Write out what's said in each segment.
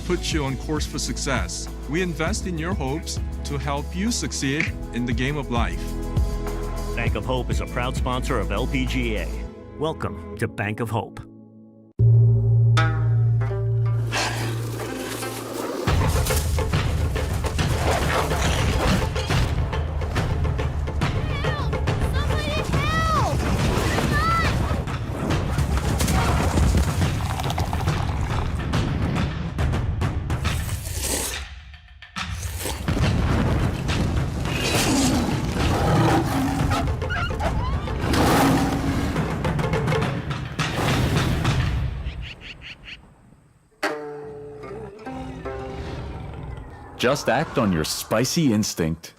put you on course for success. We invest in your hopes to help you succeed in the game of life. Bank of Hope is a proud sponsor of LPGA. Welcome to Bank of Hope. Just act on your spicy instinct.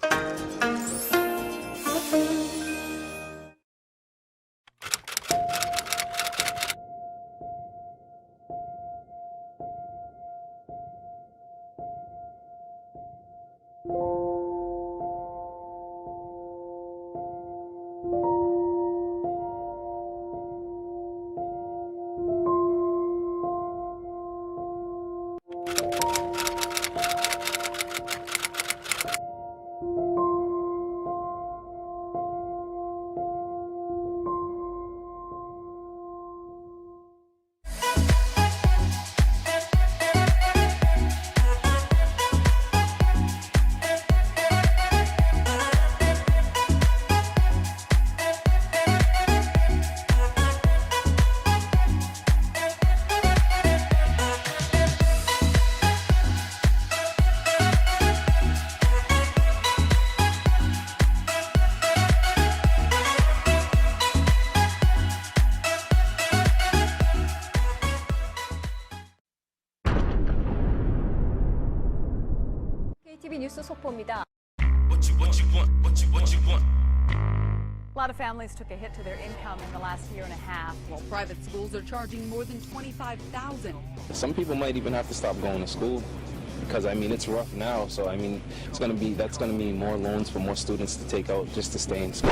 KTV 뉴스 속보입니다. A lot of families took a hit to their income in the last year and a half, while private schools are charging more than $25,000. Some people might even have to stop going to school because, I mean, it's rough now. So, I mean, that's going to mean more loans for more students to take out just to stay in school.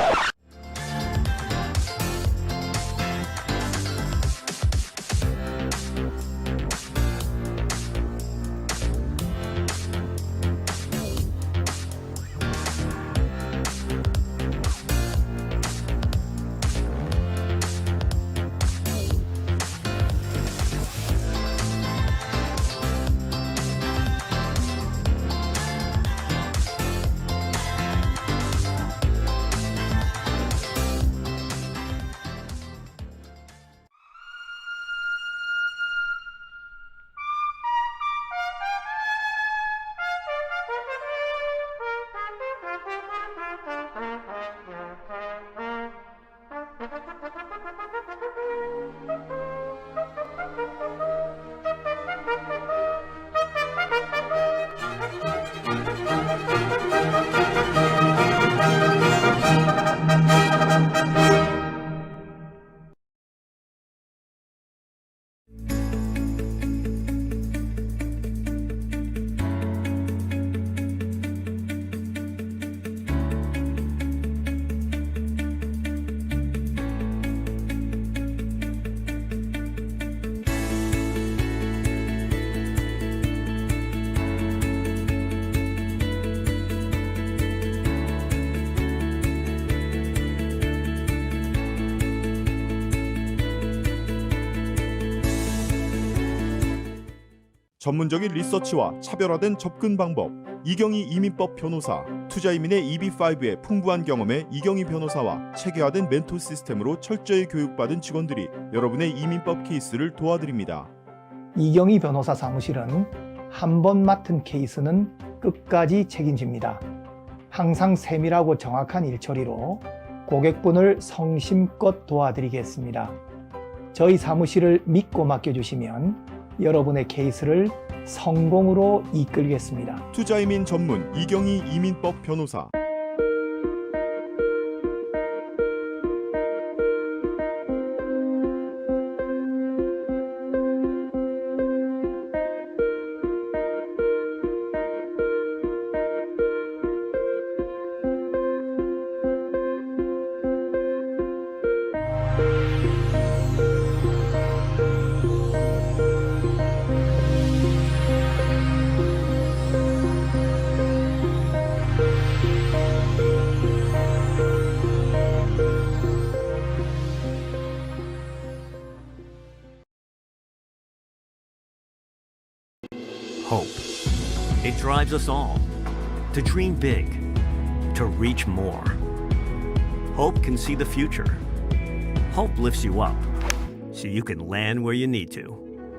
전문적인 리서치와 차별화된 접근 방법, 이경희 이민법 변호사, 투자이민의 EB5의 풍부한 경험에 이경희 변호사와 체계화된 멘토 시스템으로 철저히 교육받은 직원들이 여러분의 이민법 케이스를 도와드립니다. 이경희 변호사 사무실은 한 번 맡은 케이스는 끝까지 책임집니다. 항상 세밀하고 정확한 일처리로 고객분을 성심껏 도와드리겠습니다. 저희 사무실을 믿고 맡겨주시면 여러분의 케이스를 성공으로 이끌겠습니다. 투자이민 전문 이경희 이민법 변호사. hope. It drives us all to dream big, to reach more. Hope can see the future. Hope lifts you up so you can land where you need to.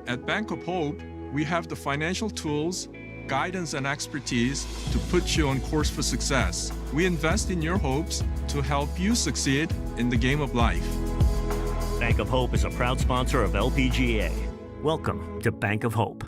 At Bank of Hope, we have the financial tools, guidance, and expertise to put you on course for success. We invest in your hopes to help you succeed in the game of life. Bank of Hope is a proud sponsor of LPGA. Welcome to Bank of Hope.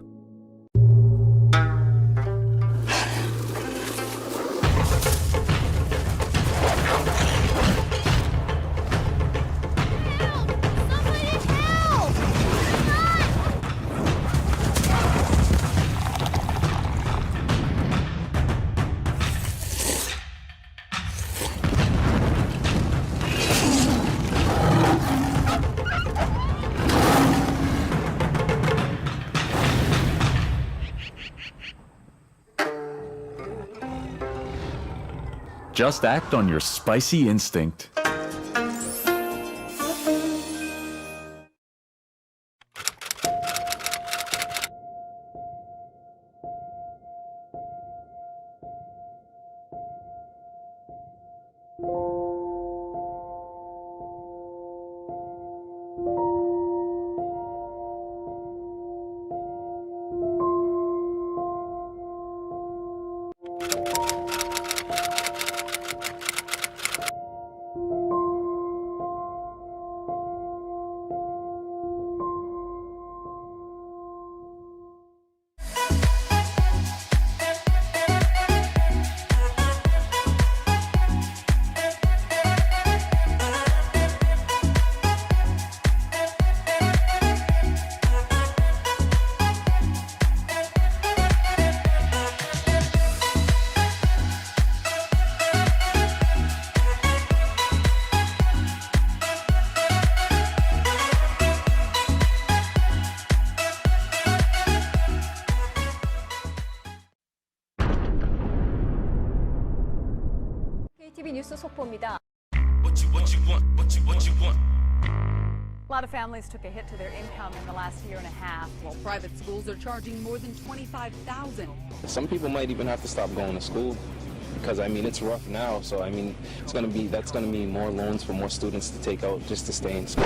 Just act on your spicy instinct. KTV 뉴스 속보입니다. A lot of families took a hit to their income in the last year and a half, while private schools are charging more than $25,000. Some people might even have to stop going to school because I mean it's rough now. So I mean that's gonna be more loans for more students to take out just to stay in school.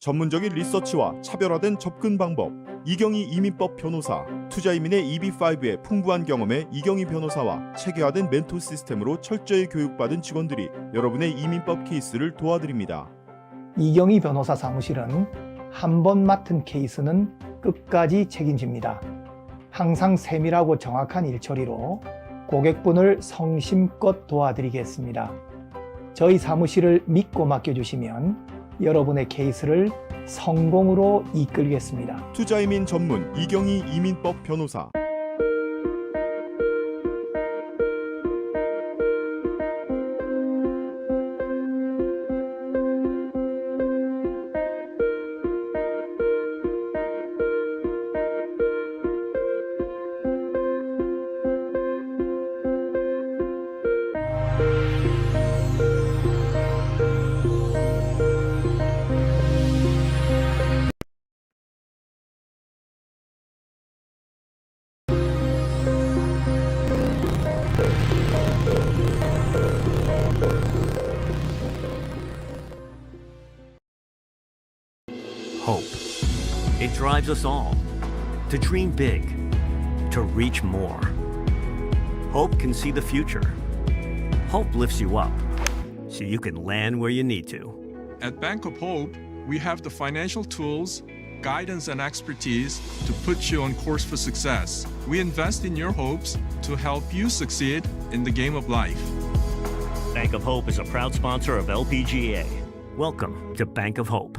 전문적인 리서치와 차별화된 접근 방법, 이경희 이민법 변호사, 투자이민의 EB5의 풍부한 경험에 이경희 변호사와 체계화된 멘토 시스템으로 철저히 교육받은 직원들이 여러분의 이민법 케이스를 도와드립니다. 이경희 변호사 사무실은 한 번 맡은 케이스는 끝까지 책임집니다. 항상 세밀하고 정확한 일처리로 고객분을 성심껏 도와드리겠습니다. 저희 사무실을 믿고 맡겨주시면 여러분의 케이스를 성공으로 이끌겠습니다. 투자이민 전문 이경희 이민법 변호사. hope. It drives us all to dream big, to reach more. Hope can see the future. Hope lifts you up so you can land where you need to. At Bank of Hope, we have the financial tools, guidance, and expertise to put you on course for success. We invest in your hopes to help you succeed in the game of life. Bank of Hope is a proud sponsor of LPGA. Welcome to Bank of Hope.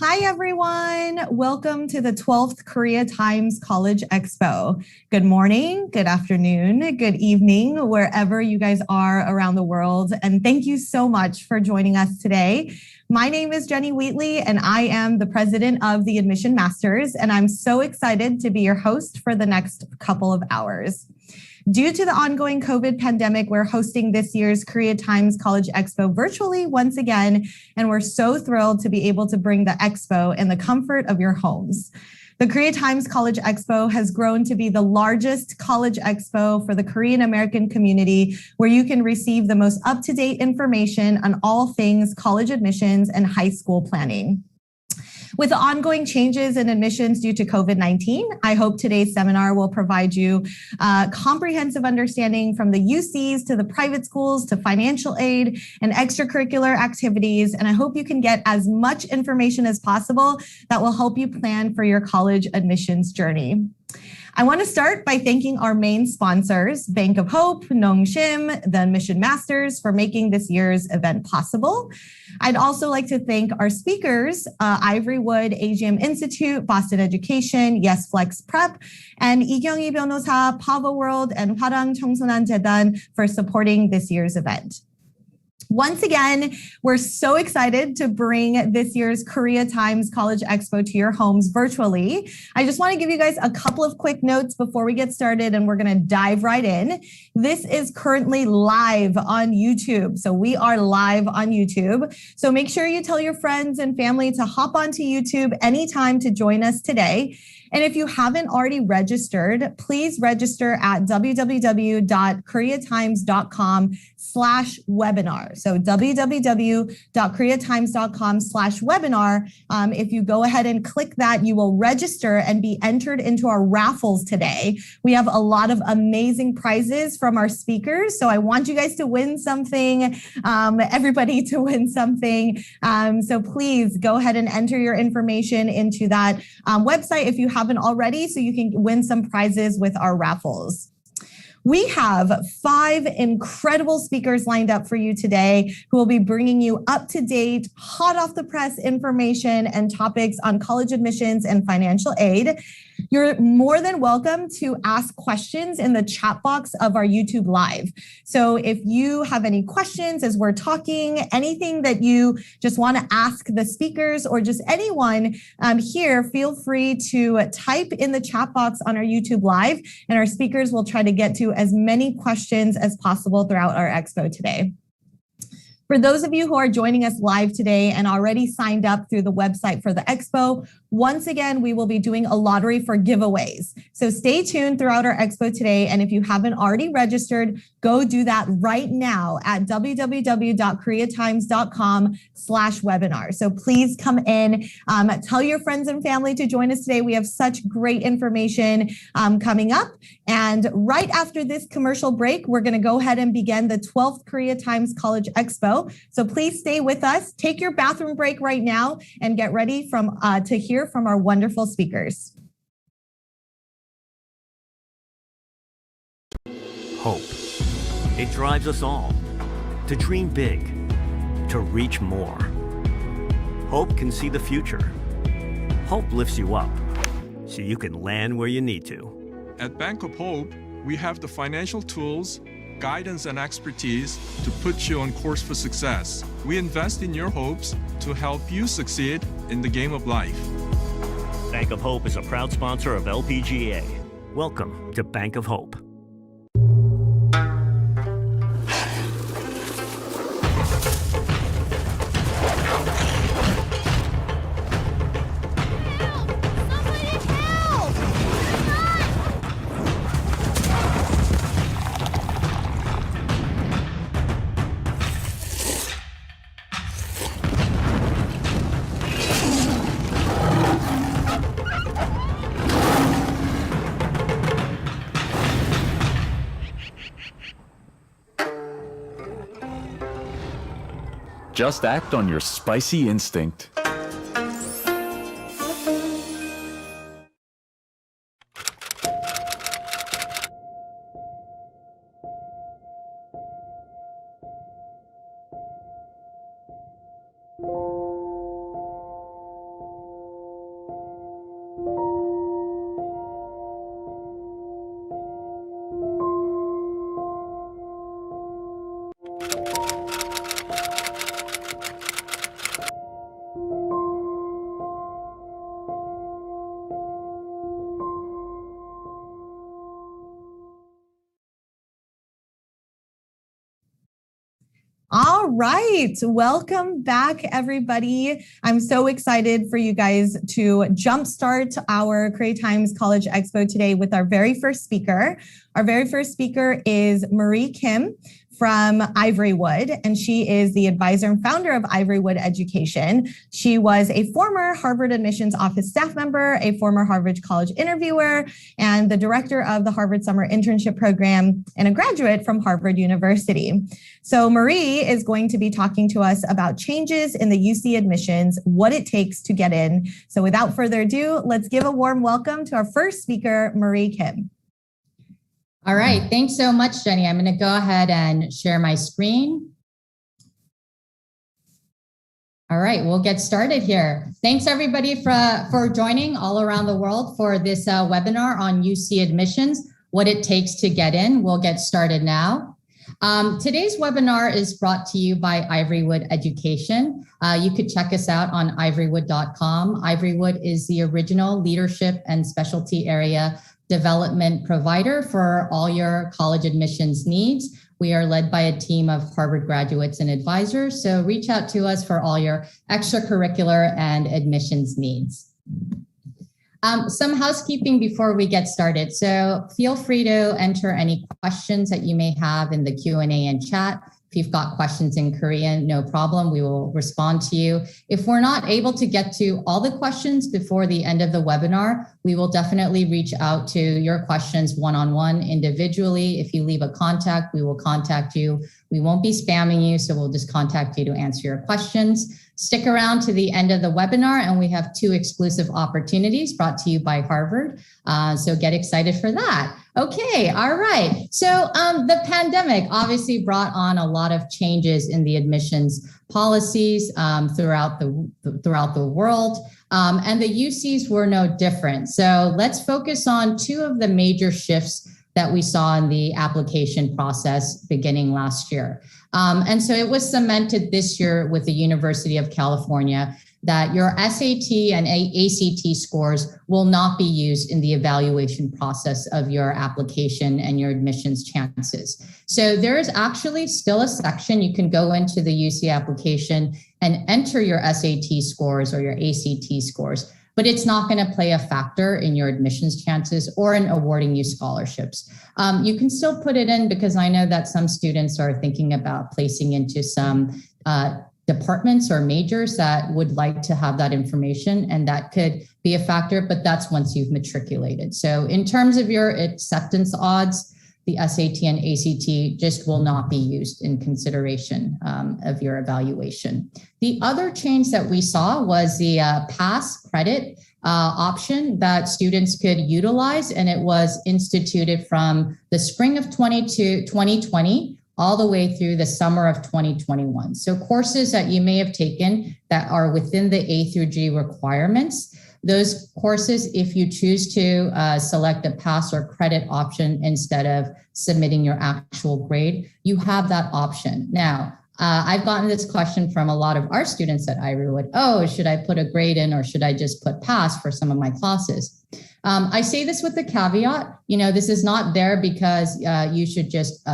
Hi, everyone. Welcome to the 12th Korea Times College Expo. Good morning, good afternoon, good evening, wherever you guys are around the world. And thank you so much for joining us today. My name is Jenny Wheatley, and I am the president of the Admission Masters, and I'm so excited to be your host for the next couple of hours. Due to the ongoing COVID pandemic, we're hosting this year's Korea Times College Expo virtually once again, and we're so thrilled to be able to bring the expo in the comfort of your homes. The Korea Times College Expo has grown to be the largest college expo for the Korean American community, where you can receive the most up-to-date information on all things college admissions and high school planning. With the ongoing changes in admissions due to COVID-19, I hope today's seminar will provide you comprehensive understanding from the UCs to the private schools to financial aid and extracurricular activities. And I hope you can get as much information as possible that will help you plan for your college admissions journey. I want to start by thanking our main sponsors, Bank of Hope, Nongshim, the Admission Masters, for making this year's event possible. I'd also like to thank our speakers, Ivory Wood AGM Institute, Boston Education, Yes Flex Prep, and 이경희 변호사, Pava World, and 화랑 청소년 재단 for supporting this year's event. Once again, we're so excited to bring this year's Korea Times College Expo to your homes virtually. I just want to give you guys a couple of quick notes before we get started, and we're going to dive right in. This is currently live on YouTube. So we are live on YouTube. So make sure you tell your friends and family to hop onto YouTube anytime to join us today. And if you haven't already registered, please register at www.koreatimes.com/webinar. So www.koreatimes.com/webinar. If you go ahead and click that, you will register and be entered into our raffles today. We have a lot of amazing prizes from our speakers. So I want you guys to win something, everybody to win something. So please go ahead and enter your information into that website if you haven't already, so you can win some prizes with our raffles. We have 5 incredible speakers lined up for you today who will be bringing you up-to-date, hot off the press information and topics on college admissions and financial aid. You're more than welcome to ask questions in the chat box of our YouTube Live. So if you have any questions as we're talking, anything that you just want to ask the speakers or just anyone here, feel free to type in the chat box on our YouTube Live, and our speakers will try to get to as many questions as possible throughout our expo today. For those of you who are joining us live today and already signed up through the website for the expo, once again, we will be doing a lottery for giveaways. So stay tuned throughout our expo today. And if you haven't already registered, go do that right now at www.koreatimes.com/webinar. So please come in, tell your friends and family to join us today. We have such great information coming up. And right after this commercial break, we're going to go ahead and begin the 12th Korea Times College Expo. So please stay with us, take your bathroom break right now, and get ready to hear from our wonderful speakers. Hope. It drives us all to dream big, to reach more. Hope can see the future. Hope lifts you up so you can land where you need to. At Bank of Hope, we have the financial tools, guidance, and expertise to put you on course for success. We invest in your hopes to help you succeed in the game of life. Bank of Hope is a proud sponsor of LPGA. Welcome to Bank of Hope. Just act on your spicy instinct. right. Welcome back, everybody. I'm so excited for you guys to jumpstart our Korea Times College Expo today with our very first speaker. Our very first speaker is Marie Kim from Ivorywood, and she is the advisor and founder of Ivorywood Education. She was a former Harvard Admissions Office staff member, a former Harvard College interviewer, and the director of the Harvard Summer Internship Program, and a graduate from Harvard University. So Marie is going to be talking to us about changes in the UC admissions, what it takes to get in. So without further ado, let's give a warm welcome to our first speaker, Marie Kim. All right, thanks so much, Jenny. I'm going to go ahead and share my screen. All right, we'll get started here. Thanks everybody for joining all around the world for this webinar on UC admissions, what it takes to get in. We'll get started now. Today's webinar is brought to you by Ivorywood Education. You could check us out on ivorywood.com. Ivorywood is the original leadership and specialty area development provider for all your college admissions needs. We are led by a team of Harvard graduates and advisors, so reach out to us for all your extracurricular and admissions needs. Some housekeeping before we get started. So feel free to enter any questions that you may have in the Q&A and chat. If you've got questions in Korean, no problem, we will respond to you. If we're not able to get to all the questions before the end of the webinar, we will definitely reach out to your questions one-on-one individually. If you leave a contact, we will contact you. We won't be spamming you, so we'll just contact you to answer your questions. Stick around to the end of the webinar, and we have 2 exclusive opportunities brought to you by Harvard. So get excited for that. Okay, all right. So the pandemic obviously brought on a lot of changes in the admissions policies throughout the world, and the UCs were no different. So let's focus on 2 of the major shifts that we saw in the application process beginning last year. And so it was cemented this year with the University of California that your SAT and ACT scores will not be used in the evaluation process of your application and your admissions chances. So there is actually still a section you can go into the UC application and enter your SAT scores or your ACT scores, but it's not going to play a factor in your admissions chances or in awarding you scholarships. You can still put it in because I know that some students are thinking about placing into some departments or majors that would like to have that information, and that could be a factor, but that's once you've matriculated. So in terms of your acceptance odds, the SAT and ACT just will not be used in consideration of your evaluation. The other change that we saw was the pass credit option that students could utilize, and it was instituted from the spring of 2020 all the way through the summer of 2021. So courses that you may have taken that are within the A through G requirements, those courses, if you choose to select a pass or credit option instead of submitting your actual grade, you have that option. Now, I've gotten this question from a lot of our students at Ivorywood. Oh, should I put a grade in or should I just put pass for some of my classes? I say this with the caveat, this is not there because you should just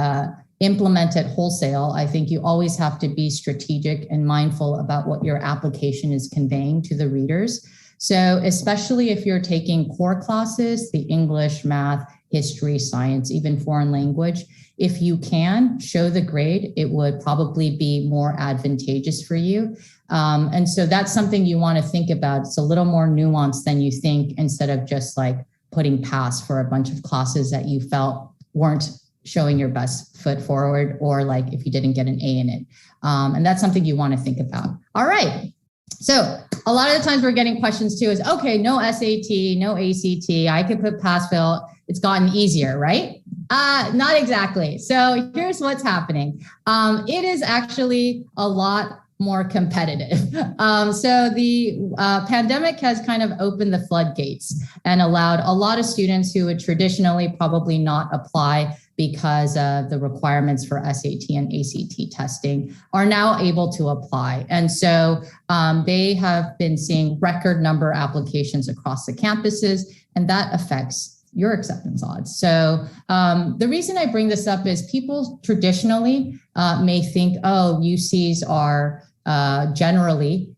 implement it wholesale. I think you always have to be strategic and mindful about what your application is conveying to the readers. So especially if you're taking core classes, the English, math, history, science, even foreign language, if you can show the grade, it would probably be more advantageous for you. And so that's something you want to think about. It's a little more nuanced than you think, instead of just like putting pass for a bunch of classes that you felt weren't showing your best foot forward, or like if you didn't get an A in it. And that's something you want to think about. All right. So a lot of the times we're getting questions too is, okay, no SAT, no ACT, I could put pass fail. It's gotten easier, right? Not exactly. So here's what's happening. It is actually a lot more competitive. So the pandemic has kind of opened the floodgates and allowed a lot of students who would traditionally probably not apply because of the requirements for SAT and ACT testing are now able to apply. And so they have been seeing record number applications across the campuses, and that affects your acceptance odds. So the reason I bring this up is people traditionally may think, oh, UCs are generally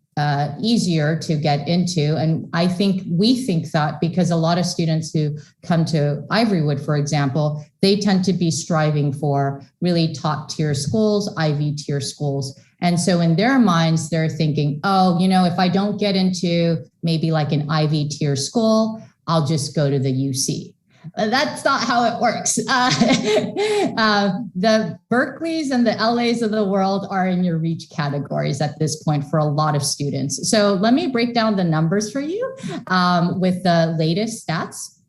easier to get into. And I think we think that because a lot of students who come to Ivorywood, for example, they tend to be striving for really top tier schools, Ivy tier schools. And so in their minds, they're thinking, oh, you know, if I don't get into maybe like an Ivy tier school, I'll just go to the UC. That's not how it works. The Berkeleys and the LAs of the world are in your reach categories at this point for a lot of students. So let me break down the numbers for you with the latest stats.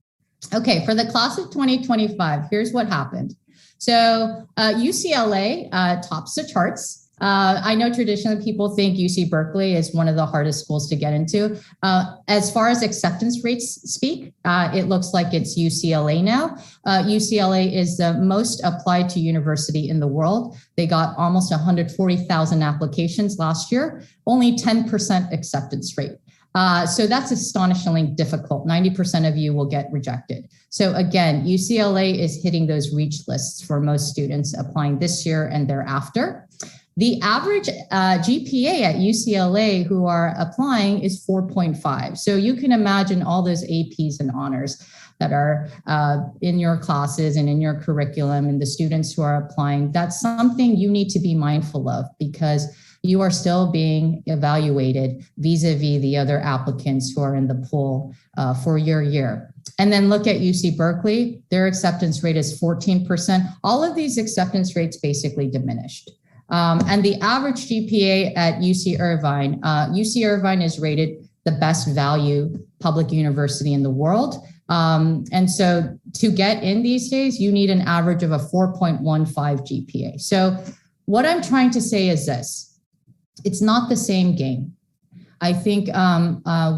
Okay, for the class of 2025, here's what happened. So UCLA tops the charts. I know traditionally people think UC Berkeley is one of the hardest schools to get into. As far as acceptance rates speak, it looks like it's UCLA now. UCLA is the most applied to university in the world. They got almost 140,000 applications last year, only 10% acceptance rate. So that's astonishingly difficult. 90% of you will get rejected. So again, UCLA is hitting those reach lists for most students applying this year and thereafter. The average GPA at UCLA who are applying is 4.5. So you can imagine all those APs and honors that are in your classes and in your curriculum and the students who are applying. That's something you need to be mindful of because you are still being evaluated vis-a-vis the other applicants who are in the pool for your year. And then look at UC Berkeley, their acceptance rate is 14%. All of these acceptance rates basically diminished. And the average GPA at UC Irvine is rated the best value public university in the world. And so to get in these days, you need an average of a 4.15 GPA. So what I'm trying to say is this, it's not the same game. I think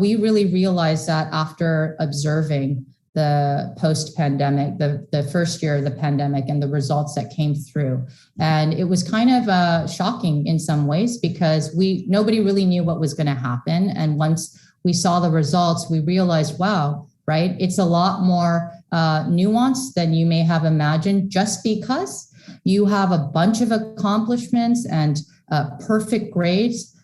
we really realized that after observing the post-pandemic, the first year of the pandemic and the results that came through. And it was kind of shocking in some ways because nobody really knew what was going to happen. And once we saw the results, we realized, wow, right? It's a lot more nuanced than you may have imagined just because you have a bunch of accomplishments and perfect grades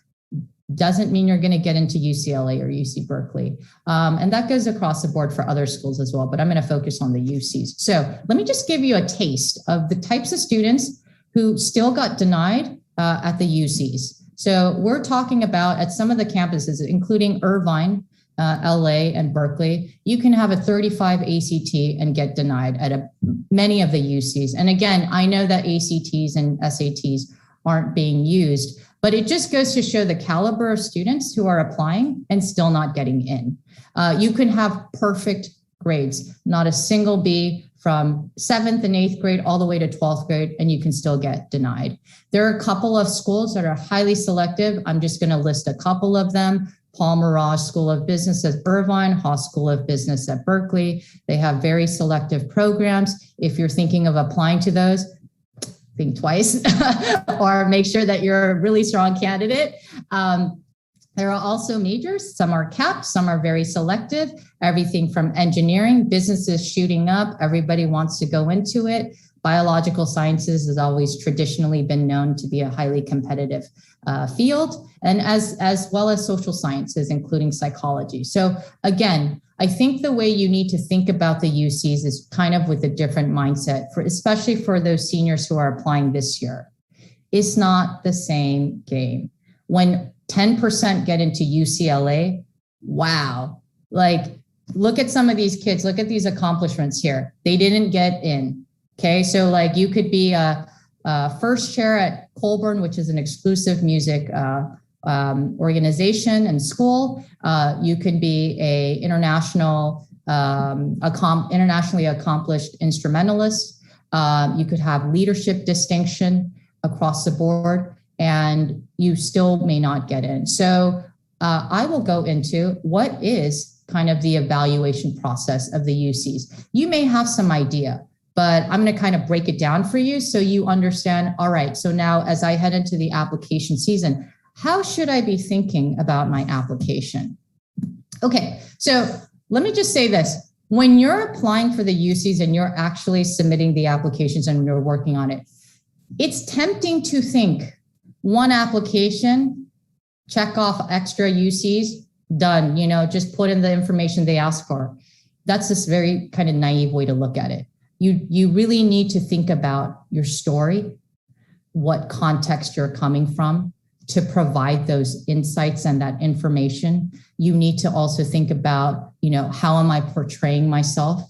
doesn't mean you're going to get into UCLA or UC Berkeley. And that goes across the board for other schools as well, but I'm going to focus on the UCs. So let me just give you a taste of the types of students who still got denied at the UCs. So we're talking about at some of the campuses, including Irvine, LA, and Berkeley, you can have a 35 ACT and get denied at many of the UCs. And again, I know that ACTs and SATs aren't being used, but it just goes to show the caliber of students who are applying and still not getting in. You can have perfect grades, not a single B from 7th and 8th grade all the way to 12th grade, and you can still get denied. There are a couple of schools that are highly selective. I'm just going to list a couple of them. Paul Mirage School of Business at Irvine, Haas School of Business at Berkeley. They have very selective programs. If you're thinking of applying to those, think twice or make sure that you're a really strong candidate. There are also majors. Some are capped, some are very selective. Everything from engineering, business is shooting up. Everybody wants to go into it. Biological sciences has always traditionally been known to be a highly competitive field, and as well as social sciences, including psychology. So again, I think the way you need to think about the UCs is kind of with a different mindset, especially for those seniors who are applying this year. It's not the same game. When 10% get into UCLA, wow. Like, look at some of these kids, look at these accomplishments here. They didn't get in, okay? So like you could be a first chair at Colburn, which is an exclusive music organization and school. You could be a internationally accomplished instrumentalist. You could have leadership distinction across the board, and you still may not get in. So I will go into what is kind of the evaluation process of the UCs. You may have some idea, but I'm going to kind of break it down for you so you understand, all right, so now as I head into the application season, how should I be thinking about my application? Okay, so let me just say this. when you're applying for the UCs and you're actually submitting the applications and you're working on it, it's tempting to think one application, check off extra UCs, done, just put in the information they asked for. That's this very kind of naive way to look at it. You really need to think about your story, what context you're coming from to provide those insights and that information. You need to also think about, how am I portraying myself?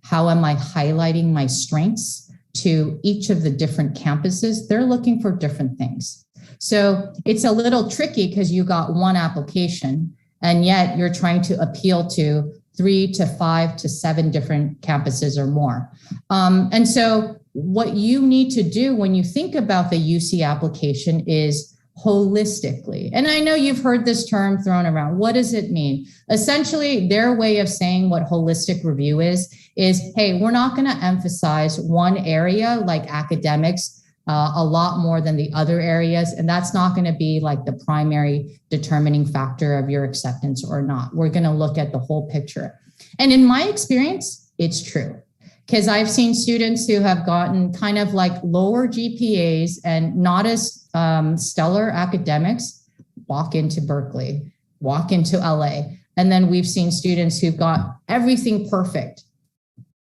How am I highlighting my strengths to each of the different campuses? They're looking for different things. So it's a little tricky because you got one application and yet you're trying to appeal to 3 to 5 to 7 different campuses or more. And so what you need to do when you think about the UC application is holistically. And I know you've heard this term thrown around. What does it mean? Essentially, their way of saying what holistic review is, hey, we're not going to emphasize one area like academics a lot more than the other areas. And that's not going to be like the primary determining factor of your acceptance or not. We're going to look at the whole picture. And in my experience, it's true. Because I've seen students who have gotten kind of like lower GPAs and not as stellar academics walk into Berkeley, walk into LA. And then we've seen students who've got everything perfect,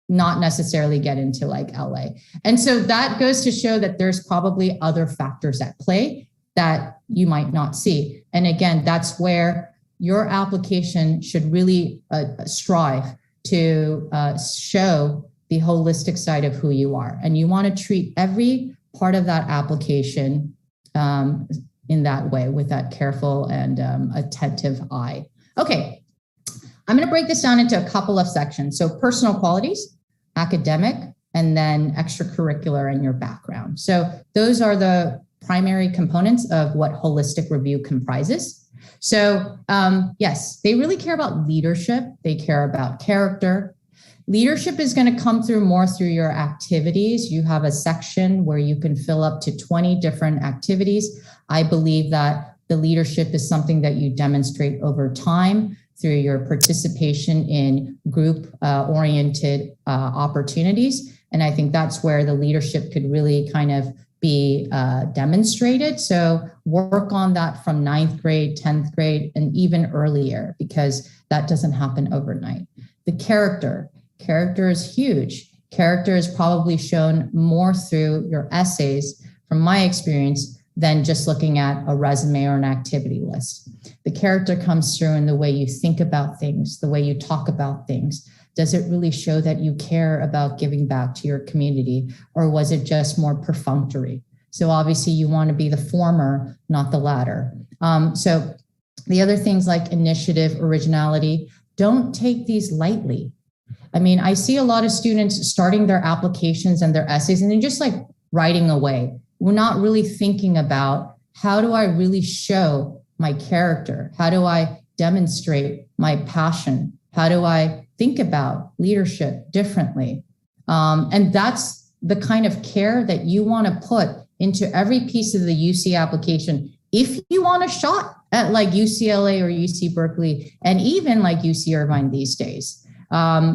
not necessarily get into like LA. And so that goes to show that there's probably other factors at play that you might not see. And again, that's where your application should really strive to show the holistic side of who you are. And you want to treat every part of that application in that way, with that careful and attentive eye. Okay, I'm going to break this down into a couple of sections. So personal qualities, academic, and then extracurricular and your background. So those are the primary components of what holistic review comprises. So yes, they really care about leadership. They care about character. Leadership is going to come through more through your activities. You have a section where you can fill up to 20 different activities. I believe that the leadership is something that you demonstrate over time through your participation in group-oriented opportunities. And I think that's where the leadership could really kind of be demonstrated. So work on that from 9th grade, 10th grade, and even earlier, because that doesn't happen overnight. The character is huge. Character is probably shown more through your essays, from my experience, than just looking at a resume or an activity list. The character comes through in the way you think about things, the way you talk about things. Does it really show that you care about giving back to your community, or was it just more perfunctory? So obviously you want to be the former, not the latter. So the other things like initiative, originality, don't take these lightly. I mean, I see a lot of students starting their applications and their essays and they're just like writing away. We're not really thinking about, how do I really show my character? How do I demonstrate my passion? How do I think about leadership differently? And that's the kind of care that you want to put into every piece of the UC application. If you want a shot at like UCLA or UC Berkeley, and even like UC Irvine these days.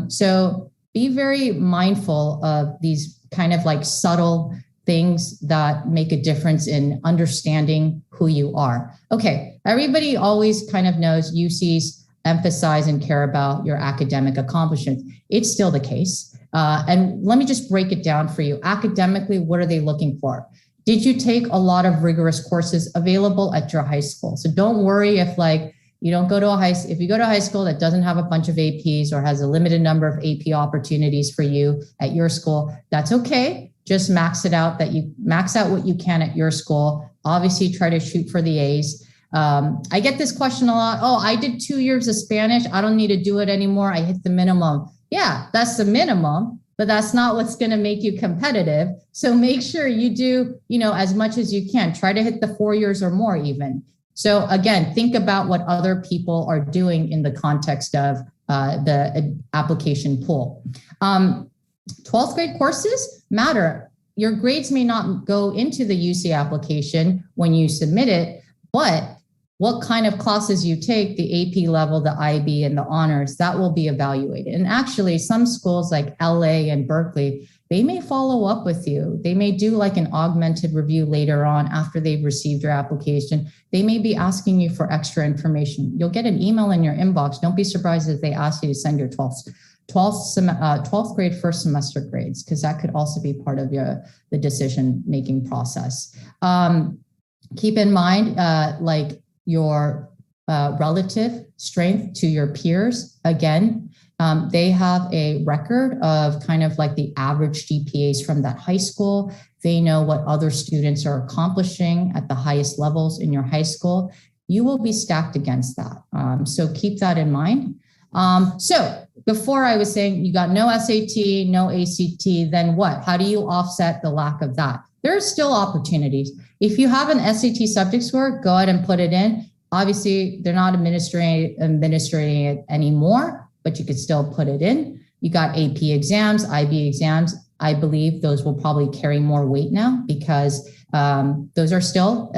So be very mindful of these kind of like subtle things that make a difference in understanding who you are. Okay, everybody always kind of knows UCs emphasize and care about your academic accomplishments. It's still the case. And let me just break it down for you. Academically, what are they looking for? Did you take a lot of rigorous courses available at your high school? So don't worry if like you don't go to if you go to a high school that doesn't have a bunch of APs or has a limited number of AP opportunities for you at your school, that's okay. Just max it out, that you max out what you can at your school. Obviously try to shoot for the A's. I get this question a lot. Oh, I did 2 years of Spanish. I don't need to do it anymore. I hit the minimum. Yeah, that's the minimum, but that's not what's going to make you competitive. So make sure you do, as much as you can. Try to hit the 4 years or more even. So again, think about what other people are doing in the context of the application pool. 12th grade courses matter. Your grades may not go into the UC application when you submit it, but what kind of classes you take, the AP level, the IB, and the honors, that will be evaluated. And actually, some schools like LA and Berkeley, they may follow up with you. They may do like an augmented review later on after they've received your application. They may be asking you for extra information. You'll get an email in your inbox. Don't be surprised if they ask you to send your 12th grade first semester grades, because that could also be part of the decision-making process. Keep in mind, like your relative strength to your peers. Again, they have a record of kind of like the average GPAs from that high school. They know what other students are accomplishing at the highest levels in your high school. You will be stacked against that. So keep that in mind. So before I was saying you got no SAT, no ACT, then what? How do you offset the lack of that? There are still opportunities. If you have an SAT subject score, go ahead and put it in. Obviously, they're not administrating it anymore, but you could still put it in. You got AP exams, IB exams. I believe those will probably carry more weight now because those are still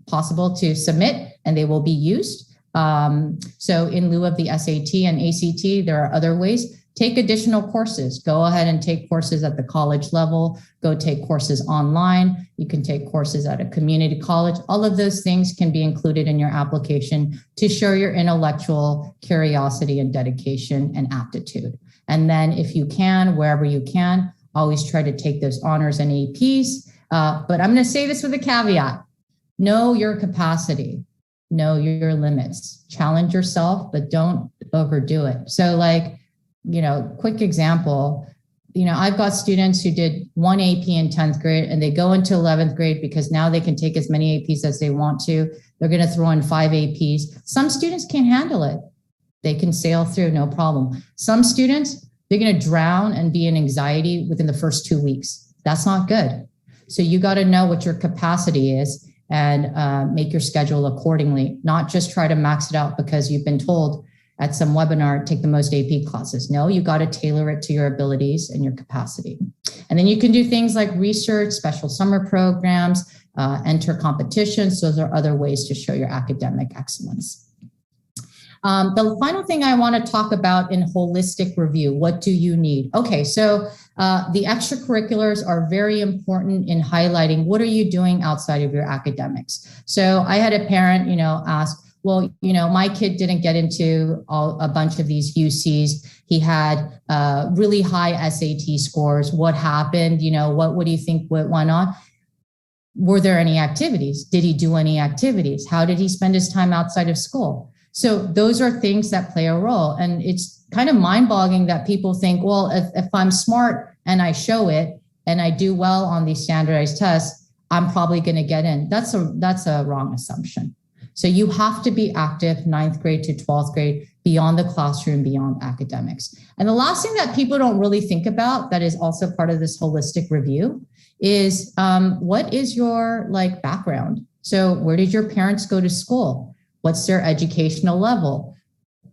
possible to submit and they will be used. So in lieu of the SAT and ACT, there are other ways. Take additional courses. Go ahead and take courses at the college level. Go take courses online. You can take courses at a community college. All of those things can be included in your application to show your intellectual curiosity and dedication and aptitude. And then if you can, wherever you can, always try to take those honors and APs. But I'm going to say this with a caveat. Know your capacity. Know your limits. Challenge yourself, but don't overdo it. So like, quick example, I've got students who did one AP in 10th grade and they go into 11th grade because now they can take as many APs as they want to. They're going to throw in 5 APs. Some students can't handle it. They can sail through, no problem. Some students, they're going to drown and be in anxiety within the first 2 weeks. That's not good. So you got to know what your capacity is and make your schedule accordingly, not just try to max it out because you've been told at some webinar, take the most AP classes. No, you got to tailor it to your abilities and your capacity. And then you can do things like research, special summer programs, enter competitions. Those are other ways to show your academic excellence. The final thing I want to talk about in holistic review, what do you need? Okay, so the extracurriculars are very important in highlighting what are you doing outside of your academics. So I had a parent, ask, well, my kid didn't get into a bunch of these UCs. He had really high SAT scores. What happened? What do you think went on? Were there any activities? Did he do any activities? How did he spend his time outside of school? So those are things that play a role. And it's kind of mind-boggling that people think, well, if I'm smart and I show it and I do well on these standardized tests, I'm probably going to get in. That's a wrong assumption. So you have to be active 9th grade to 12th grade, beyond the classroom, beyond academics. And the last thing that people don't really think about that is also part of this holistic review is what is your background? So where did your parents go to school? What's their educational level?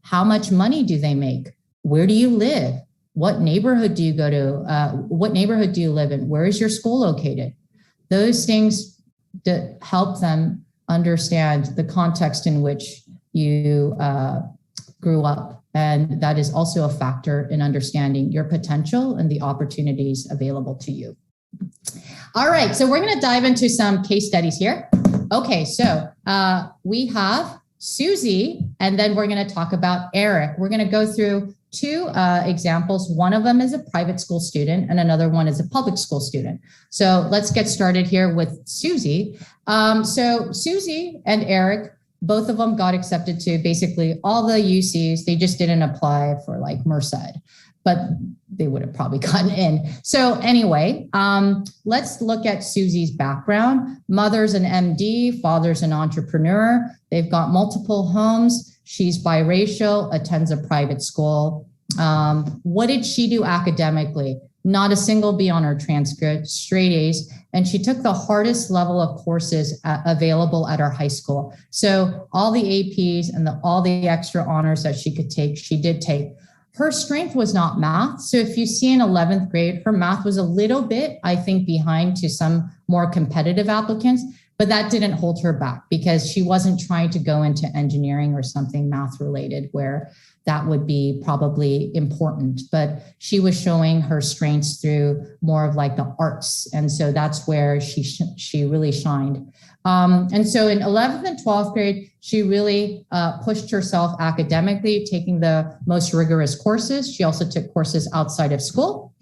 How much money do they make? Where do you live? What neighborhood do you go to? What neighborhood do you live in? Where is your school located? Those things that help them understand the context in which you grew up. And that is also a factor in understanding your potential and the opportunities available to you. All right, so we're going to dive into some case studies here. Okay, so we have Susie, and then we're going to talk about Eric. We're going to go through 2 examples. One of them is a private school student and another one is a public school student. So let's get started here with Susie. So Susie and Eric, both of them got accepted to basically all the UCs. They just didn't apply for Merced, but they would have probably gotten in. So anyway, let's look at Susie's background. Mother's an MD, father's an entrepreneur. They've got multiple homes. She's biracial, attends a private school. What did she do academically? Not a single B on her transcript, straight A's. And she took the hardest level of courses available at our high school. So all the APs and all the extra honors that she could take, she did take. Her strength was not math. So if you see in 11th grade, her math was a little bit, I think, behind to some more competitive applicants, but that didn't hold her back because she wasn't trying to go into engineering or something math related where that would be probably important, but she was showing her strengths through more of like the arts. And so that's where she really shined. And so in 11th and 12th grade, she really pushed herself academically, taking the most rigorous courses. She also took courses outside of school.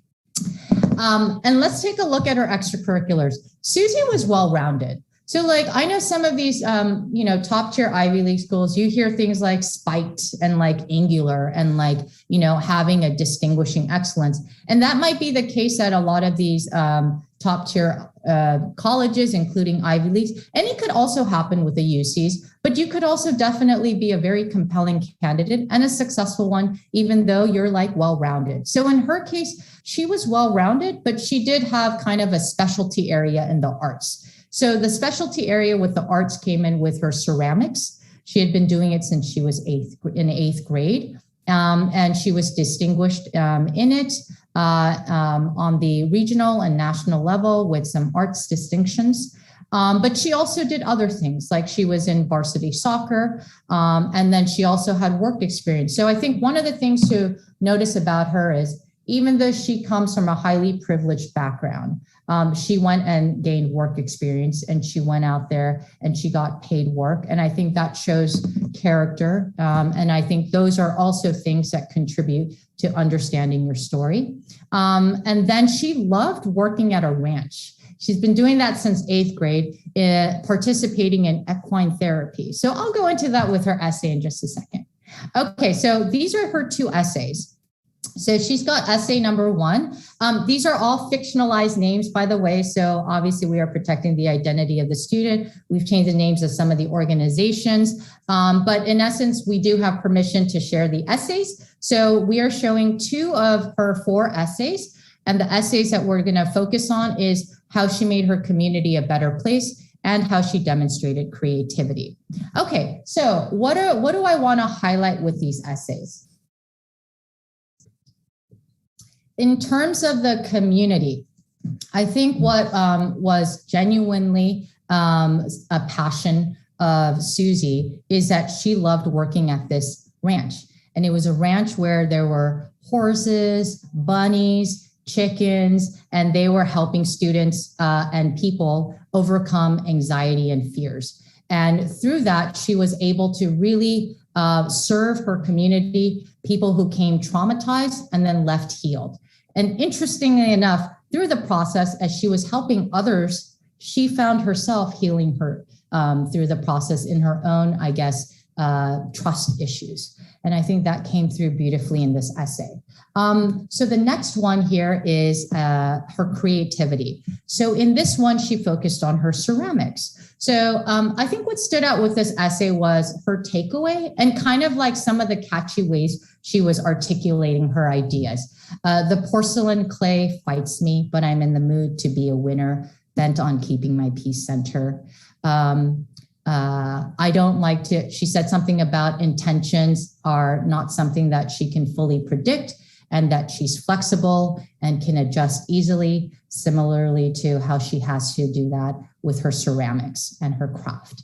And let's take a look at her extracurriculars. Susie was well-rounded. So like, I know some of these, top tier Ivy League schools, you hear things like spiked and like angular and like, having a distinguishing excellence. And that might be the case at a lot of these top tier colleges, including Ivy Leagues. And it could also happen with the UCs, but you could also definitely be a very compelling candidate and a successful one, even though you're like well-rounded. So in her case, she was well-rounded, but she did have kind of a specialty area in the arts. So the specialty area with the arts came in with her ceramics. She had been doing it since she was in eighth grade. And she was distinguished in it on the regional and national level with some arts distinctions. But she also did other things, like she was in varsity soccer, and then she also had work experience. So I think one of the things to notice about her is, even though she comes from a highly privileged background, she went and gained work experience, and she went out there and she got paid work. And I think that shows character. And I think those are also things that contribute to understanding your story. And then she loved working at a ranch. She's been doing that since eighth grade, participating in equine therapy. So I'll go into that with her essay in just a second. Okay, so these are her two essays. So she's got essay number 1. These are all fictionalized names, by the way. So obviously we are protecting the identity of the student. We've changed the names of some of the organizations. But in essence, we do have permission to share the essays. So we are showing 2 of her 4 essays. And the essays that we're going to focus on is how she made her community a better place and how she demonstrated creativity. Okay, so what do I want to highlight with these essays? In terms of the community, I think what was genuinely a passion of Susie is that she loved working at this ranch. And it was a ranch where there were horses, bunnies, chickens, and they were helping students and people overcome anxiety and fears. And through that, she was able to really serve her community, people who came traumatized and then left healed. And interestingly enough, through the process, as she was helping others, she found herself healing her through the process in her own, I guess, trust issues. And I think that came through beautifully in this essay. So the next one here is her creativity. So in this one, she focused on her ceramics. So I think what stood out with this essay was her takeaway and kind of like some of the catchy ways she was articulating her ideas. The porcelain clay fights me, but I'm in the mood to be a winner, bent on keeping my peace center. I don't like to, she said something about intentions are not something that she can fully predict, and that she's flexible and can adjust easily, similarly to how she has to do that with her ceramics and her craft.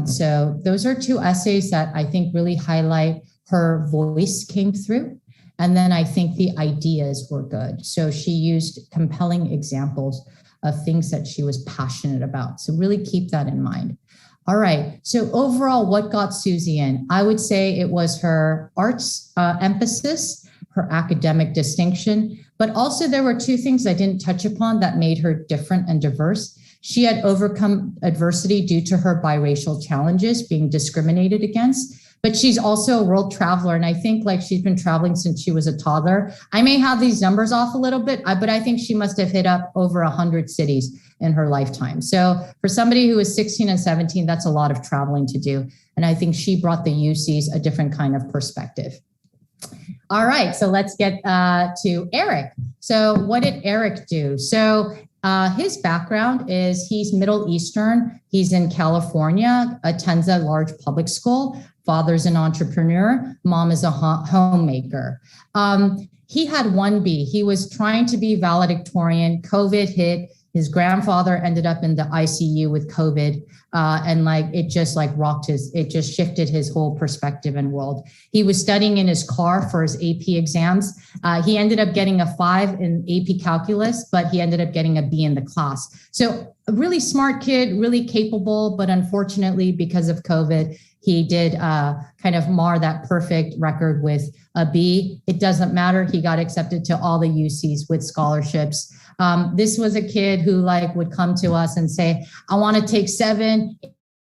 So those are 2 essays that I think really highlight her voice came through. And then I think the ideas were good. So she used compelling examples of things that she was passionate about. So really keep that in mind. All right. So overall, what got Susie in? I would say it was her arts emphasis, her academic distinction, but also there were 2 things I didn't touch upon that made her different and diverse. She had overcome adversity due to her biracial challenges, being discriminated against, but she's also a world traveler. And I think like she's been traveling since she was a toddler. I may have these numbers off a little bit, but I think she must have hit up over 100 cities in her lifetime. So for somebody who is 16 and 17, that's a lot of traveling to do. And I think she brought the UCs a different kind of perspective. All right, so let's get to Eric. So what did Eric do? So his background is he's Middle Eastern. He's in California, attends a large public school. Father's an entrepreneur. Mom is a homemaker. He had 1B. He was trying to be valedictorian. COVID hit. His grandfather ended up in the ICU with COVID, and it just it just shifted his whole perspective and world. He was studying in his car for his AP exams. He ended up getting a 5 in AP calculus, but he ended up getting a B in the class. So a really smart kid, really capable, but unfortunately, because of COVID, he did kind of mar that perfect record with a B. It doesn't matter. He got accepted to all the UCs with scholarships. This was a kid who would come to us and say, I want to take 7,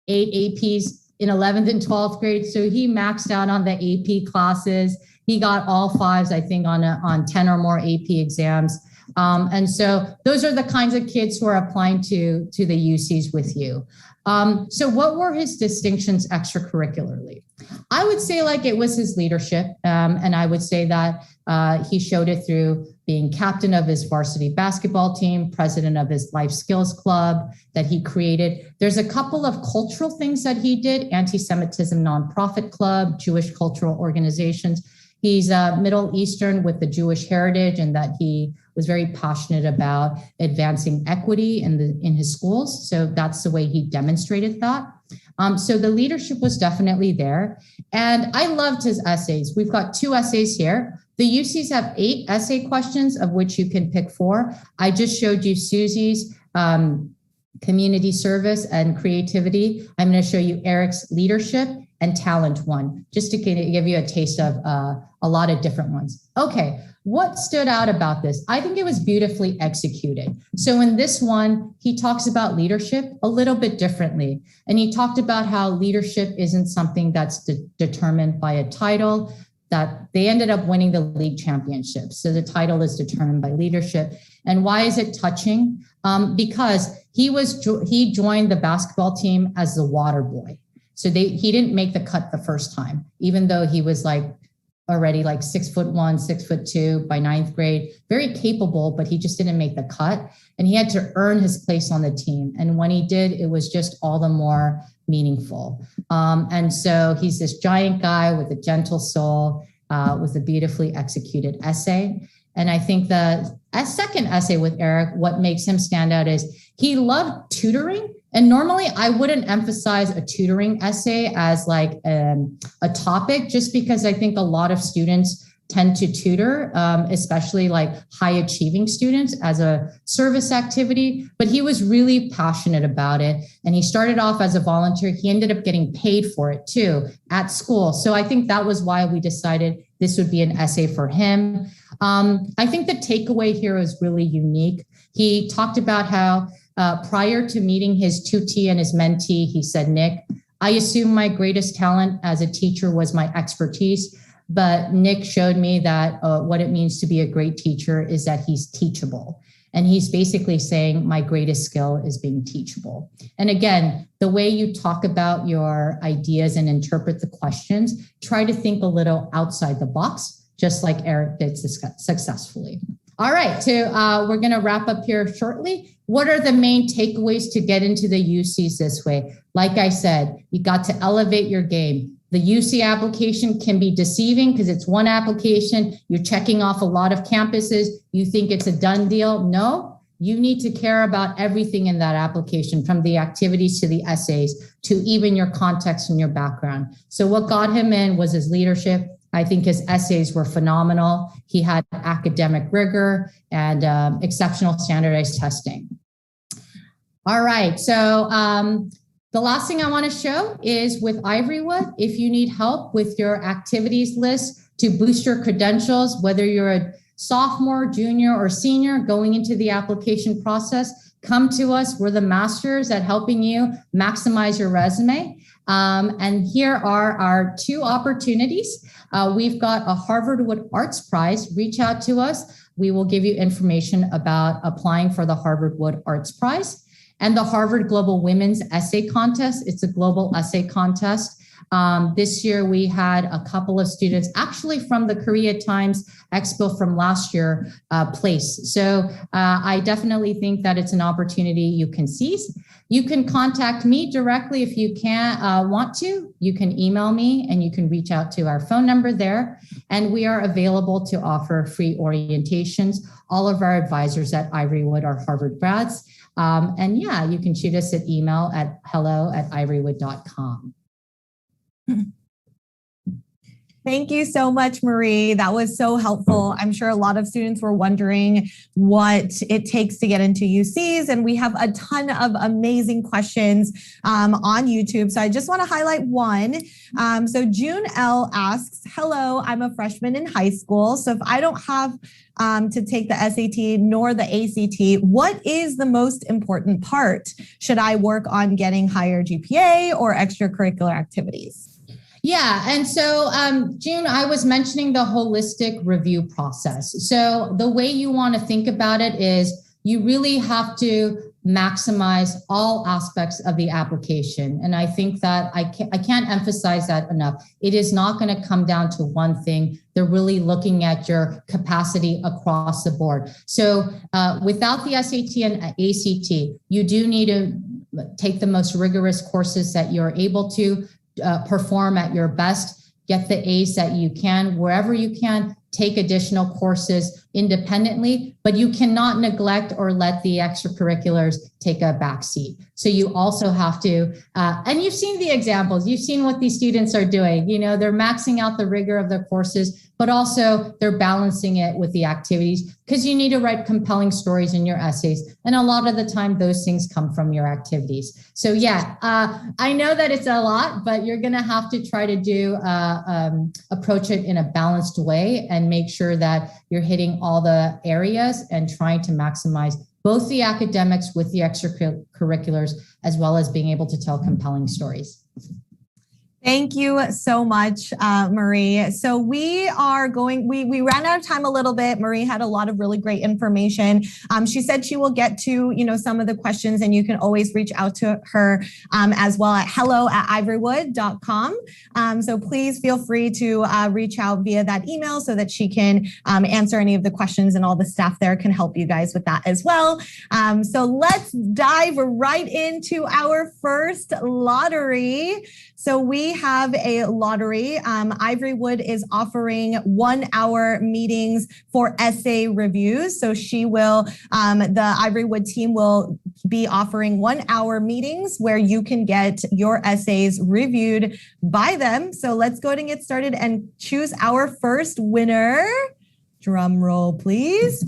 8 APs in 11th and 12th grade. So he maxed out on the AP classes. He got all 5s, I think, on 10 or more AP exams. And so those are the kinds of kids who are applying to the UCs with you. So what were his distinctions extracurricularly? I would say it was his leadership. And I would say that he showed it through being captain of his varsity basketball team, president of his life skills club that he created. There's a couple of cultural things that he did: anti-Semitism nonprofit club, Jewish cultural organizations. He's Middle Eastern with the Jewish heritage, and that he was very passionate about advancing equity in his schools. So that's the way he demonstrated that. So the leadership was definitely there. And I loved his essays. We've got 2 essays here. The UCs have 8 essay questions, of which you can pick 4. I just showed you Susie's community service and creativity. I'm going to show you Eric's leadership and talent one, just to give you a taste of a lot of different ones. Okay, what stood out about this? I think it was beautifully executed. So in this one, he talks about leadership a little bit differently. And he talked about how leadership isn't something that's determined by a title, that they ended up winning the league championship. So the title is determined by leadership. And why is it touching? Because he joined the basketball team as the water boy. So he didn't make the cut the first time, even though he was already 6'1", 6'2" by 9th grade, very capable, but he just didn't make the cut. And he had to earn his place on the team. And when he did, it was just all the more meaningful. And so he's this giant guy with a gentle soul, with a beautifully executed essay. And I think the second essay with Eric, what makes him stand out is he loved tutoring. And normally I wouldn't emphasize a tutoring essay as a topic, just because I think a lot of students tend to tutor, especially high achieving students, as a service activity. But he was really passionate about it. And he started off as a volunteer. He ended up getting paid for it too at school. So I think that was why we decided this would be an essay for him. I think the takeaway here is really unique. He talked about how prior to meeting his tutee and his mentee, he said, Nick, I assume my greatest talent as a teacher was my expertise, but Nick showed me that what it means to be a great teacher is that he's teachable. And he's basically saying my greatest skill is being teachable. And again, the way you talk about your ideas and interpret the questions, try to think a little outside the box, just like Eric did successfully. All right, so we're going to wrap up here shortly. What are the main takeaways to get into the UCs this way? Like I said, you got to elevate your game. The UC application can be deceiving because it's one application. You're checking off a lot of campuses. You think it's a done deal. No, you need to care about everything in that application, from the activities to the essays to even your context and your background. So what got him in was his leadership. I think his essays were phenomenal. He had academic rigor and exceptional standardized testing. All right, so the last thing I want to show is with Ivorywood. If you need help with your activities list to boost your credentials, whether you're a sophomore, junior, or senior going into the application process, come to us. We're the masters at helping you maximize your resume. And here are our 2 opportunities. We've got a Harvard Arts Prize. Reach out to us. We will give you information about applying for the Harvard Arts Prize. And the Harvard Global Women's Essay Contest. It's a global essay contest. This year, we had a couple of students actually from the Korea Times Expo from last year place. So I definitely think that it's an opportunity you can seize. You can contact me directly if you can't want to. You can email me and you can reach out to our phone number there. And we are available to offer free orientations. All of our advisors at Ivorywood are Harvard grads. And yeah, you can shoot us an email at hello@ivorywood.com. Thank you so much, Marie. That was so helpful. I'm sure a lot of students were wondering what it takes to get into UCs, and we have a ton of amazing questions on YouTube. So I just want to highlight one. So June L asks, hello, I'm a freshman in high school. So if I don't have to take the SAT nor the ACT, what is the most important part? Should I work on getting higher GPA or extracurricular activities? Yeah. And so, June, I was mentioning the holistic review process. So the way you want to think about it is you really have to maximize all aspects of the application. And I think that I can't emphasize that enough. It is not going to come down to one thing. They're really looking at your capacity across the board. So without the SAT and ACT, you do need to take the most rigorous courses that you're able to perform at your best, get the A's that you can, wherever you can, take additional courses independently, but you cannot neglect or let the extracurriculars take a backseat. So you also have to, and you've seen the examples, you've seen what these students are doing. You know, they're maxing out the rigor of their courses, but also they're balancing it with the activities because you need to write compelling stories in your essays. And a lot of the time, those things come from your activities. So yeah, I know that it's a lot, but you're gonna have to try to do, approach it in a balanced way and make sure that you're hitting all the areas and trying to maximize both the academics with the extracurriculars, as well as being able to tell compelling stories. Thank you so much, Marie. So we are going, we ran out of time a little bit. Marie had a lot of really great information. She said she will get to, some of the questions, and you can always reach out to her as well at hello@ivorywood.com. So please feel free to reach out via that email so that she can answer any of the questions, and all the staff there can help you guys with that as well. So let's dive right into our first lottery. So we have a lottery. Ivorywood is offering 1-hour meetings for essay reviews. So she will, the Ivorywood team will be offering 1-hour meetings where you can get your essays reviewed by them. So let's go ahead and get started and choose our first winner. Drum roll, please.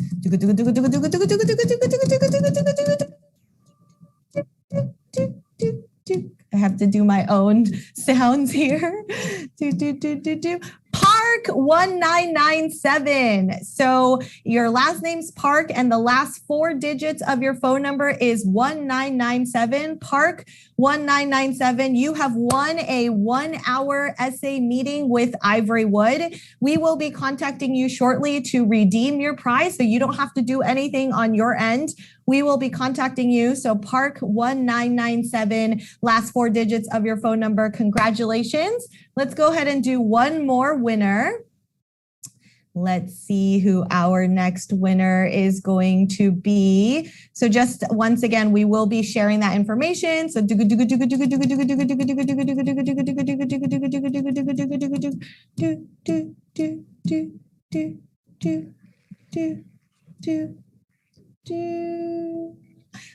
I have to do my own sounds here. Park 1997. So your last name's Park and the last 4 digits of your phone number is 1997. Park 1997. You have won a 1-hour essay meeting with Ivorywood. We will be contacting you shortly to redeem your prize, so you don't have to do anything on your end. We will be contacting you. So Park 1997, last 4 digits of your phone number. Congratulations. Let's go ahead and do one more winner. Let's see who our next winner is going to be. So just once again, we will be sharing that information. So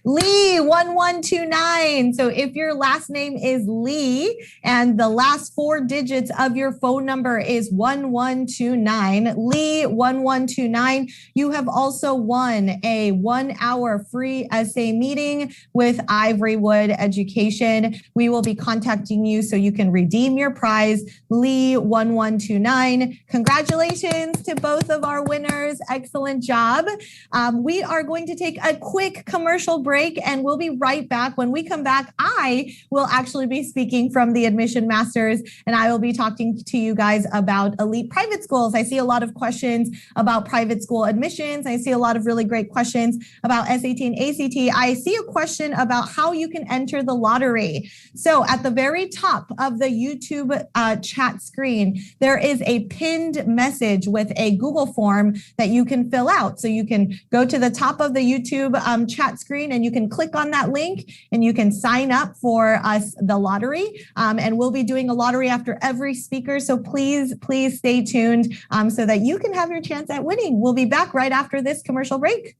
Lee 1129. So if your last name is Lee and the last 4 digits of your phone number is 1129, Lee 1129, you have also won a 1-hour free essay meeting with Ivorywood Education. We will be contacting you so you can redeem your prize. Lee 1129. Congratulations to both of our winners. Excellent job. We are going to take a quick commercial break, and we'll be right back. When we come back, I will actually be speaking from the Admission Masters, and I will be talking to you guys about elite private schools. I see a lot of questions about private school admissions. I see a lot of really great questions about SAT and ACT. I see a question about how you can enter the lottery. So at the very top of the YouTube chat screen, there is a pinned message with a Google form that you can fill out. So you can go to the top of the YouTube chat screen screen and you can click on that link and you can sign up for the lottery. And we'll be doing a lottery after every speaker. So please stay tuned so that you can have your chance at winning. We'll be back right after this commercial break.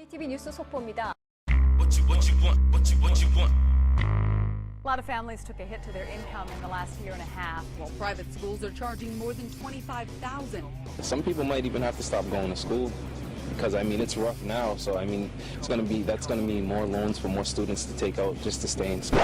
KTV 뉴스 속보입니다. A lot of families took a hit to their income in the last year and a half, while private schools are charging more than $25,000. Some people might even have to stop going to school because I mean it's rough now. So I mean that's gonna mean more loans for more students to take out just to stay in school.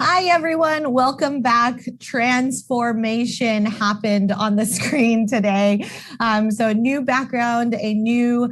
Hi, everyone. Welcome back. Transformation happened on the screen today. So a new background, a new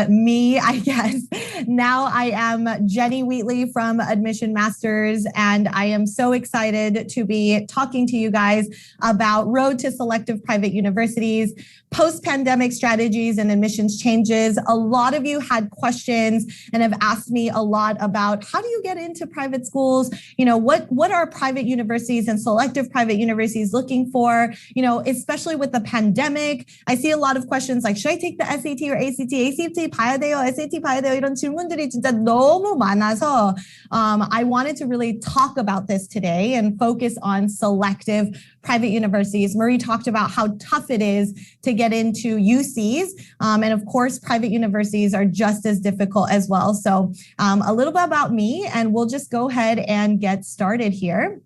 me, I guess. Now I am Jenny Wheatley from Admission Masters, and I am so excited to be talking to you guys about Road to Selective Private Universities, post-pandemic strategies and admissions changes. A lot of you had questions and have asked me a lot about how do you get into private schools? You know, what are private universities and selective private universities looking for? You know, especially with the pandemic, I see a lot of questions like, should I take the SAT or ACT? ACT 봐야 돼요, SAT 봐야 돼요. 이런 질문들이 진짜 너무 많아서 I wanted to really talk about this today and focus on selective private universities. Marie talked about how tough it is to get into UCs. And of course, private universities are just as difficult as well. So a little bit about me, and we'll just go ahead and get started here.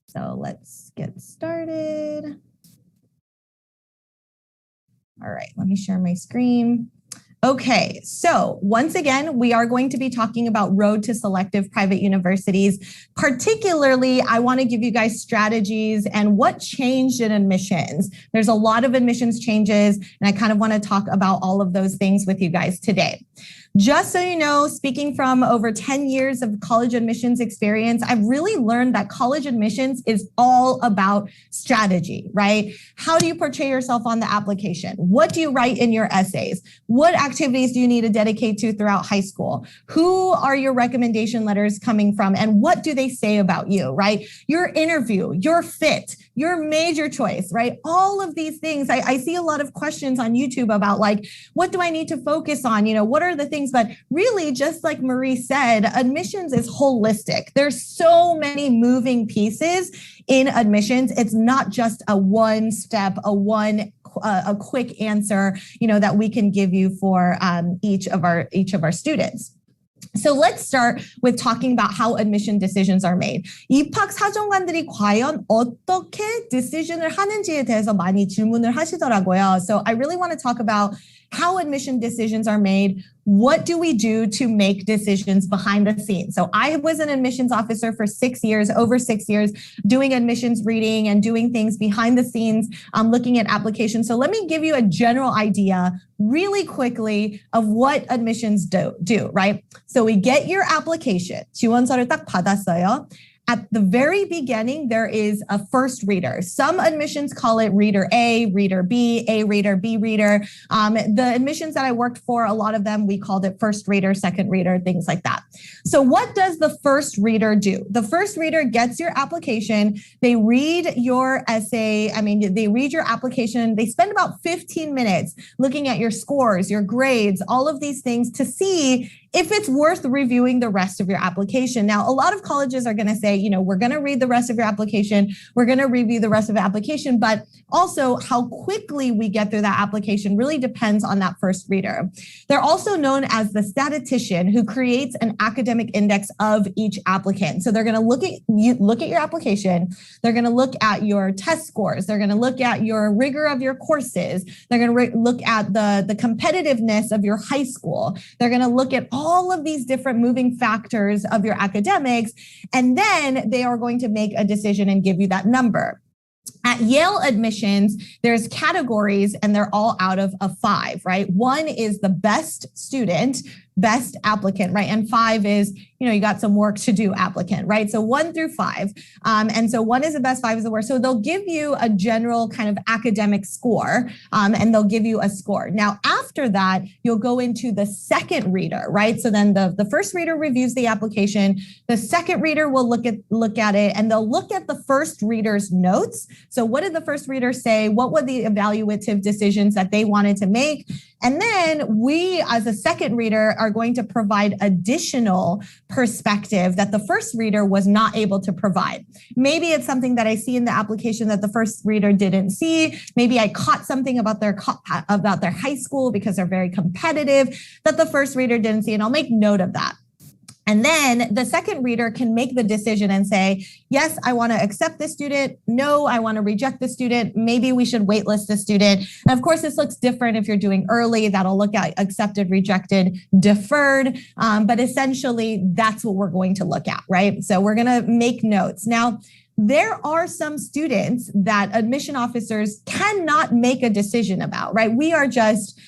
So let's get started. All right, let me share my screen. Okay, so once again, we are going to be talking about Road to Selective Private Universities. Particularly, I want to give you guys strategies and what changed in admissions. There's a lot of admissions changes, and I kind of want to talk about all of those things with you guys today. Just so you know, speaking from over 10 years of college admissions experience, I've really learned that college admissions is all about strategy, right? How do you portray yourself on the application? What do you write in your essays? What activities do you need to dedicate to throughout high school? Who are your recommendation letters coming from? And what do they say about you, right? Your interview, your fit, your major choice, right? All of these things. I see a lot of questions on YouTube about like, what do I need to focus on? You know, what are the things? But really, just like Marie said, admissions is holistic. There's so many moving pieces in admissions. It's not just a one step, a quick answer, you know, that we can give you for each of our students. So let's start with talking about how admission decisions are made. 입학 사정관들이 과연 어떻게 decision을 하는지에 대해서 많이 질문을 하시더라고요. So I really want to talk about how admission decisions are made. What do we do to make decisions behind the scenes? So I was an admissions officer for over 6 years, doing admissions reading and doing things behind the scenes, looking at applications. So let me give you a general idea really quickly of what admissions do, right? So we get your application, 지원서를 딱 받았어요. at the very beginning, there is a first reader. Some admissions call it reader A, reader B, A reader, B reader. The admissions that I worked for, a lot of them, we called it first reader, second reader, things like that. So what does the first reader do? The first reader gets your application. They read your essay. They read your application. They spend about 15 minutes looking at your scores, your grades, all of these things to see if it's worth reviewing the rest of your application. Now, a lot of colleges are going to say, we're going to read the rest of your application. We're going to review the rest of the application, but also how quickly we get through that application really depends on that first reader. They're also known as the statistician who creates an academic index of each applicant. So they're going to look at your application. They're going to look at your test scores. They're going to look at your rigor of your courses. They're going to look at the competitiveness of your high school. They're going to look at all of these different moving factors of your academics, and then they are going to make a decision and give you that number. At Yale admissions, there's categories and they're all out of a 5, right? 1 is the best student, best applicant, right? And 5 is, you got some work to do applicant, right? So 1 through 5. And so 1 is the best, 5 is the worst. So they'll give you a general kind of academic score, and they'll give you a score. Now, after that, you'll go into the second reader, right? So then the first reader reviews the application. The second reader will look at it, and they'll look at the first reader's notes. So what did the first reader say? What were the evaluative decisions that they wanted to make? And then we, as a second reader, are going to provide additional perspective that the first reader was not able to provide. Maybe it's something that I see in the application that the first reader didn't see. Maybe I caught something about their high school because they're very competitive that the first reader didn't see, and I'll make note of that. And then the second reader can make the decision and say, yes, I want to accept this student. No, I want to reject the student. Maybe we should waitlist the student. And of course, this looks different if you're doing early. That'll look at accepted, rejected, deferred. But essentially, that's what we're going to look at, right? So we're going to make notes. Now, there are some students that admission officers cannot make a decision about, right? We are just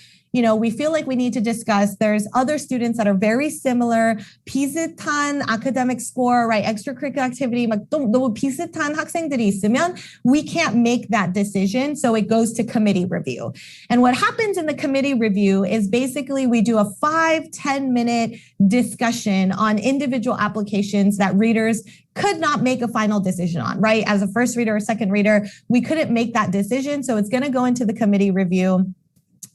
we feel like we need to discuss. There's other students that are very similar. 비슷한 academic score, right? Extracurricular activity, 막 너무 비슷한 학생들이 있으면 we can't make that decision. So it goes to committee review. And what happens in the committee review is basically we do a 5-10 minute discussion on individual applications that readers could not make a final decision on, right? As a first reader or second reader, we couldn't make that decision. So it's going to go into the committee review.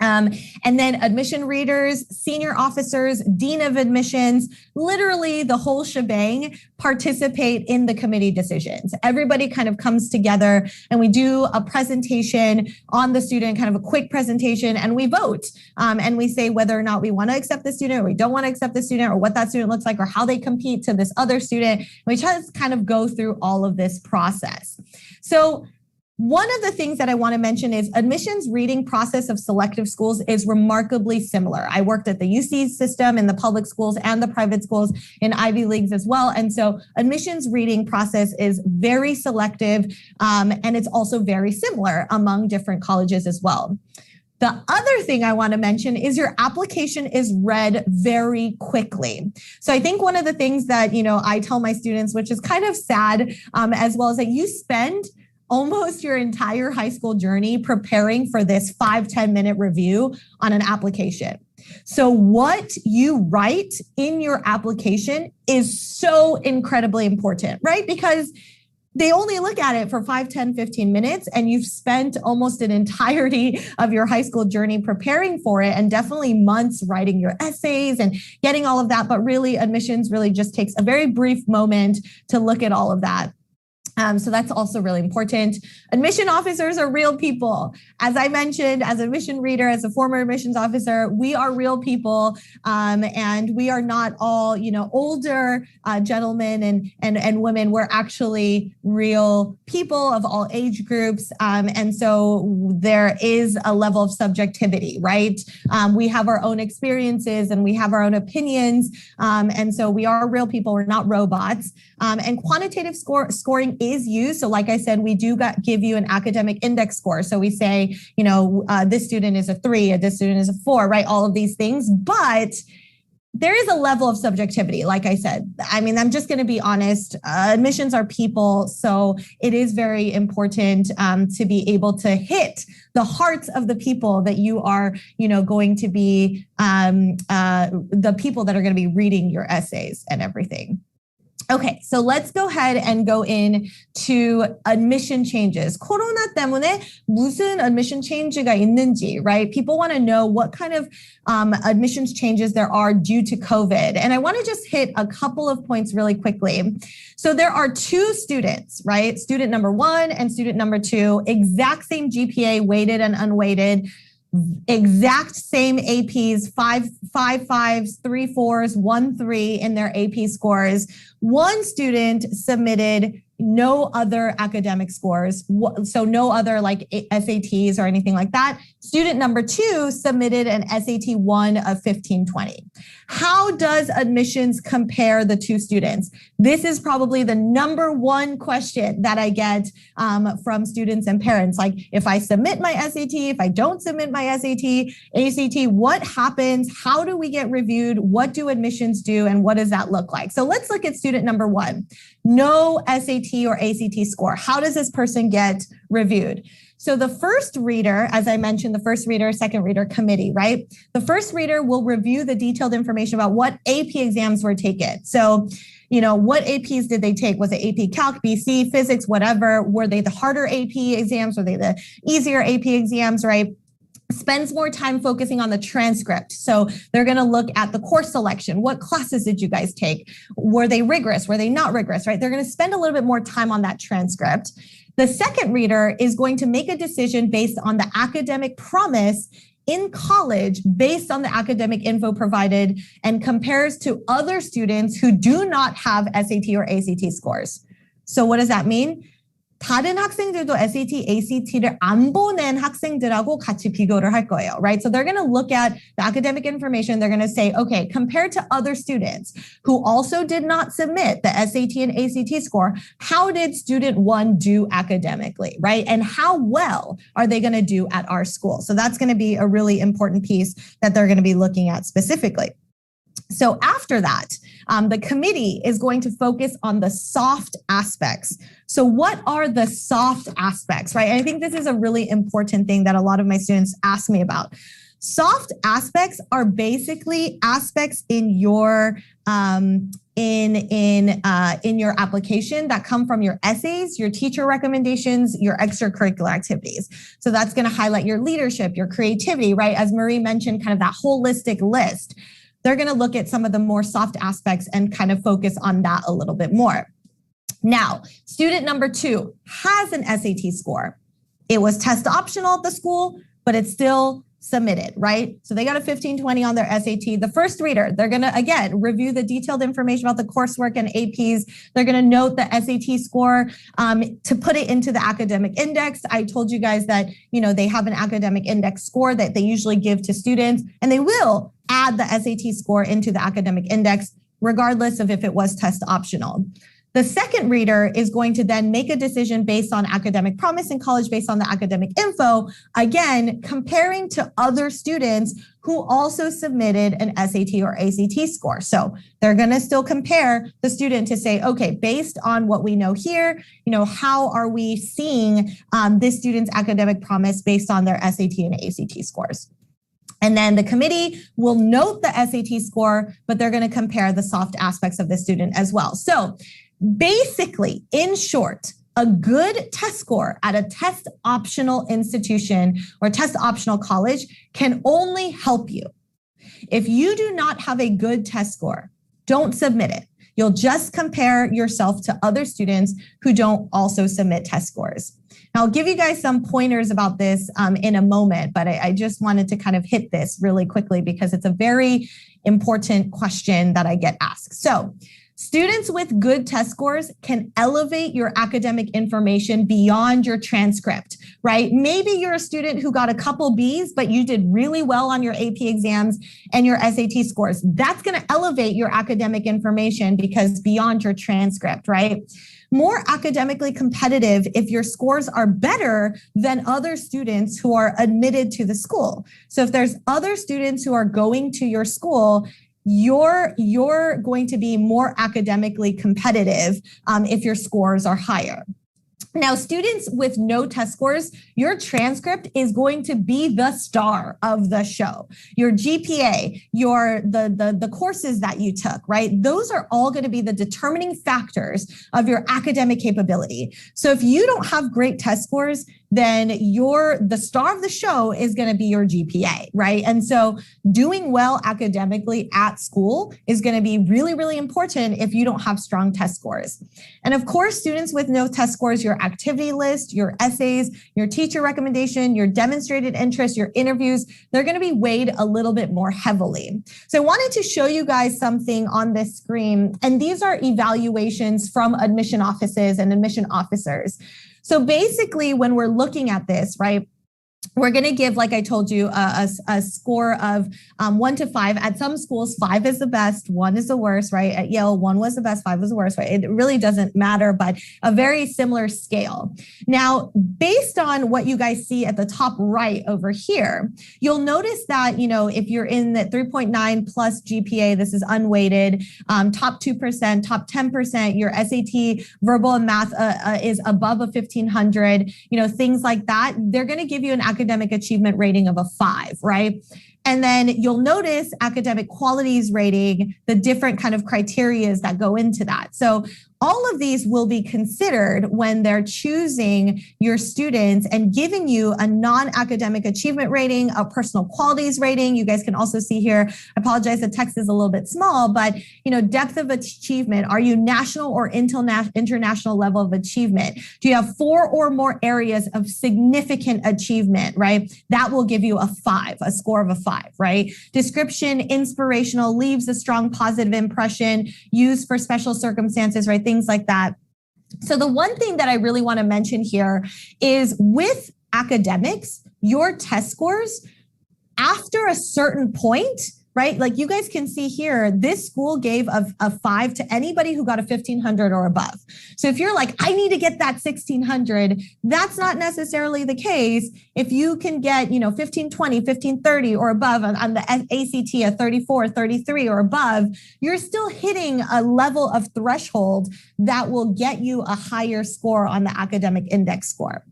And then admission readers, senior officers, dean of admissions, literally the whole shebang participate in the committee decisions. Everybody kind of comes together and we do a presentation on the student, kind of a quick presentation, and we vote. And we say whether or not we want to accept the student or we don't want to accept the student or what that student looks like or how they compete to this other student. We just kind of go through all of this process. So one of the things that I want to mention is admissions reading process of selective schools is remarkably similar. I worked at the UCs system in the public schools and the private schools in Ivy Leagues as well. And so admissions reading process is very selective, and it's also very similar among different colleges as well. The other thing I want to mention is your application is read very quickly. So I think one of the things that, I tell my students, which is kind of sad, as well, is that you spend almost your entire high school journey preparing for this 5-10 minute review on an application. So what you write in your application is so incredibly important, right? Because they only look at it for 5, 10, 15 minutes, and you've spent almost an entirety of your high school journey preparing for it, and definitely months writing your essays and getting all of that. But really, admissions really just takes a very brief moment to look at all of that. So that's also really important. Admission officers are real people. As I mentioned, as an admission reader, as a former admissions officer, we are real people, and we are not all, older gentlemen and women. We're actually real people of all age groups, and so there is a level of subjectivity, right? We have our own experiences and we have our own opinions, and so we are real people. We're not robots. And quantitative scoring is used. So like I said, we do give you an academic index score. So we say, this student is a 3, this student is a 4, right? All of these things. But there is a level of subjectivity, like I said. I mean, I'm just going to be honest. Admissions are people, so it is very important to be able to hit the hearts of the people that you are, going to be the people that are going to be reading your essays and everything. Okay, so let's go ahead and go in to admission changes. 코로나 때문에 무슨 admission change가 있는지, right? People want to know what kind of admissions changes there are due to COVID. And I want to just hit a couple of points really quickly. So there are two students, right? Student number 1 and student number 2, exact same GPA, weighted and unweighted. Exact same APs, 5 5s, 3 4s, 1 3 in their AP scores. One student submitted no other academic scores, so no other like SATs or anything like that. Student number 2 submitted an SAT 1 of 1520. How does admissions compare the two students? This is probably the number one question that I get from students and parents. Like, if I submit my SAT, if I don't submit my SAT, ACT, what happens? How do we get reviewed? What do admissions do? And what does that look like? So let's look at student number 1. No SAT or ACT score. How does this person get reviewed? So the first reader, as I mentioned, the first reader, second reader committee, right? The first reader will review the detailed information about what AP exams were taken. So, what APs did they take? Was it AP Calc, BC, Physics, whatever? Were they the harder AP exams? Were they the easier AP exams, right? Spends more time focusing on the transcript. So they're going to look at the course selection. What classes did you guys take? Were they rigorous? Were they not rigorous, right? They're going to spend a little bit more time on that transcript. The second reader is going to make a decision based on the academic promise in college based on the academic info provided and compares to other students who do not have SAT or ACT scores. So what does that mean? 다른 학생들도 SAT, ACT를 안 보낸 학생들하고 같이 비교를 할 거예요, right? So they're going to look at the academic information. They're going to say, okay, compared to other students who also did not submit the SAT and ACT score, how did student 1 do academically, right? And how well are they going to do at our school? So that's going to be a really important piece that they're going to be looking at specifically. So after that, the committee is going to focus on the soft aspects. So what are the soft aspects, right? I think this is a really important thing that a lot of my students ask me about. Soft aspects are basically aspects in your in your application that come from your essays, your teacher recommendations, your extracurricular activities. So that's going to highlight your leadership, your creativity, right? As Marie mentioned, kind of that holistic list. They're going to look at some of the more soft aspects and kind of focus on that a little bit more. Now, student number 2 has an SAT score. It was test optional at the school, but it's still submitted, right? So they got a 1520 on their SAT. The first reader, they're going to, again, review the detailed information about the coursework and APs. They're going to note the SAT score to put it into the academic index. I told you guys that, they have an academic index score that they usually give to students, and they will add the SAT score into the academic index, regardless of if it was test optional. The second reader is going to then make a decision based on academic promise in college, based on the academic info, again, comparing to other students who also submitted an SAT or ACT score. So they're going to still compare the student to say, okay, based on what we know here, how are we seeing this student's academic promise based on their SAT and ACT scores? And then the committee will note the SAT score, but they're going to compare the soft aspects of the student as well. So basically, in short, a good test score at a test optional institution or test optional college can only help you. If you do not have a good test score, don't submit it. You'll just compare yourself to other students who don't also submit test scores. Now, I'll give you guys some pointers about this in a moment, but I just wanted to kind of hit this really quickly because it's a very important question that I get asked. So, students with good test scores can elevate your academic information beyond your transcript, right? Maybe you're a student who got a couple Bs, but you did really well on your AP exams and your SAT scores. That's going to elevate your academic information because beyond your transcript, right? More academically competitive if your scores are better than other students who are admitted to the school. So if there's other students who are going to your school, you're going to be more academically competitive if your scores are higher. Now, students with no test scores, your transcript is going to be the star of the show. Your GPA, the courses that you took, right? Those are all going to be the determining factors of your academic capability. So if you don't have great test scores, then the star of the show is going to be your GPA, right? And so doing well academically at school is going to be really, really important if you don't have strong test scores. And of course, students with no test scores, your activity list, your essays, your teacher recommendation, your demonstrated interest, your interviews, they're going to be weighed a little bit more heavily. So I wanted to show you guys something on this screen, and these are evaluations from admission offices and admission officers. So basically, when we're looking at this, right, we're going to give, like I told you, a score of 1 to 5. At some schools, 5 is the best, 1 is the worst, right? At Yale, 1 was the best, 5 was the worst, right? It really doesn't matter, but a very similar scale. Now, based on what you guys see at the top right over here, you'll notice that, if you're in the 3.9 plus GPA, this is unweighted, top 2%, top 10%, your SAT verbal and math is above a 1500, things like that, they're going to give you an academic achievement rating of a 5, right? And then you'll notice academic qualities rating, the different kind of criterias that go into that. So all of these will be considered when they're choosing your students and giving you a non-academic achievement rating, a personal qualities rating. You guys can also see here, I apologize, the text is a little bit small, but depth of achievement. Are you national or international level of achievement? Do you have 4 or more areas of significant achievement, right? That will give you a 5, a score of a 5, right? Description, inspirational, leaves a strong positive impression, used for special circumstances, right? Things like that. So the one thing that I really want to mention here is with academics, your test scores, after a certain point, right? Like you guys can see here, this school gave a 5 to anybody who got a 1500 or above. So if you're like, I need to get that 1600, that's not necessarily the case. If you can get, 1520, 1530 or above on the ACT, a 34, 33 or above, you're still hitting a level of threshold that will get you a higher score on the academic index score.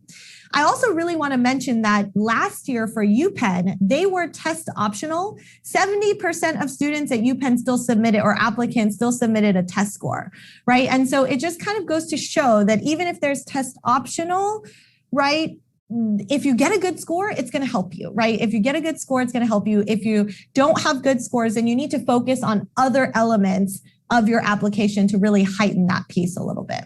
I also really want to mention that last year for UPenn, they were test optional. 70% of students at UPenn still submitted, or applicants still submitted, a test score, right? And so it just kind of goes to show that even if there's test optional, right, if you get a good score, it's going to help you, right? If you get a good score, it's going to help you. If you don't have good scores, then you need to focus on other elements of your application to really heighten that piece a little bit.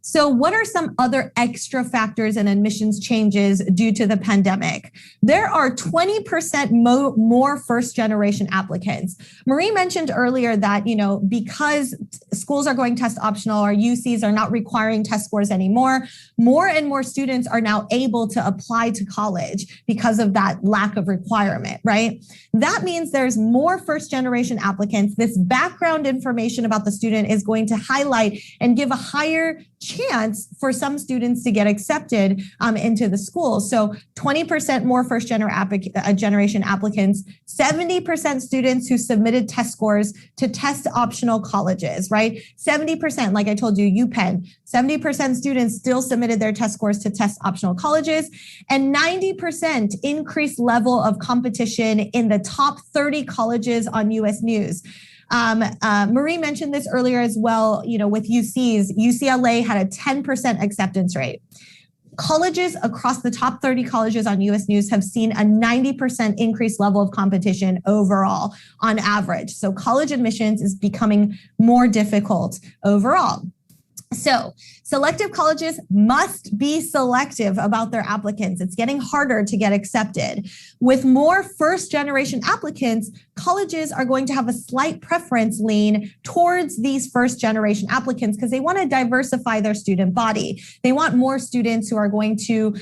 So what are some other extra factors and admissions changes due to the pandemic? There are 20% more first generation applicants. Marie mentioned earlier that, because schools are going test optional, or UCs are not requiring test scores anymore, more and more students are now able to apply to college because of that lack of requirement, right? That means there's more first generation applicants. This background information about the student is going to highlight and give a higher chance for some students to get accepted into the school. So 20% more first generation applicants, 70% students who submitted test scores to test optional colleges, right? 70%, like I told you, UPenn, 70% students still submitted their test scores to test optional colleges, and 90% increased level of competition in the top 30 colleges on US News. Marie mentioned this earlier as well, with UCs. UCLA had a 10% acceptance rate. Colleges across the top 30 colleges on US News have seen a 90% increased level of competition overall on average. So college admissions is becoming more difficult overall. So selective colleges must be selective about their applicants. It's getting harder to get accepted. With more first generation applicants, colleges are going to have a slight preference lean towards these first generation applicants because they want to diversify their student body. They want more students who are going to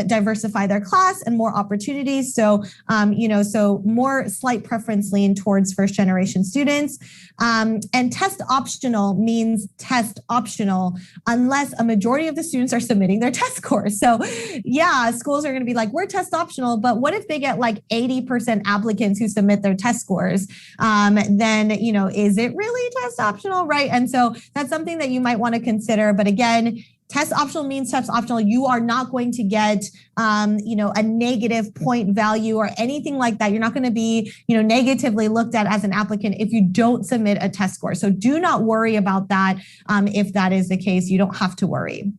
diversify their class and more opportunities. So, so more slight preference lean towards first generation students. And test optional means test optional. optional unless a majority of the students are submitting their test scores. So yeah, schools are going to be like, we're test optional, but what if they get like 80% applicants who submit their test scores? Then, is it really test optional, right? And so that's something that you might want to consider. But again, test optional means test optional. You are not going to get, a negative point value or anything like that. You're not going to be, negatively looked at as an applicant if you don't submit a test score. So do not worry about that. If that is the case, you don't have to worry.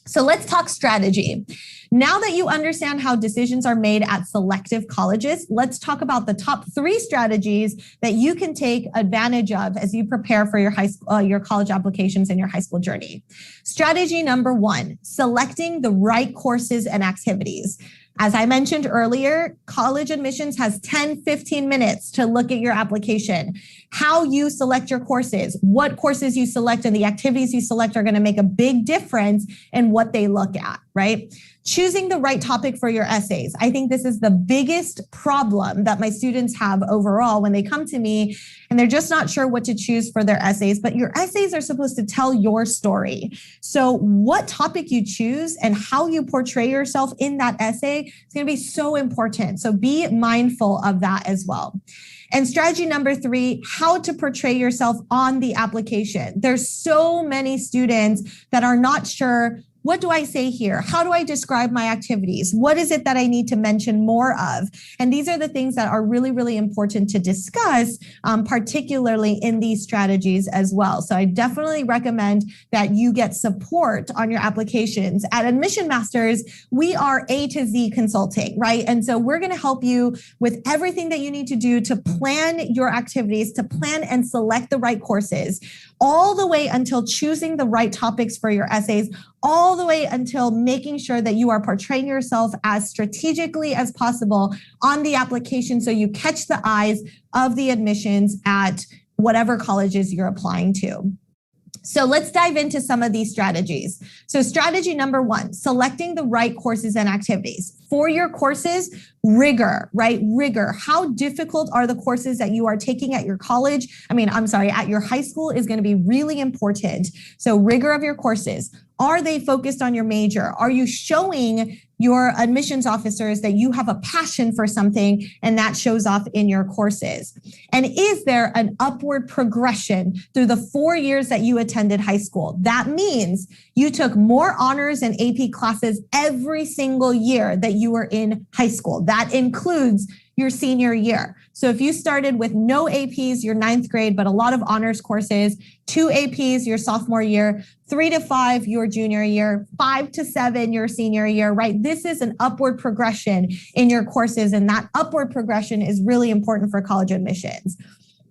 So let's talk strategy. Now that you understand how decisions are made at selective colleges, let's talk about the top 3 strategies that you can take advantage of as you prepare for your your college applications and your high school journey. Strategy number 1, selecting the right courses and activities. As I mentioned earlier, college admissions has 10, 15 minutes to look at your application. How you select your courses, what courses you select, and the activities you select are going to make a big difference in what they look at, right? Choosing the right topic for your essays. I think this is the biggest problem that my students have overall when they come to me and they're just not sure what to choose for their essays, but your essays are supposed to tell your story. So what topic you choose and how you portray yourself in that essay is going to be so important. So be mindful of that as well. And strategy number 3, how to portray yourself on the application. There's so many students that are not sure, what do I say here? How do I describe my activities? What is it that I need to mention more of? And these are the things that are really, really important to discuss, particularly in these strategies as well. So I definitely recommend that you get support on your applications. At Admission Masters, we are A to Z consulting, right? And so we're going to help you with everything that you need to do to plan your activities, to plan and select the right courses, all the way until choosing the right topics for your essays, all the way until making sure that you are portraying yourself as strategically as possible on the application so you catch the eyes of the admissions at whatever colleges you're applying to. So let's dive into some of these strategies. So strategy number 1, selecting the right courses and activities. For your courses, rigor, right? Rigor. How difficult are the courses that you are taking at your college? At your high school is going to be really important. So rigor of your courses. Are they focused on your major? Are you showing your admissions officers that you have a passion for something and that shows off in your courses? And is there an upward progression through the 4 years that you attended high school? That means you took more honors and AP classes every single year that you were in high school. That includes your senior year. So if you started with no APs your 9th grade, but a lot of honors courses, 2 APs your sophomore year, 3 to 5 your junior year, 5 to 7 your senior year, right? This is an upward progression in your courses, and that upward progression is really important for college admissions.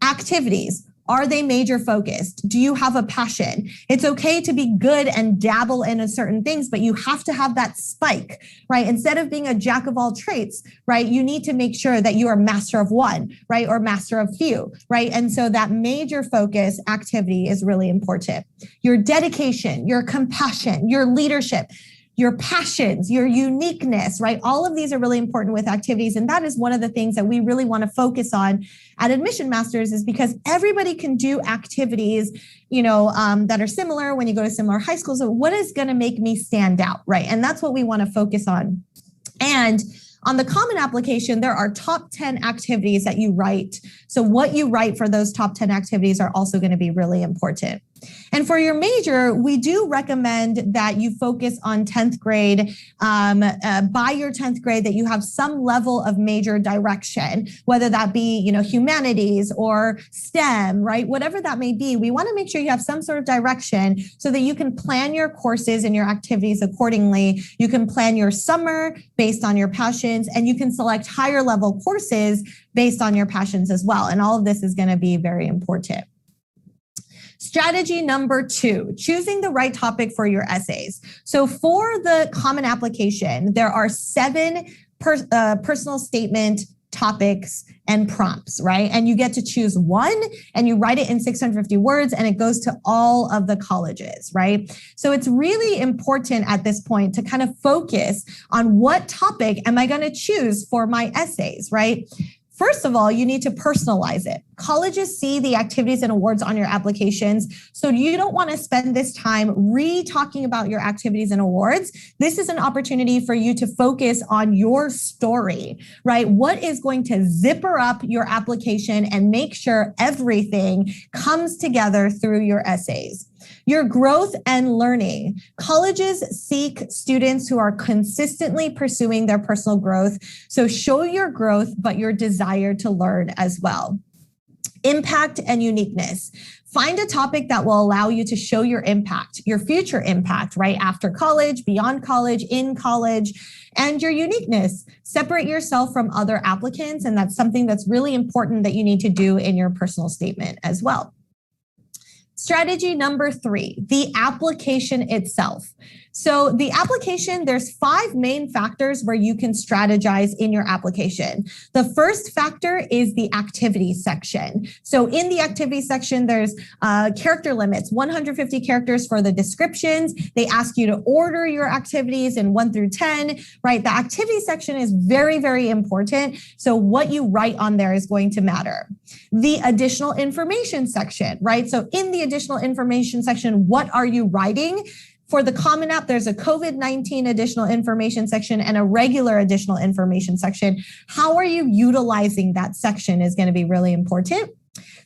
Activities. Are they major focused? Do you have a passion? It's okay to be good and dabble in certain things, but you have to have that spike, right? Instead of being a jack of all trades, right? You need to make sure that you are master of one, right? Or master of few, right? And so that major focus activity is really important. Your dedication, your compassion, your leadership, your passions, your uniqueness, right? All of these are really important with activities. And that is one of the things that we really want to focus on at Admission Masters, is because everybody can do activities, that are similar when you go to similar high schools. So what is going to make me stand out, right? And that's what we want to focus on. And on the common application, there are top 10 activities that you write. So what you write for those top 10 activities are also going to be really important. And for your major, we do recommend that you focus on 10th grade, by your 10th grade, that you have some level of major direction, whether that be, humanities or STEM, right? Whatever that may be, we want to make sure you have some sort of direction so that you can plan your courses and your activities accordingly. You can plan your summer based on your passions, and you can select higher level courses based on your passions as well. And all of this is going to be very important. Strategy number 2, choosing the right topic for your essays. So for the common application, there are 7 personal statement topics and prompts, right? And you get to choose one and you write it in 650 words and it goes to all of the colleges, right? So it's really important at this point to kind of focus on what topic am I going to choose for my essays, right? First of all, you need to personalize it. Colleges see the activities and awards on your applications, so you don't want to spend this time re-talking about your activities and awards. This is an opportunity for you to focus on your story, right? What is going to zipper up your application and make sure everything comes together through your essays? Your growth and learning. Colleges seek students who are consistently pursuing their personal growth. So show your growth, but your desire to learn as well. Impact and uniqueness. Find a topic that will allow you to show your impact, your future impact, right? After college, beyond college, in college, and your uniqueness. Separate yourself from other applicants. And that's something that's really important that you need to do in your personal statement as well. Strategy number 3, the application itself. So the application, there's 5 main factors where you can strategize in your application. The first factor is the activity section. So in the activity section, there's character limits, 150 characters for the descriptions. They ask you to order your activities in 1 through 10, right? The activity section is very, very important. So what you write on there is going to matter. The additional information section, right? So in the additional information section, what are you writing? For the Common App, there's a COVID-19 additional information section and a regular additional information section. How are you utilizing that section is going to be really important.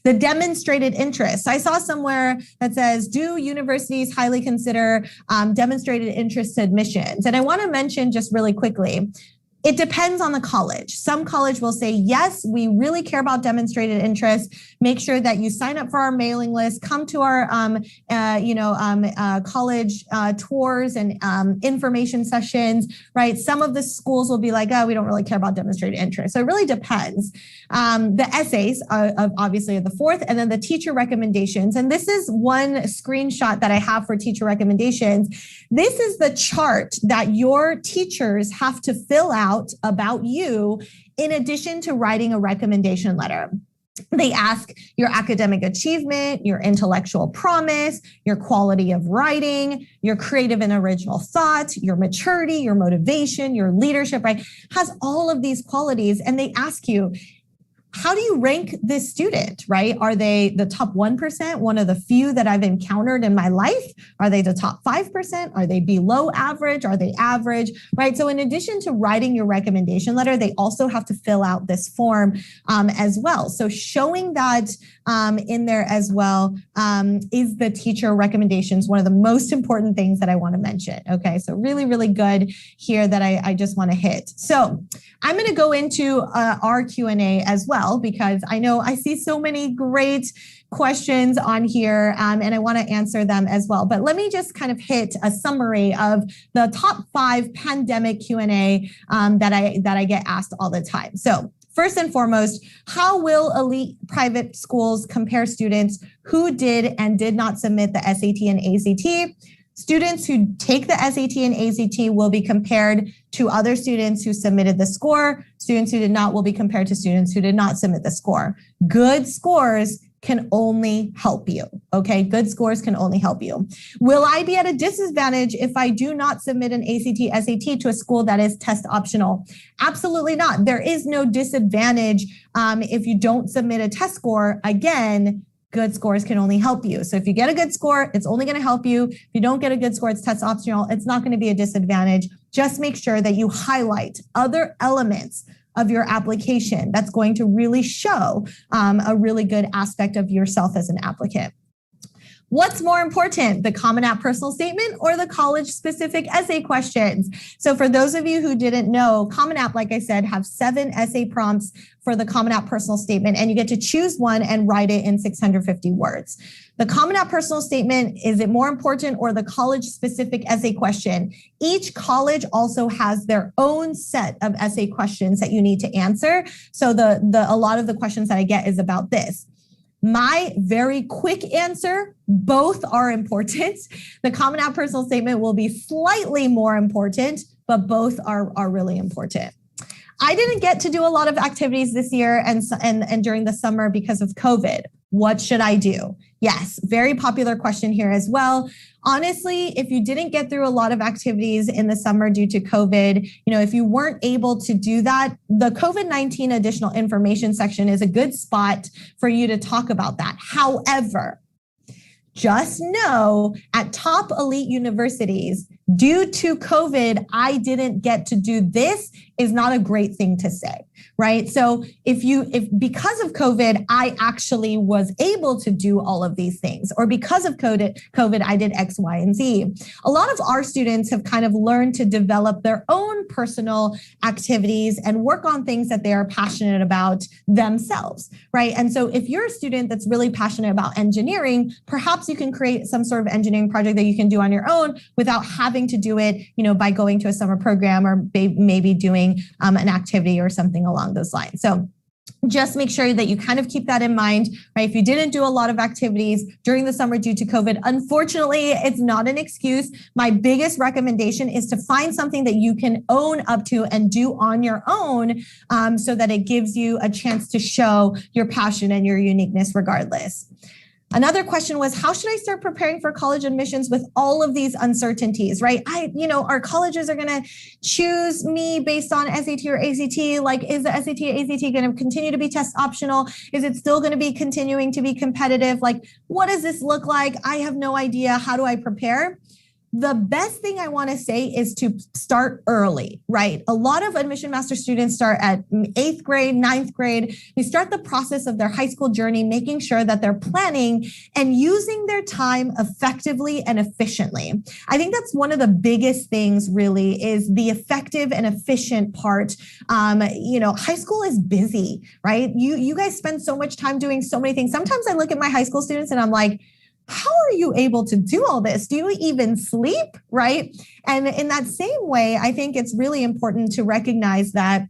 The demonstrated interest. I saw somewhere that says, do universities highly consider demonstrated interest admissions? And I want to mention just really quickly, it depends on the college. Some college will say, yes, we really care about demonstrated interest. Make sure that you sign up for our mailing list, come to our college tours and information sessions, right? Some of the schools will be like, oh, we don't really care about demonstrated interest. So it really depends. The essays obviously are the fourth, and then the teacher recommendations. And this is one screenshot that I have for teacher recommendations. This is the chart that your teachers have to fill out about you in addition to writing a recommendation letter. They ask your academic achievement, your intellectual promise, your quality of writing, your creative and original thought, your maturity, your motivation, your leadership, right? Has all of these qualities. And they ask you, how do you rank this student, right? Are they the top 1%, one of the few that I've encountered in my life? Are they the top 5%? Are they below average? Are they average, right? So in addition to writing your recommendation letter, they also have to fill out this form as well. So showing that in there as well is the teacher recommendations, one of the most important things that I want to mention. Okay, so really, really good here that I just want to hit. So I'm going to go into our Q&A as well, because I know I see so many great questions on here and I want to answer them as well. But let me just kind of hit a summary of the top 5 pandemic Q&A that I get asked all the time. So first and foremost, how will elite private schools compare students who did and did not submit the SAT and ACT? Students who take the SAT and ACT will be compared to other students who submitted the score. Students who did not will be compared to students who did not submit the score. Good scores can only help you, okay? Good scores can only help you. Will I be at a disadvantage if I do not submit an ACT, SAT to a school that is test optional? Absolutely not. There is no disadvantage if you don't submit a test score. Again, good scores can only help you. So if you get a good score, it's only going to help you. If you don't get a good score, it's test optional. It's not going to be a disadvantage. Just make sure that you highlight other elements of your application that's going to really show a really good aspect of yourself as an applicant. What's more important, the Common App personal statement or the college-specific essay questions? So for those of you who didn't know, Common App, like I said, have 7 essay prompts for the Common App personal statement, and you get to choose one and write it in 650 words. The Common App personal statement, is it more important, or the college-specific essay question? Each college also has their own set of essay questions that you need to answer. So a lot of the questions that I get is about this. My very quick answer, both are important. The Common App personal statement will be slightly more important, but both are really important. I didn't get to do a lot of activities this year and during the summer because of COVID. What should I do? Yes, very popular question here as well. Honestly, if you didn't get through a lot of activities in the summer due to COVID, if you weren't able to do that, the COVID-19 additional information section is a good spot for you to talk about that. However, just know at top elite universities, due to COVID, I didn't get to do this is not a great thing to say, right? So if because of COVID, I actually was able to do all of these things, or because of COVID, I did X, Y, and Z. A lot of our students have kind of learned to develop their own personal activities and work on things that they are passionate about themselves, right? And so if you're a student that's really passionate about engineering, perhaps you can create some sort of engineering project that you can do on your own without having to do it, by going to a summer program or maybe doing an activity or something along those lines. So just make sure that you kind of keep that in mind, right? If you didn't do a lot of activities during the summer due to COVID, unfortunately, it's not an excuse. My biggest recommendation is to find something that you can own up to and do on your own, so that it gives you a chance to show your passion and your uniqueness regardless. Another question was, how should I start preparing for college admissions with all of these uncertainties, right? Our colleges are going to choose me based on SAT or ACT. Like, is the SAT or ACT going to continue to be test optional? Is it still going to be continuing to be competitive? Like, what does this look like? I have no idea. How do I prepare? The best thing I want to say is to start early, right? A lot of admission master students start at 8th grade, 9th grade. They start the process of their high school journey, making sure that they're planning and using their time effectively and efficiently. I think that's one of the biggest things really is the effective and efficient part. High school is busy, right? You guys spend so much time doing so many things. Sometimes I look at my high school students and I'm like, how are you able to do all this? Do you even sleep, right? And in that same way, I think it's really important to recognize that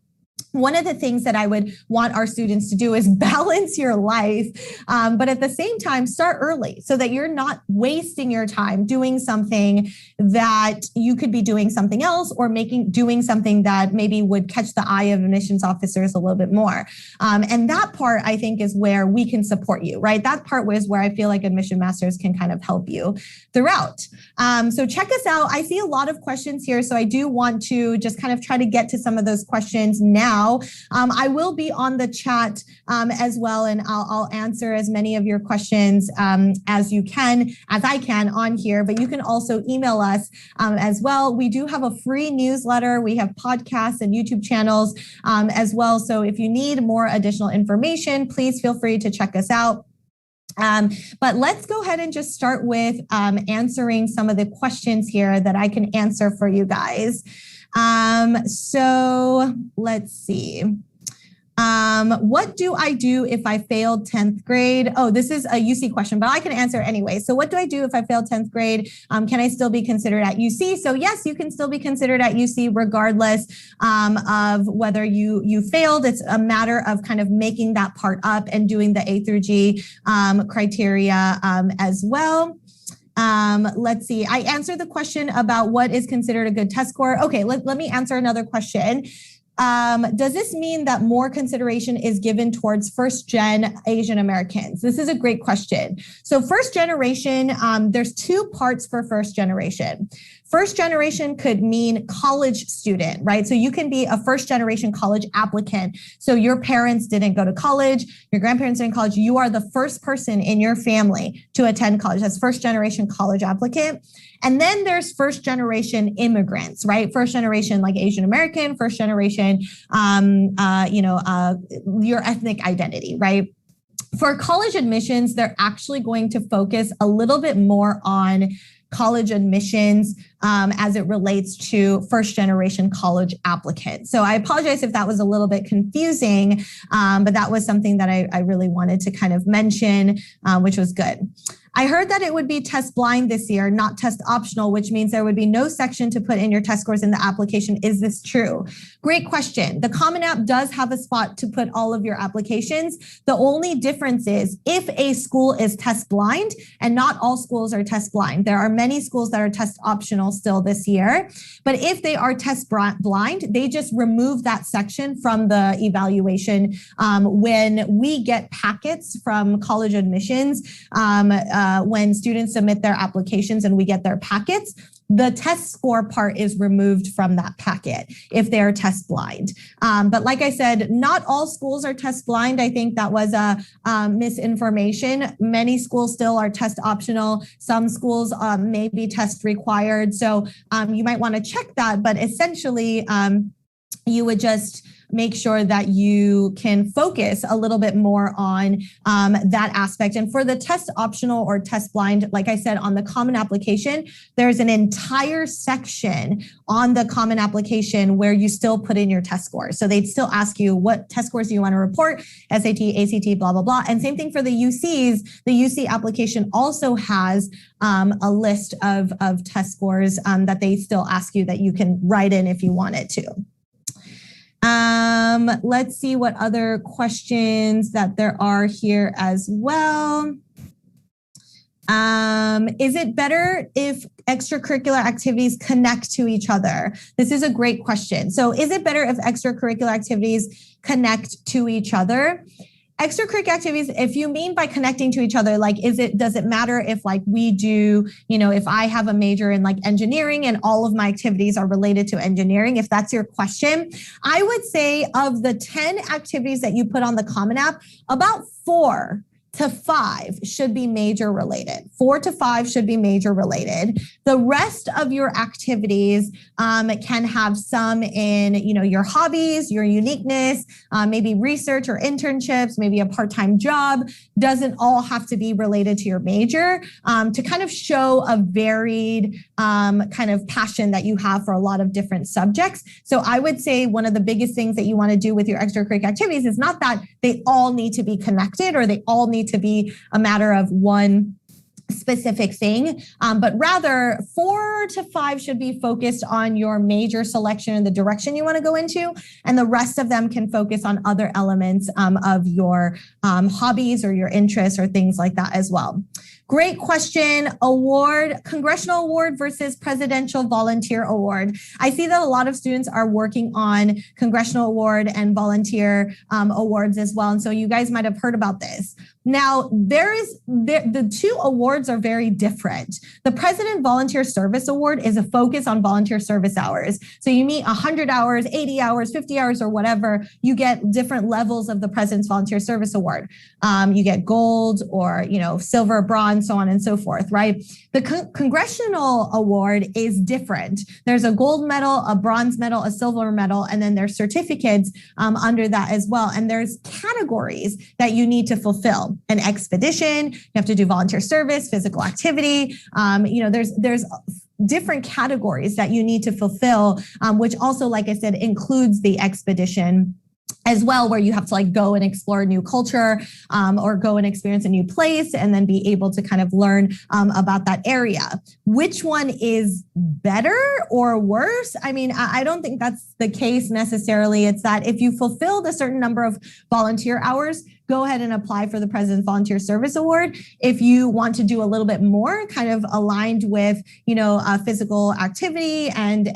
one of the things that I would want our students to do is balance your life, but at the same time, start early so that you're not wasting your time doing something that you could be doing something else or doing something that maybe would catch the eye of admissions officers a little bit more. And that part, I think, is where we can support you, right? That part is where I feel like admission masters can kind of help you throughout. So check us out. I see a lot of questions here, so I do want to just kind of try to get to some of those questions now. I will be on the chat as well, and I'll answer as many of your questions as I can on here, but you can also email us as well. We do have a free newsletter. We have podcasts and YouTube channels as well. So if you need more additional information, please feel free to check us out. But let's go ahead and just start with answering some of the questions here that I can answer for you guys. So let's see. What do I do if I failed 10th grade? Oh, this is a UC question, but I can answer anyway. So what do I do if I failed 10th grade? Can I still be considered at UC? So yes, you can still be considered at UC regardless of whether you failed. It's a matter of kind of making that part up and doing the A through G criteria as well. Let's see. I answered the question about what is considered a good test score. Okay, let me answer another question. Does this mean that more consideration is given towards first-gen Asian Americans? This is a great question. So first generation, there's two parts for first generation. First generation could mean college student, right? So you can be a first generation college applicant. So your parents didn't go to college, your grandparents didn't college. You are the first person in your family to attend college. That's first generation college applicant. And then there's first generation immigrants, right? First generation like Asian American, first generation, your ethnic identity, right? For college admissions, they're actually going to focus a little bit more on college admissions as it relates to first generation college applicants. So I apologize if that was a little bit confusing, but that was something that I really wanted to kind of mention, which was good. I heard that it would be test blind this year, not test optional, which means there would be no section to put in your test scores in the application. Is this true? Great question. The Common App does have a spot to put all of your applications. The only difference is if a school is test blind, and not all schools are test blind. There are many schools that are test optional. optional still this year. But if they are test blind, they just remove that section from the evaluation when we get packets from college admissions, when students submit their applications and we get their packets. The test score part is removed from that packet if they're test blind. But like I said, not all schools are test blind. I think that was a misinformation. Many schools still are test optional. Some schools may be test required. So you might want to check that. But essentially, you would just make sure that you can focus a little bit more on that aspect. And for the test optional or test blind, like I said, on the common application, there's an entire section on the common application where you still put in your test scores. So they'd still ask you what test scores do you want to report, SAT, ACT, blah, blah, blah. And same thing for the UCs. The UC application also has a list of test scores that they still ask you that you can write in if you wanted to. Let's see what other questions that there are here as well. Is it better if extracurricular activities connect to each other? This is a great question. So is it better if extracurricular activities connect to each other? Extracurricular activities, if you mean by connecting to each other, like, does it matter if like we do, if I have a major in like engineering and all of my activities are related to engineering, if that's your question, I would say of the 10 activities that you put on the Common App, about 4 to 5 should be major related. 4 to 5 should be major related. The rest of your activities can have some in, your hobbies, your uniqueness, maybe research or internships, maybe a part-time job. Doesn't all have to be related to your major, to kind of show a varied kind of passion that you have for a lot of different subjects. So I would say one of the biggest things that you want to do with your extracurricular activities is not that they all need to be connected or they all need to be a matter of one specific thing, but rather 4 to 5 should be focused on your major selection and the direction you want to go into, and the rest of them can focus on other elements of your hobbies or your interests or things like that as well. Great question. Congressional award versus presidential volunteer award. I see that a lot of students are working on congressional award and volunteer awards as well. And so you guys might have heard about this. Now, the two awards are very different. The President Volunteer Service Award is a focus on volunteer service hours. So you meet 100 hours, 80 hours, 50 hours, or whatever, you get different levels of the President's Volunteer Service Award. You get gold or, silver, bronze, so on and so forth, right? The Congressional Award is different. There's a gold medal, a bronze medal, a silver medal, and then there's certificates under that as well. And there's categories that you need to fulfill. An expedition, you have to do volunteer service, physical activity. There's different categories that you need to fulfill, which also, like I said, includes the expedition as well, where you have to like go and explore a new culture or go and experience a new place and then be able to kind of learn about that area. Which one is better or worse? I mean, I don't think that's the case necessarily. It's that if you fulfilled a certain number of volunteer hours, go ahead and apply for the President's Volunteer Service Award. If you want to do a little bit more kind of aligned with, physical activity and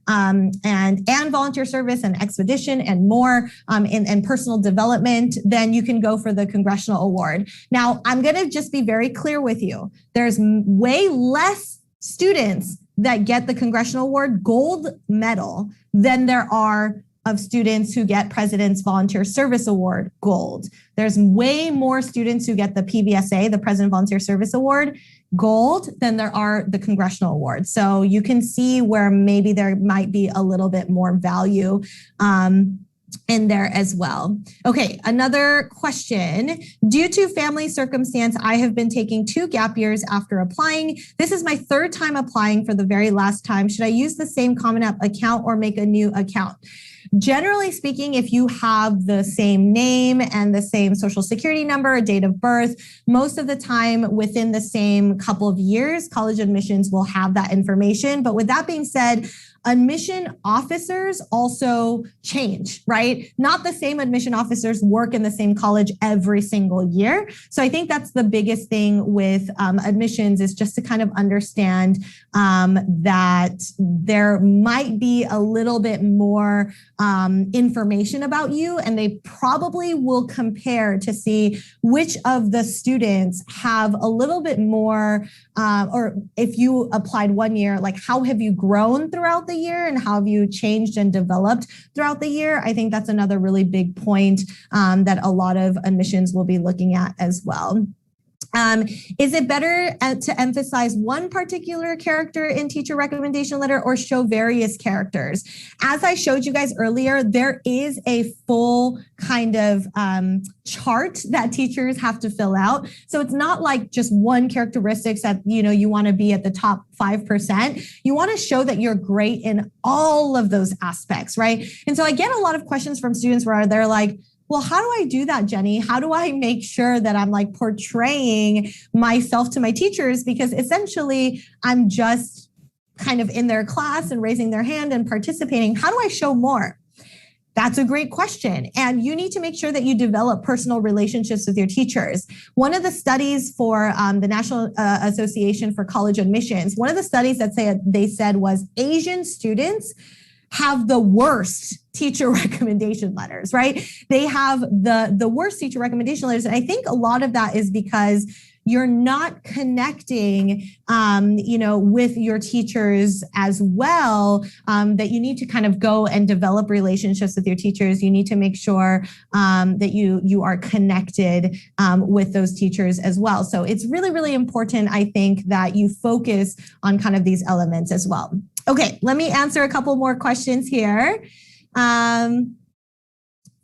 volunteer service and expedition and more and personal development, then you can go for the Congressional Award. Now, I'm going to just be very clear with you. There's way less students that get the Congressional Award gold medal than there are of students who get President's Volunteer Service Award gold. There's way more students who get the PVSA, the President Volunteer Service Award gold, than there are the Congressional Award. So you can see where maybe there might be a little bit more value in there as well. Okay, another question. Due to family circumstance, I have been taking 2 gap years after applying. This is my 3rd time applying for the very last time. Should I use the same Common App account or make a new account? Generally speaking, if you have the same name and the same social security number, date of birth, most of the time within the same couple of years, college admissions will have that information. But with that being said, admission officers also change, right? Not the same admission officers work in the same college every single year. So I think that's the biggest thing with admissions, is just to kind of understand that there might be a little bit more information about you, and they probably will compare to see which of the students have a little bit more, or if you applied 1 year, like how have you grown throughout the year and how have you changed and developed throughout the year? I think that's another really big point that a lot of admissions will be looking at as well. Is it better to emphasize one particular character in teacher recommendation letter or show various characters? As I showed you guys earlier, there is a full kind of chart that teachers have to fill out. So it's not like just one characteristics that, you want to be at the top 5%. You want to show that you're great in all of those aspects, right? And so I get a lot of questions from students where they're like, well, how do I do that, Jenny? How do I make sure that I'm like portraying myself to my teachers? Because essentially I'm just kind of in their class and raising their hand and participating. How do I show more? That's a great question. And you need to make sure that you develop personal relationships with your teachers. One of the studies for the National Association for College Admissions, one of the studies that they said was Asian students have the worst teacher recommendation letters, right? They have the worst teacher recommendation letters. And I think a lot of that is because you're not connecting, with your teachers as well, that you need to kind of go and develop relationships with your teachers. You need to make sure that you are connected with those teachers as well. So it's really, really important, I think, that you focus on kind of these elements as well. Okay, let me answer a couple more questions here.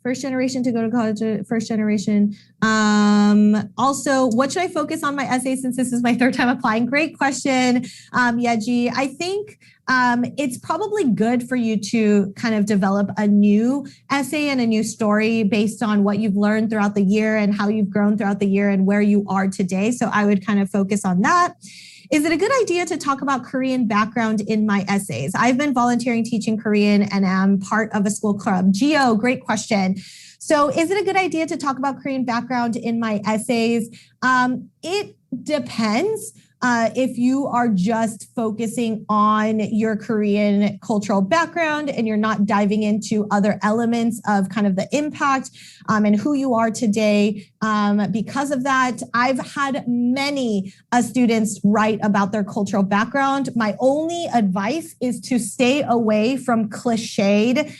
First generation to go to college, first generation. Also, what should I focus on my essay since this is my third time applying? Great question, Yeji. I think it's probably good for you to kind of develop a new essay and a new story based on what you've learned throughout the year and how you've grown throughout the year and where you are today. So I would kind of focus on that. Is it a good idea to talk about Korean background in my essays? I've been volunteering teaching Korean and am part of a school club. Gio, great question. So is it a good idea to talk about Korean background in my essays? It depends. If you are just focusing on your Korean cultural background and you're not diving into other elements of kind of the impact and who you are today because of that, I've had many students write about their cultural background. My only advice is to stay away from cliched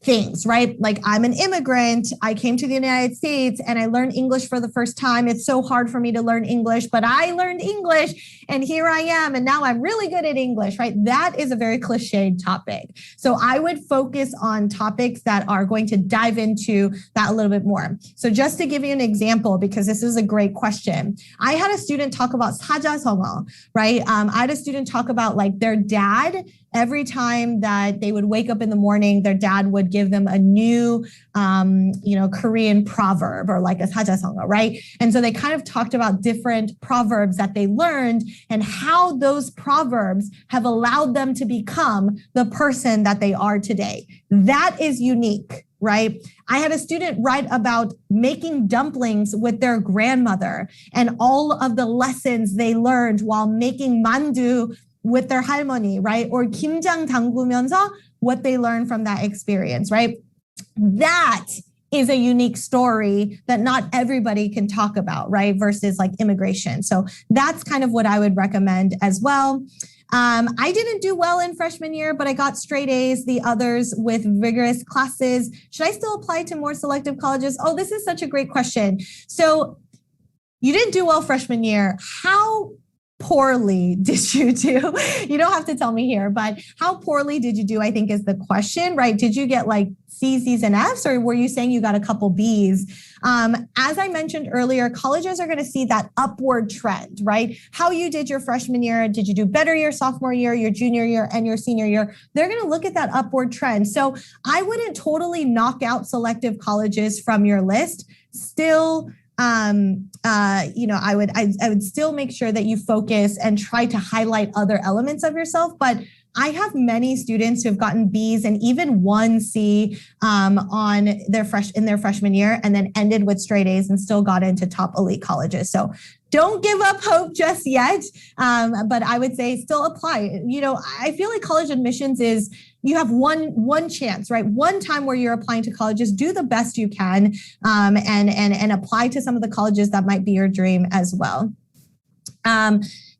things, right? Like, I'm an immigrant. I came to the United States and I learned English for the first time. It's so hard for me to learn English, but I learned English and here I am. And now I'm really good at English, right? That is a very cliched topic. So I would focus on topics that are going to dive into that a little bit more. So just to give you an example, because this is a great question, I had a student talk about 사자성어, right? I had a student talk about like their dad. Every time that they would wake up in the morning, their dad would give them a new, Korean proverb or like a 사자성어, right? And so they kind of talked about different proverbs that they learned and how those proverbs have allowed them to become the person that they are today. That is unique, right? I had a student write about making dumplings with their grandmother and all of the lessons they learned while making mandu with their 할머니, right? Or 김장 담그면서 what they learned from that experience, right? That is a unique story that not everybody can talk about, right? Versus like immigration. So that's kind of what I would recommend as well. I didn't do well in freshman year, but I got straight A's, the others with vigorous classes. Should I still apply to more selective colleges? Oh, this is such a great question. So you didn't do well freshman year. How poorly did you do? You don't have to tell me here, but how poorly did you do, I think is the question, right? Did you get like C's, D's, and F's, or were you saying you got a couple B's? As I mentioned earlier, colleges are going to see that upward trend, right? How you did your freshman year, did you do better your sophomore year, your junior year, and your senior year? They're going to look at that upward trend. So I wouldn't totally knock out selective colleges from your list. Still, I would still make sure that you focus and try to highlight other elements of yourself, but I have many students who have gotten B's and even one C on in their freshman year, and then ended with straight A's and still got into top elite colleges. So don't give up hope just yet. But I would say still apply. You know, I feel like college admissions is, you have one chance, right? One time where you're applying to colleges. Do the best you can, and apply to some of the colleges that might be your dream as well.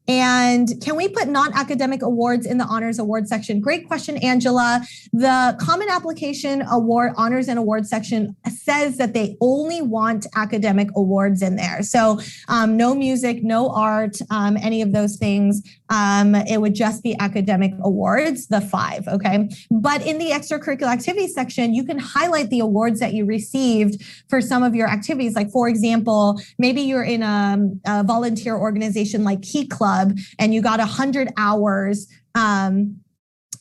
And can we put non-academic awards in the honors award section? Great question, Angela. The Common Application Award honors and awards section says that they only want academic awards in there. So no music, no art, any of those things. It would just be academic awards, the 5, okay? But in the extracurricular activities section, you can highlight the awards that you received for some of your activities. Like, for example, maybe you're in a volunteer organization like Key Club, and you got 100 hours.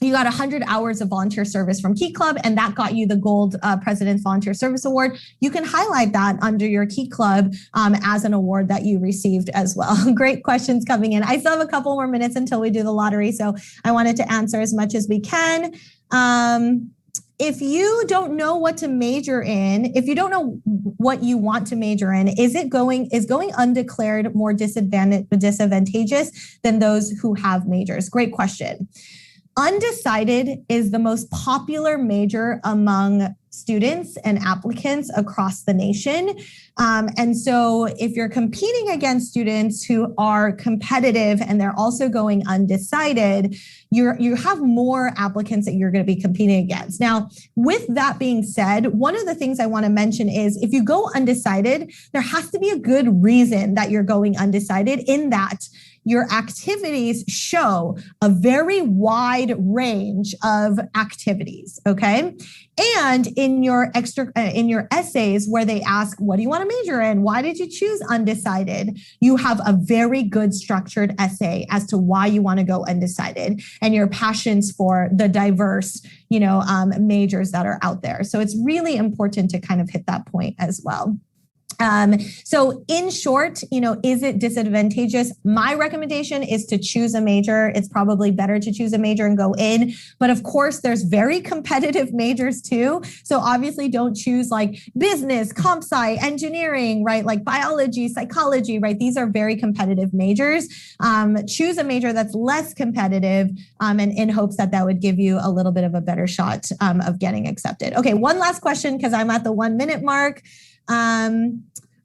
You got 100 hours of volunteer service from Key Club, and that got you the Gold President's Volunteer Service Award. You can highlight that under your Key Club as an award that you received as well. Great questions coming in. I still have a couple more minutes until we do the lottery, so I wanted to answer as much as we can. If you don't know what to major in, if you don't know what you want to major in, is going undeclared more disadvantageous than those who have majors? Great question. Undecided is the most popular major among students and applicants across the nation. And so if you're competing against students who are competitive and they're also going undecided, you have more applicants that you're going to be competing against. Now, with that being said, one of the things I want to mention is if you go undecided, there has to be a good reason that you're going undecided, in that your activities show a very wide range of activities, okay? And in your essays where they ask, what do you want to major in? Why did you choose undecided? You have a very good structured essay as to why you want to go undecided and your passions for the diverse, majors that are out there. So it's really important to kind of hit that point as well. So in short, is it disadvantageous? My recommendation is to choose a major. It's probably better to choose a major and go in. But of course, there's very competitive majors too. So obviously don't choose like business, comp sci, engineering, right? Like biology, psychology, right? These are very competitive majors. Choose a major that's less competitive, and in hopes that would give you a little bit of a better shot of getting accepted. Okay, one last question because I'm at the 1 minute mark.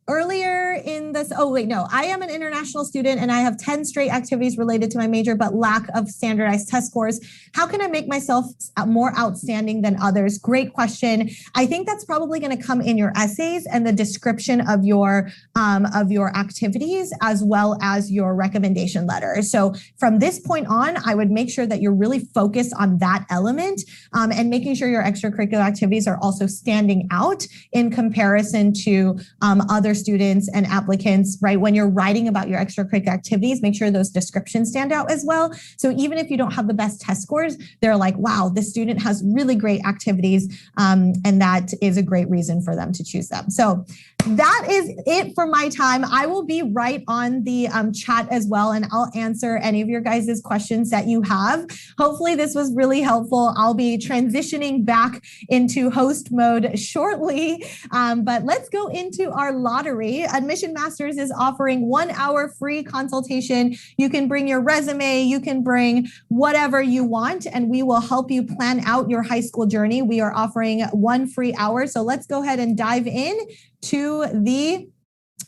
Earlier in this, I am an international student and I have 10 straight activities related to my major, but lack of standardized test scores. How can I make myself more outstanding than others? Great question. I think that's probably going to come in your essays and the description of your activities, as well as your recommendation letter. So from this point on, I would make sure that you're really focused on that element, and making sure your extracurricular activities are also standing out in comparison to other students and applicants, right? When you're writing about your extracurricular activities, make sure those descriptions stand out as well. So even if you don't have the best test scores, they're like, wow, this student has really great activities. And that is a great reason for them to choose them. So that is it for my time. I will be right on the chat as well, and I'll answer any of your guys' questions that you have. Hopefully this was really helpful. I'll be transitioning back into host mode shortly, but let's go into our lottery. Admission Masters is offering 1 hour free consultation. You can bring your resume, you can bring whatever you want, and we will help you plan out your high school journey. We are offering 1 free hour. So let's go ahead and dive in to the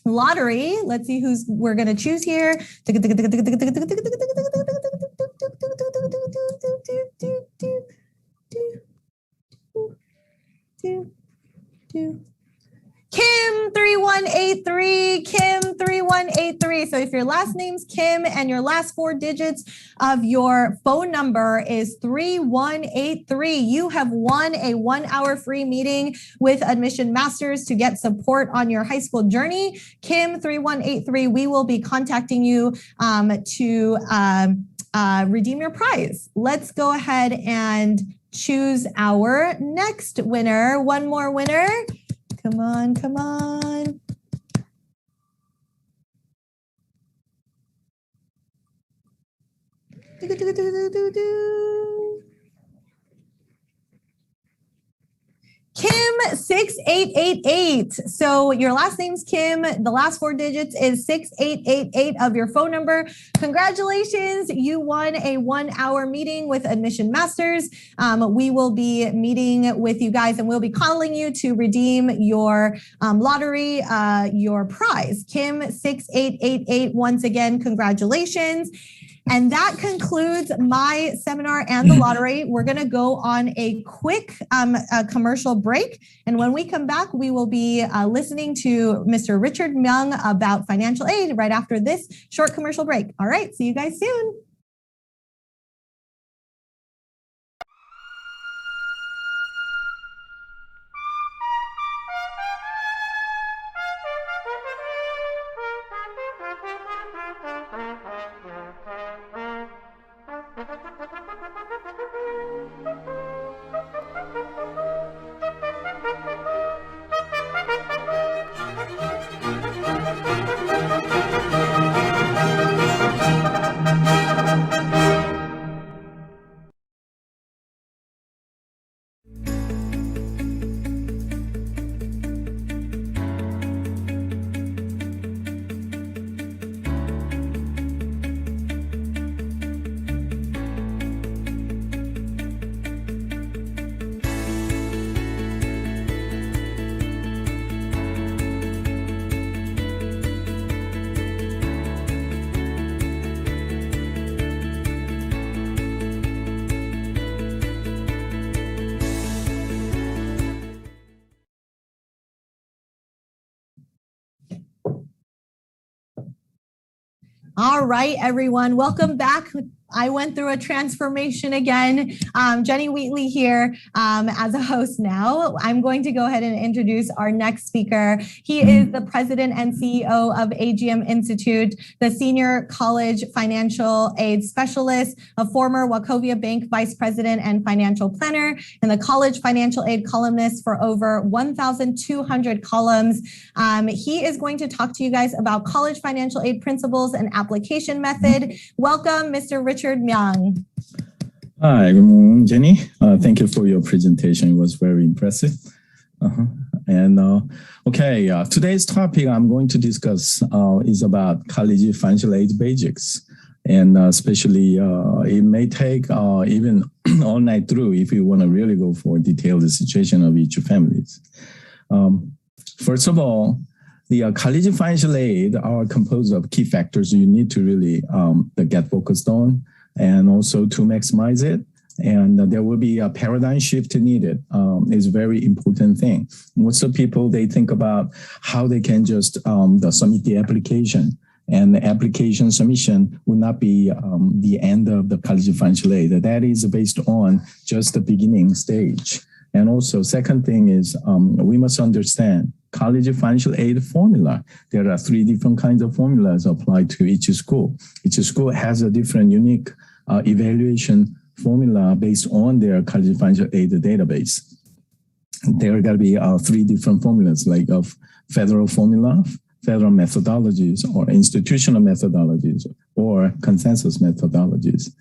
lottery. Let's see who's we're going to choose here. Kim 3183, Kim 3183. So if your last name's Kim and your last 4 digits of your phone number is 3183, you have won a 1 hour free meeting with Admission Masters to get support on your high school journey. Kim 3183, we will be contacting you to redeem your prize. Let's go ahead and choose our next winner. One more winner. Come on, come on. Kim 6888. So your last name's Kim. The last four digits is 6888 of your phone number. Congratulations. You won a 1-hour meeting with Admission Masters. We will be meeting with you guys and we'll be calling you to redeem your lottery, your prize. Kim 6888. Once again, congratulations. And that concludes my seminar and the lottery. We're going to go on a quick commercial break. And when we come back, we will be listening to Mr. Richard Myung about financial aid right after this short commercial break. All right, see you guys soon. All right, everyone, welcome back. I went through a transformation again. Jenny Wheatley here as a host now. I'm going to go ahead and introduce our next speaker. He is the president and CEO of AGM Institute, the senior college financial aid specialist, a former Wachovia Bank vice president and financial planner, and the college financial aid columnist for over 1,200 columns. He is going to talk to you guys about college financial aid principles and application method. Welcome, Mr. Richard Myung. Hi, good morning, Jenny. Thank you for your presentation. It was very impressive. Today's topic I'm going to discuss is about college financial aid basics. And especially, it may take even all night through if you want to really go for detail the situation of each families. First of all, the college financial aid are composed of key factors you need to really get focused on and also to maximize it. And there will be a paradigm shift needed. Is a very important thing. Most of the people, they think about how they can just submit the application. And the application submission will not be the end of the college financial aid. That is based on just the beginning stage. And also, second thing is we must understand college financial aid formula. There are 3 different kinds of formulas applied to each school. Each school has a different unique evaluation formula based on their college financial aid database. There are going to be 3 different formulas like of federal formula, federal methodologies, or institutional methodologies, or consensus methodologies.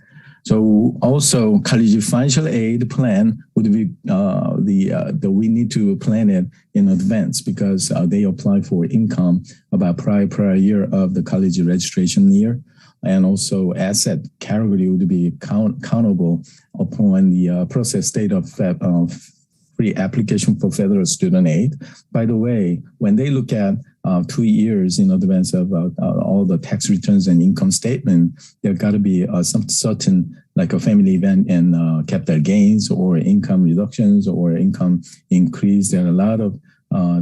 So also college financial aid plan would be we need to plan it in advance because they apply for income about prior year of the college registration year. And also asset category would be countable upon the process date of free application for federal student aid. By the way, when they look at 2 years in advance of all the tax returns and income statement, there got to be some certain like a family event and capital gains or income reductions or income increase. There are a lot of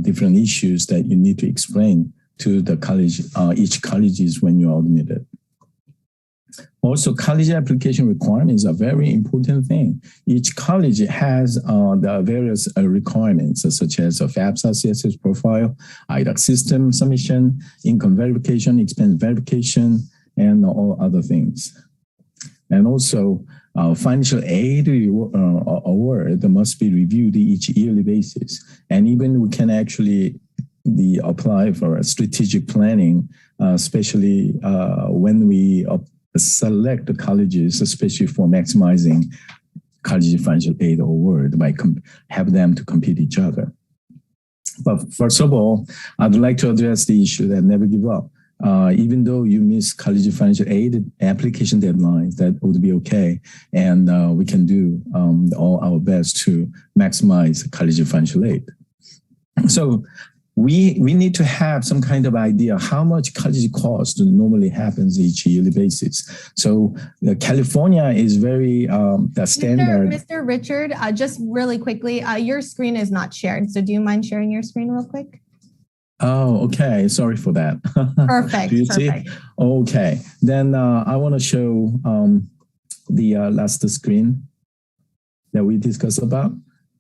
different issues that you need to explain to the college, each colleges when you are admitted. Also, college application requirements are a very important thing. Each college has the various requirements, such as a FAFSA CSS profile, IDOC system submission, income verification, expense verification, and all other things. And also, financial aid award must be reviewed each yearly basis. And even we can actually apply for a strategic planning, especially when we select the colleges, especially for maximizing college financial aid award by have them to compete each other. But first of all, I'd like to address the issue that never give up. Even though you miss college financial aid application deadlines, that would be okay. And we can do all our best to maximize college financial aid. So we need to have some kind of idea how much college cost normally happens each yearly basis. So California is very the standard. Mr. Richard, just really quickly, your screen is not shared. So do you mind sharing your screen real quick? Oh, okay. Sorry for that. Perfect. Do you perfect. see? Okay. Then I want to show the last screen that we discussed about.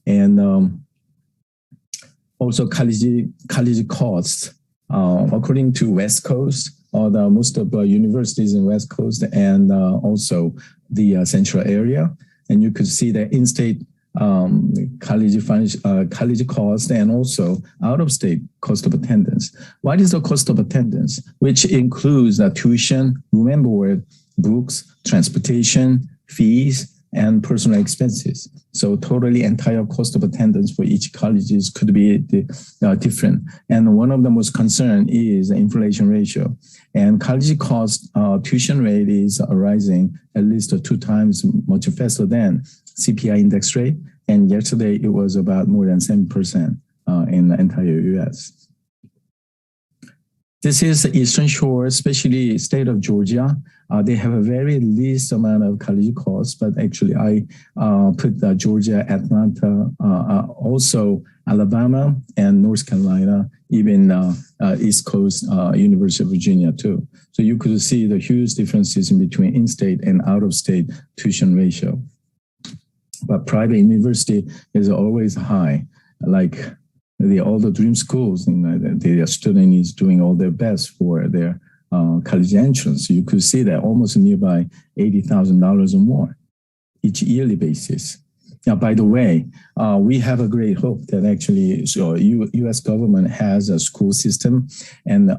And also college costs, according to West Coast, or the most of the universities in West Coast, and also the central area. And you could see the in-state college cost and also out-of-state cost of attendance. What is the cost of attendance? Which includes tuition, room and board, books, transportation, fees, and personal expenses. So totally entire cost of attendance for each colleges could be different. And one of the most concerned is the inflation ratio. And college cost tuition rate is rising at least 2 times much faster than CPI index rate. And yesterday it was about more than 7% in the entire US. This is the Eastern Shore, especially state of Georgia. They have a very least amount of college costs, but actually I put Georgia, Atlanta, also Alabama and North Carolina, even East Coast, University of Virginia too. So you could see the huge differences in between in-state and out-of-state tuition ratio. But private university is always high, like all the dream schools, the student is doing all their best for their college entrance. You could see that almost nearby $80,000 or more each yearly basis. Now, by the way, we have a great hope that actually U.S. government has a school system and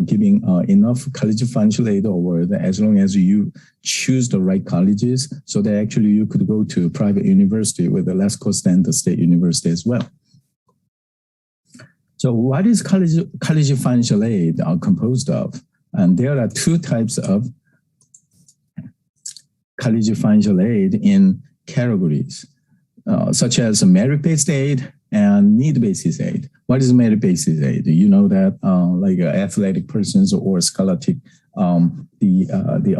giving enough college financial aid award as long as you choose the right colleges, so that actually you could go to private university with a less cost than the state university as well. So what is college financial aid composed of? And there are 2 types of college financial aid in categories, such as merit-based aid and need-based aid. What is merit-based aid? You know that like athletic persons or scholastic, the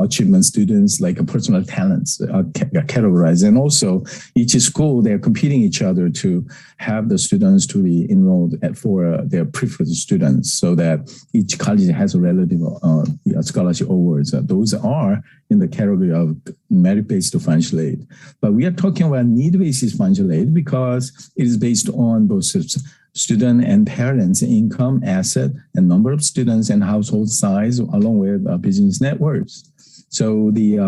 achievement students, like personal talents are categorized. And also each school, they're competing each other to have the students to be enrolled for their preferred students, so that each college has a relative scholarship awards. Those are in the category of merit-based financial aid. But we are talking about need-based financial aid because it is based on both student and parents' income, asset, and number of students and household size, along with business networks. So the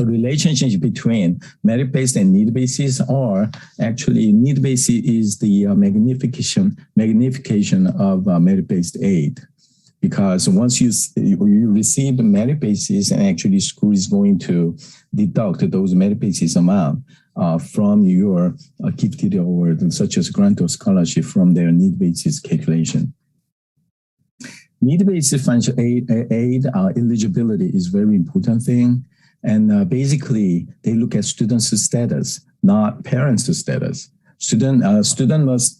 relationship between merit-based and need-based are actually need-based is the magnification of merit-based aid. Because once you receive the merit basis, and actually school is going to deduct those merit basis amount from your gifted award, such as grant or scholarship, from their need basis calculation. Need-based financial aid eligibility is very important thing. And basically, they look at students' status, not parents' status. Student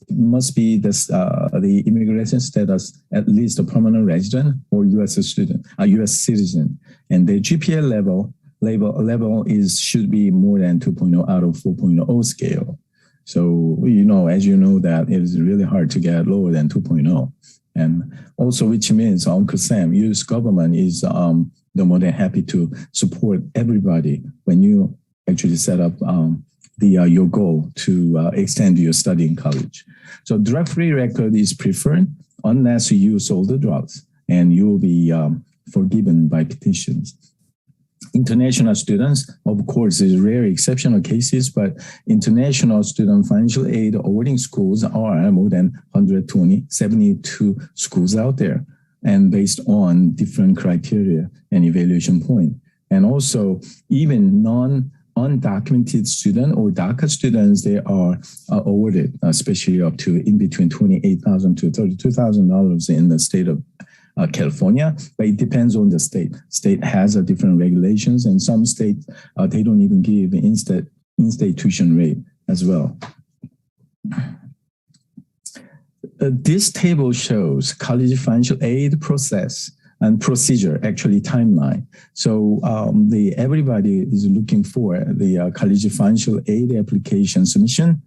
must be the immigration status, at least a permanent resident or U.S. student, a U.S. citizen, and their GPA level should be more than 2.0 out of 4.0 scale. So as you know that it is really hard to get lower than 2.0, and also which means Uncle Sam, U.S. government is more than happy to support everybody when you actually set up your goal to extend your study in college. So drug-free record is preferred unless you use all the drugs, and you will be forgiven by petitions. International students, of course, is rare exceptional cases, but international student financial aid awarding schools are more than 72 schools out there. and based on different criteria and evaluation point. And also, even undocumented student or DACA students, they are awarded, especially up to in between $28,000 to $32,000 in the state of California, but it depends on the state. State has a different regulations, and some states, they don't even give in-state tuition rate as well. This table shows college financial aid process and procedure, actually timeline. So everybody is looking for the college financial aid application submission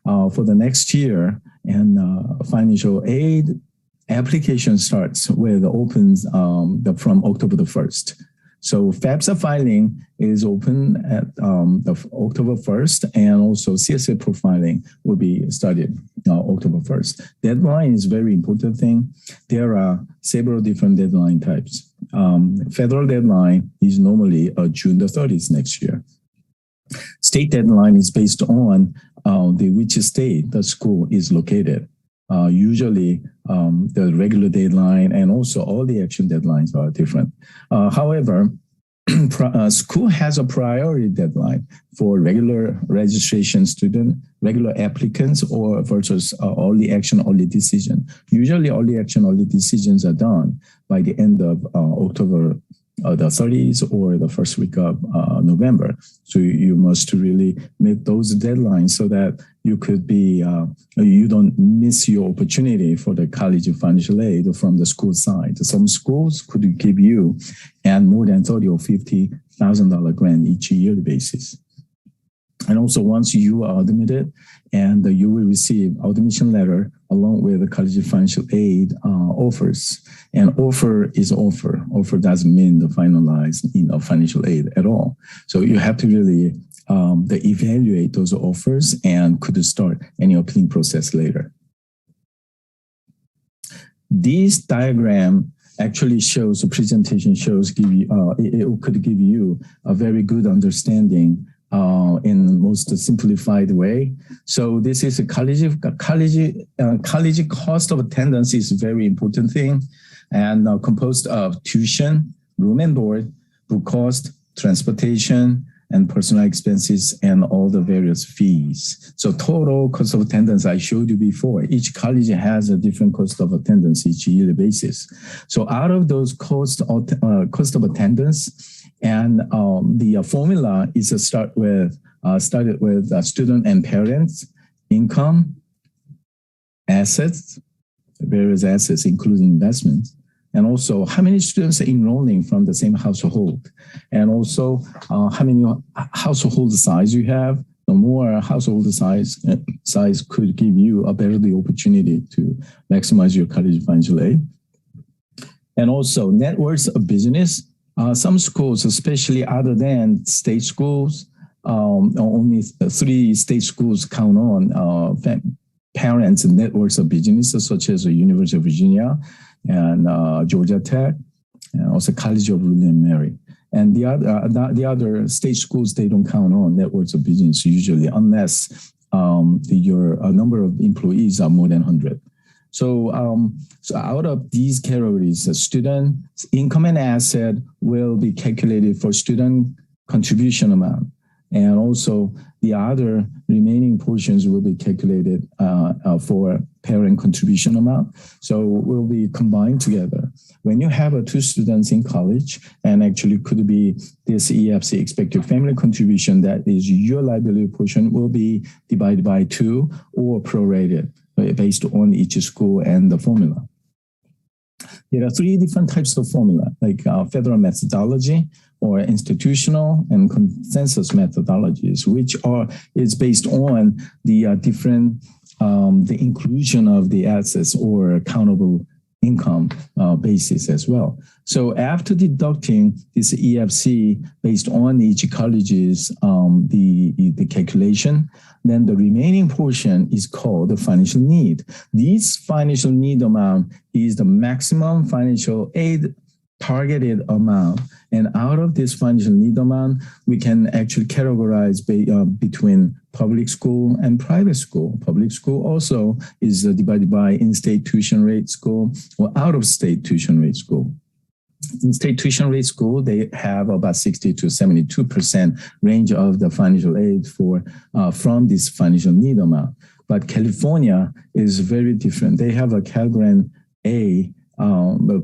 for the next year, and financial aid application starts with opens from October the 1st. So FAFSA filing is open at October 1st, and also CSA profiling will be started October 1st. Deadline is very important thing. There are several different deadline types. Federal deadline is normally June the 30th next year. State deadline is based on which state the school is located. Usually the regular deadline and also all the action deadlines are different. However, school has a priority deadline for regular registration student, regular applicants, or versus early action, early decision. Usually early action, early decisions are done by the end of October the 30th or the first week of November. So you must really meet those deadlines so that you could be, you don't miss your opportunity for the college financial aid from the school side. Some schools could give you and more than $30,000 or $50,000 grant each yearly basis. And also once you are admitted, and you will receive admission letter along with the college financial aid offers. And offer is offer. Offer doesn't mean the finalized financial aid at all. So you have to really evaluate those offers and could start any appealing process later. This diagram actually shows, the presentation shows, it could give you a very good understanding in the most simplified way. So this is a college cost of attendance is a very important thing, and composed of tuition, room and board, book cost, transportation, and personal expenses, and all the various fees. So total cost of attendance I showed you before. Each college has a different cost of attendance each yearly basis. So out of those cost of attendance, and the formula is started with student and parents, income, assets, various assets, including investments, and also how many students are enrolling from the same household, and also how many household size you have. The more household size could give you a better opportunity to maximize your college financial aid. And also net worth of business. Some schools, especially other than state schools, only 3 state schools count on parents' networks of business, such as the University of Virginia and Georgia Tech, and also College of William and Mary. And the other state schools, they don't count on networks of business usually, unless your number of employees are more than 100. So out of these categories, the student income and asset will be calculated for student contribution amount. And also the other remaining portions will be calculated for parent contribution amount. So will be combined together. When you have 2 students in college, and actually could be this EFC, expected family contribution, that is your liability portion, will be divided by 2 or prorated based on each school and the formula. There are 3 different types of formula, like federal methodology or institutional and consensus methodologies, which is based on the different, the inclusion of the assets or countable income basis as well. So after deducting this EFC based on each college's the calculation, then the remaining portion is called the financial need. This financial need amount is the maximum financial aid targeted amount. And out of this financial need amount, we can actually categorize between public school and private school. Public school also is divided by in-state tuition rate school or out-of-state tuition rate school. In-state tuition rate school, they have about 60 to 72% range of the financial aid from this financial need amount. But California is very different. They have a Cal Grant A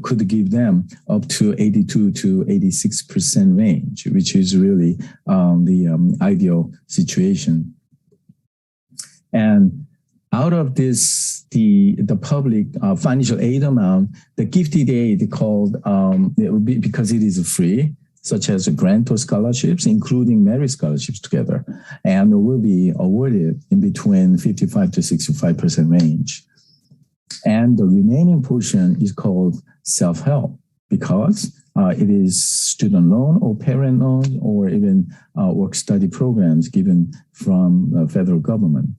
could give them up to 82 to 86% range, which is really the ideal situation. And out of this, the public financial aid amount, the gifted aid called, it would be, because it is free, such as grant or scholarships, including merit scholarships together, and will be awarded in between 55 to 65% range. And the remaining portion is called self-help because it is student loan or parent loan or even work-study programs given from the federal government.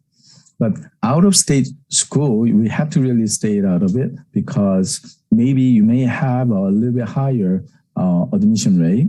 But out-of-state school, we have to really stay out of it because maybe you may have a little bit higher admission rate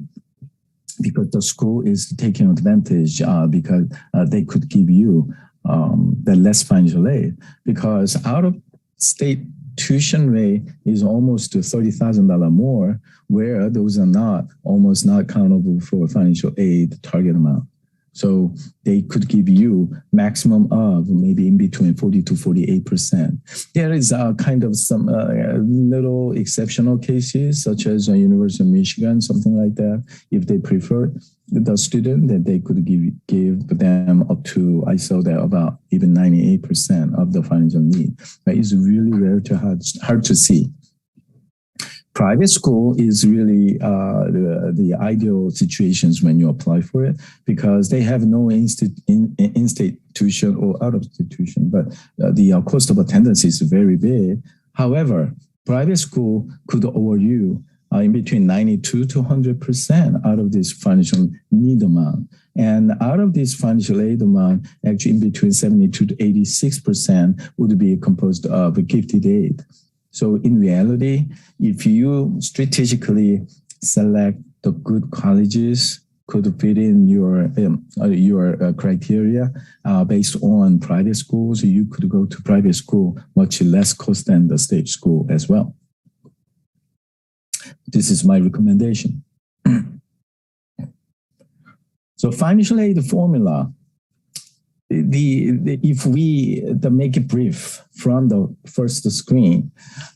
because the school is taking advantage because they could give you the less financial aid because out-of-state tuition rate is almost to $30,000 more, where those are almost not countable for financial aid target amount. So they could give you maximum of maybe in between 40 to 48%. There is kind of some little exceptional cases, such as University of Michigan, something like that. If they prefer the student, that they could give them up to, I saw that about even 98% of the financial need. But it's really rare to hard to see. Private school is really the ideal situations when you apply for it because they have no in-state tuition or out-of-state tuition, but the cost of attendance is very big. However, private school could award you in between 92 to 100% out of this financial need amount. And out of this financial aid amount, actually in between 72 to 86% would be composed of a gifted aid. So in reality, if you strategically select the good colleges could fit in your criteria based on private schools, you could go to private school much less cost than the state school as well. This is my recommendation. So financial aid formula. If we make it brief from the first screen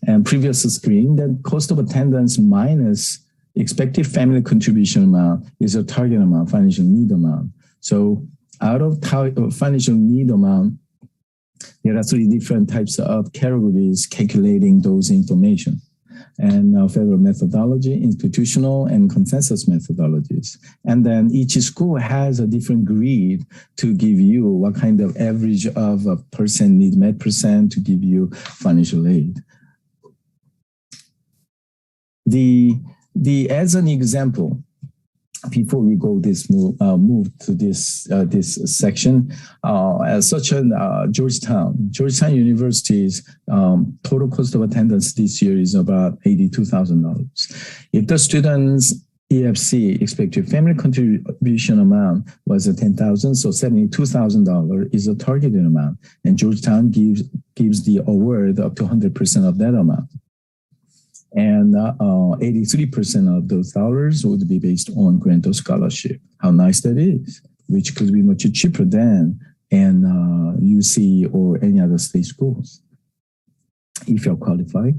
and previous screen, then cost of attendance minus expected family contribution amount is a target amount, financial need amount. So out of financial need amount, there are three different types of categories calculating those information. And federal methodology, institutional, and consensus methodologies. And then each school has a different grid to give you what kind of average of a person need met percent to give you financial aid. As an example, before we go move to this section, such as Georgetown University's total cost of attendance this year is about $82,000. If the student's EFC, expected family contribution amount, was $10,000, so $72,000 is a targeted amount, and Georgetown gives the award up to 100% of that amount. And 83% of those dollars would be based on grant or scholarship. How nice that is, which could be much cheaper than an UC or any other state schools, if you're qualified.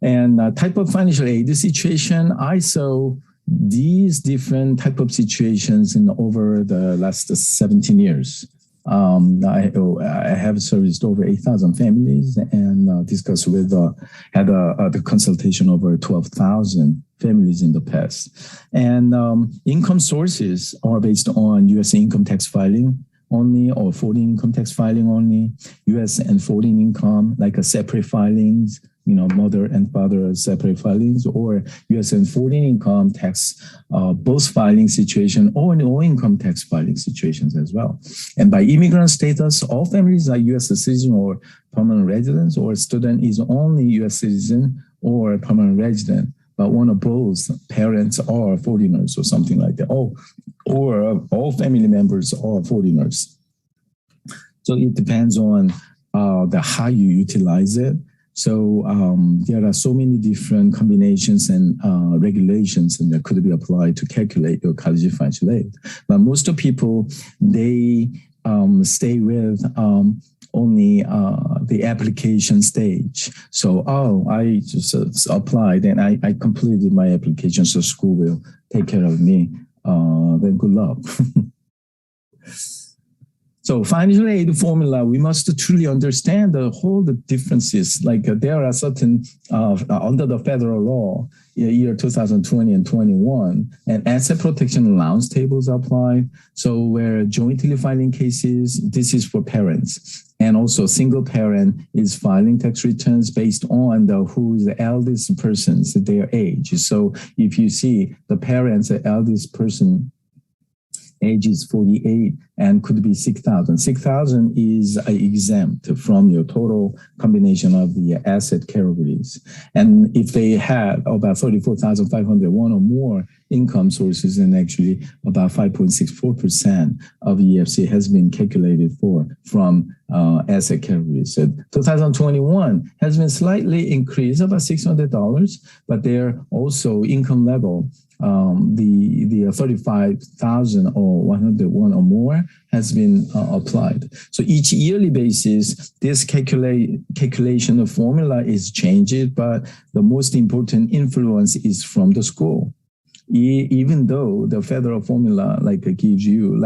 And type of financial aid situation, I saw these different type of situations in over the last 17 years. I have serviced over 8,000 families and discussed with, had the consultation over 12,000 families in the past. And income sources are based on U.S. income tax filing only or foreign income tax filing only, U.S. and foreign income, like a separate filings, mother and father separate filings, or U.S. and foreign income tax, both filing situation, or no income tax filing situations as well. And by immigrant status, all families are U.S. citizen or permanent residents, or student is only U.S. citizen or permanent resident. but one of both parents are foreigners or something like that. Or all family members are foreigners. So it depends on how you utilize it. So there are so many different combinations and regulations and that could be applied to calculate your college financial aid. But most of people, they stay with only the application stage. So, I just applied and I completed my application, so school will take care of me. Then good luck. So financial aid formula, we must truly understand the differences. Like there are certain, under the federal law, year 2020 and 21, and asset protection allowance tables apply. So where jointly filing cases, this is for parents. And also single parent is filing tax returns based on who is the eldest person's, their age. So if you see the parents, the eldest person, age is 48 and could be 6,000. 6,000 is exempt from your total combination of the asset categories. And if they have about 34,501 or more income sources, and actually about 5.64% of EFC has been calculated from asset categories. So 2021 has been slightly increased, about $600, but they're also income level. The 35,000 or 101 or more has been applied. So each yearly basis, this calculation of formula is changed, but the most important influence is from the school. Even though the federal formula gives you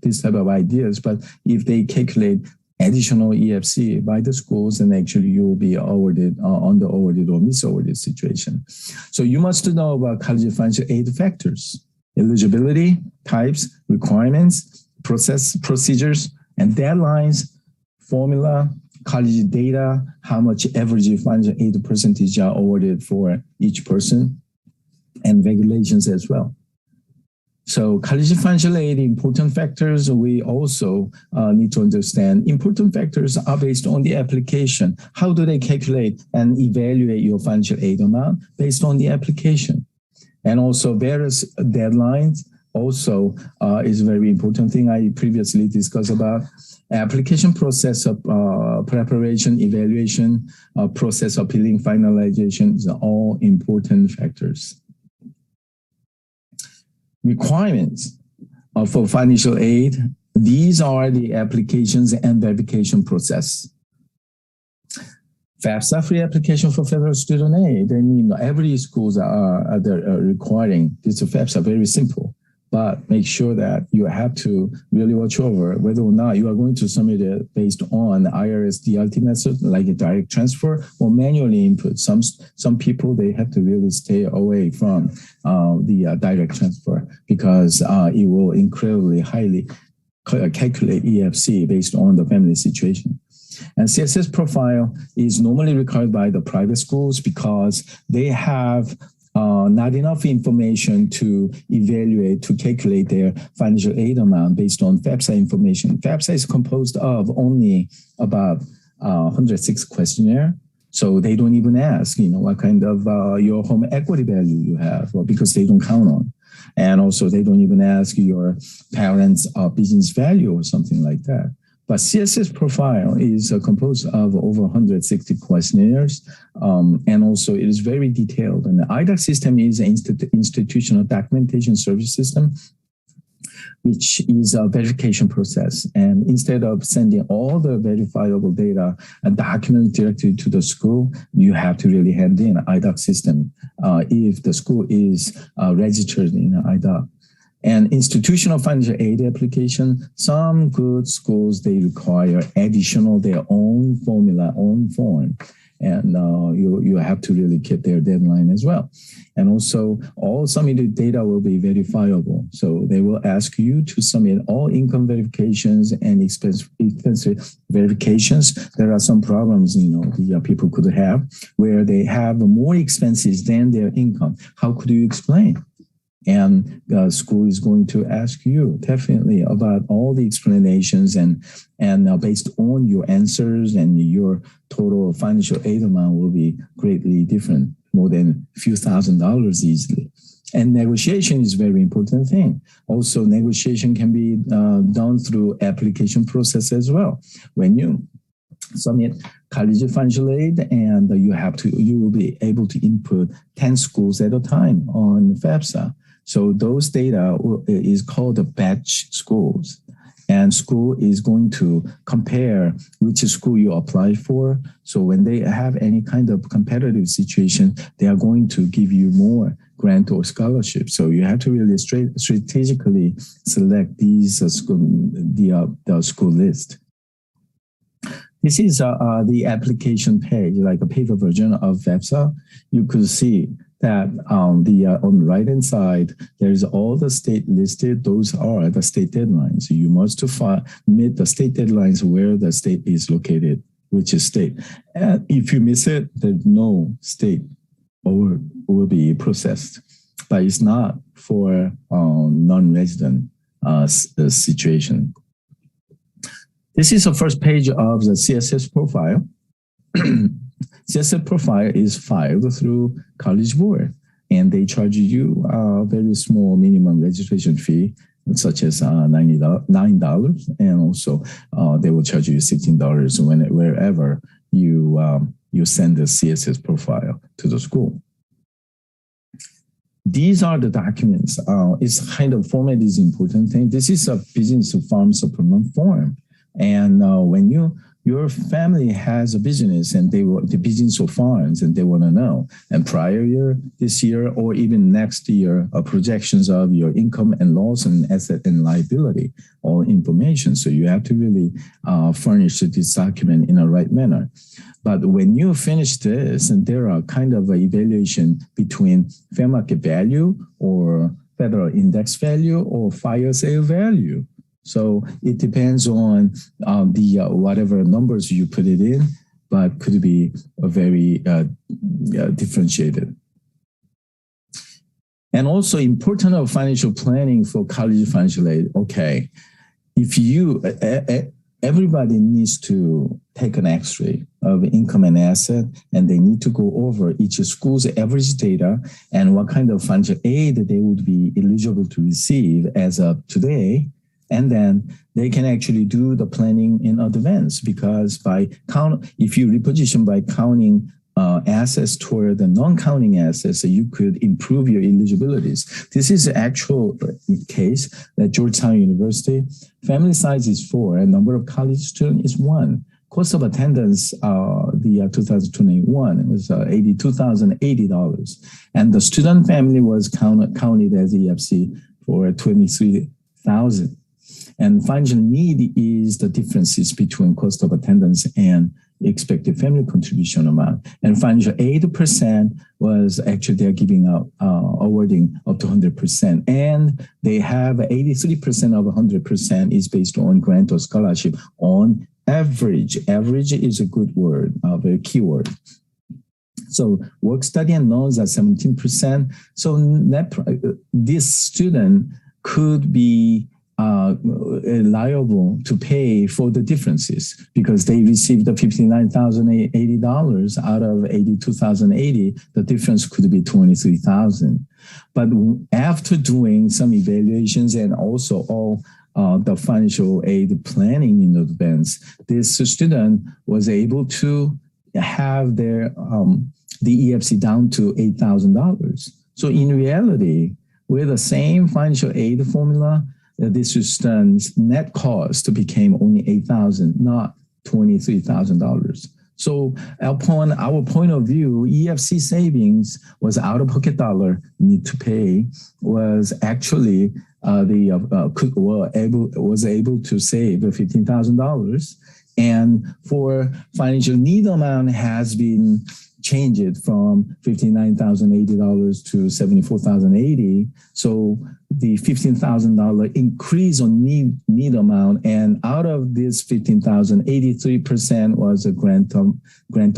this type of ideas, but if they calculate additional EFC by the schools, and actually you will be awarded, under-awarded or mis-awarded situation. So you must know about college financial aid factors, eligibility, types, requirements, procedures, and deadlines, formula, college data, how much average financial aid percentage are awarded for each person, and regulations as well. So college financial aid, important factors, we also need to understand. Important factors are based on the application. How do they calculate and evaluate your financial aid amount? Based on the application. And also various deadlines also is a very important thing I previously discussed about. Application process of preparation, evaluation, process appealing, finalization is all important factors. Requirements for financial aid. These are the applications and verification process. FAFSA, free application for federal student aid. I mean, every schools are requiring this FAFSA, very simple. But make sure that you have to really watch over whether or not you are going to submit it based on IRS DLT method, like a direct transfer or manually input. Some people, they have to really stay away from the direct transfer because it will incredibly highly calculate EFC based on the family situation. And CSS profile is normally required by the private schools because they have not enough information to evaluate, to calculate their financial aid amount based on FAFSA information. FAFSA is composed of only about 106 questionnaire. So they don't even ask, what kind of your home equity value you have, because they don't count on. And also they don't even ask your parents' business value or something like that. But CSS profile is composed of over 160 questionnaires, and also it is very detailed. And the IDOC system is an institutional documentation service system, which is a verification process. And instead of sending all the verifiable data and documents directly to the school, you have to really hand in an IDOC system if the school is registered in IDOC. And institutional financial aid application, some good schools, they require additional their own formula, own form. And you have to really keep their deadline as well. And also all submitted data will be verifiable. So they will ask you to submit all income verifications and expense verifications. There are some problems, the people could have where they have more expenses than their income. How could you explain? And school is going to ask you definitely about all the explanations and based on your answers and your total financial aid amount will be greatly different more than a few $1,000s easily. And negotiation is a very important thing. Also, negotiation can be done through application process as well. When you submit college financial aid, and you will be able to input 10 schools at a time on FAFSA. So those data is called the batch schools. And school is going to compare which school you apply for. So when they have any kind of competitive situation, they are going to give you more grant or scholarship. So you have to really strategically select these the school list. This is the application page, like a paper version of FAFSA. You could see that on the right-hand side, there's all the state listed. Those are the state deadlines. You must meet the state deadlines where the state is located, which is state. And if you miss it, there's no state or will be processed. But it's not for non-resident situation. This is the first page of the CSS profile. CSS profile is filed through College Board, and they charge you a very small minimum registration fee, such as $9, and also they will charge you $16 wherever you send the CSS profile to the school. These are the documents. It's kind of format is important thing. This is a business farm supplement form, and when your family has a business and the business or farms and they want to know, and prior year, this year, or even next year, projections of your income and loss and asset and liability, all information. So you have to really furnish this document in a right manner. But when you finish this, and there are kind of an evaluation between fair market value or federal index value or fire sale value. So it depends on the whatever numbers you put it in, but could be a very differentiated. And also important of financial planning for college financial aid. Okay, if everybody needs to take an X-ray of income and asset, and they need to go over each school's average data and what kind of financial aid they would be eligible to receive as of today. And then they can actually do the planning in advance, because if you reposition by counting assets toward the non-counting assets, you could improve your eligibilities. This is the actual case at Georgetown University. Family size is 4, and number of college students is 1. Cost of attendance, the 2021 was $82,080, and the student family was counted as EFC for $23,000. And financial need is the differences between cost of attendance and expected family contribution amount. And financial aid % was actually they're giving out awarding up to 100%. And they have 83% of 100% is based on grant or scholarship on average. Average is a good word, a very key word. So work study and loans are 17%. So this student could be liable to pay for the differences, because they received the $59,080 out of $82,080. The difference could be $23,000. But after doing some evaluations and also all the financial aid planning in advance, this student was able to have their the EFC down to $8,000. So in reality, with the same financial aid formula, this student's net cost became only $8,000, not $23,000. So upon our point of view, EFC savings was out-of-pocket dollar need to pay was actually was able to save $15,000, and for financial need amount has been changed from $59,080 to $74,080. So the $15,000 increase on need amount, and out of this $15,000, 83% was a grant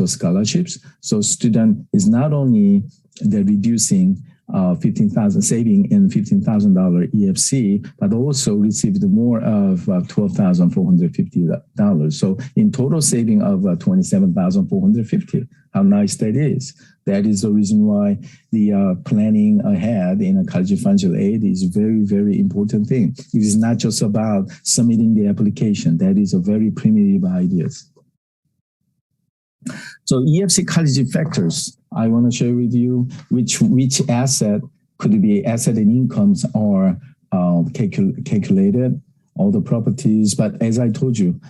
or scholarships. So student is not only they're reducing $15,000 saving in $15,000 EFC, but also received more of $12,450. So in total saving of $27,450. How nice that is. That is the reason why the planning ahead in a college financial aid is very, very important thing. It is not just about submitting the application. That is a very primitive idea. So EFC college factors, I want to share with you which asset could be asset and incomes are calculated, all the properties. But as I told you,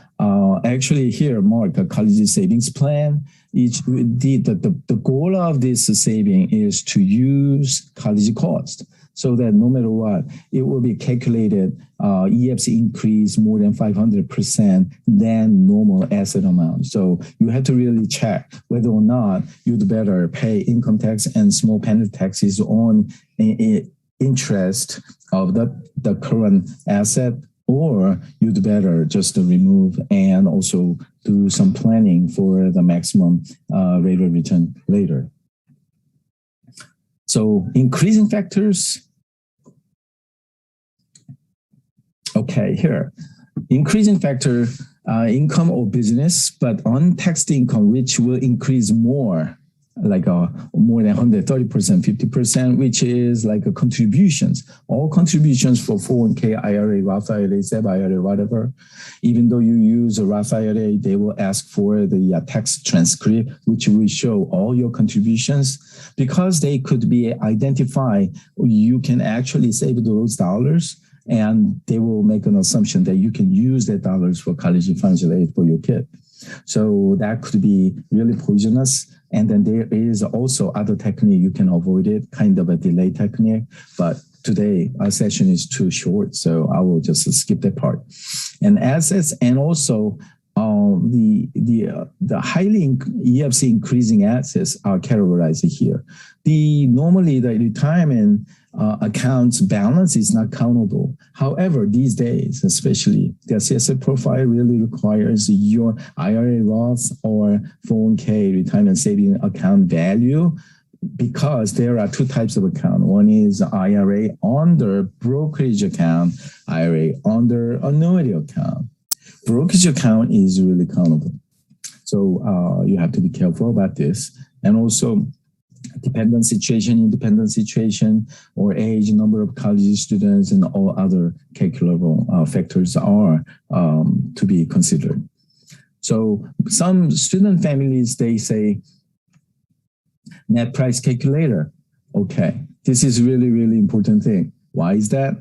actually here, Mark, a college savings plan, the goal of this saving is to use college cost so that no matter what, it will be calculated EFC increase more than 500% than normal asset amount. So you have to really check whether or not you'd better pay income tax and small penalty taxes on interest of the current asset, or you'd better just remove and also do some planning for the maximum rate of return later. So increasing factors. Okay, here. Increasing factor, income or business, but untaxed income, which will increase more, like more than 130%, 50%, which is like contributions. All contributions for 401k, IRA, Roth IRA, SEP IRA, whatever. Even though you use a Roth IRA, they will ask for the tax transcript, which will show all your contributions. Because they could be identified, you can actually save those dollars, and they will make an assumption that you can use that dollars for college financial aid for your kid. So that could be really poisonous. And then there is also other technique you can avoid it, kind of a delay technique. But today our session is too short, so I will just skip that part. And assets, and also the highly EFC increasing assets are categorized here. Normally the retirement accounts balance is not countable. However, these days, especially, the asset profile really requires your IRA, Roth, or 401k retirement saving account value, because there are two types of account. One is IRA under brokerage account, IRA under annuity account. Brokerage account is really countable. So you have to be careful about this. And also, dependent situation, independent situation, or age, number of college students, and all other calculable factors are to be considered. So some student families, they say net price calculator. Okay, this is really, really important thing. Why is that?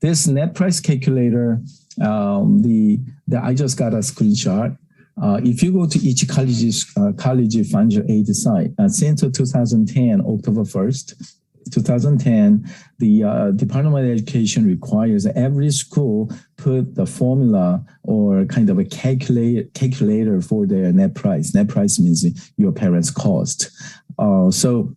This net price calculator, I just got a screenshot. If you go to each college financial aid site, since 2010, October 1st, 2010, the Department of Education requires every school put the formula or kind of a calculator for their net price. Net price means your parents' cost. So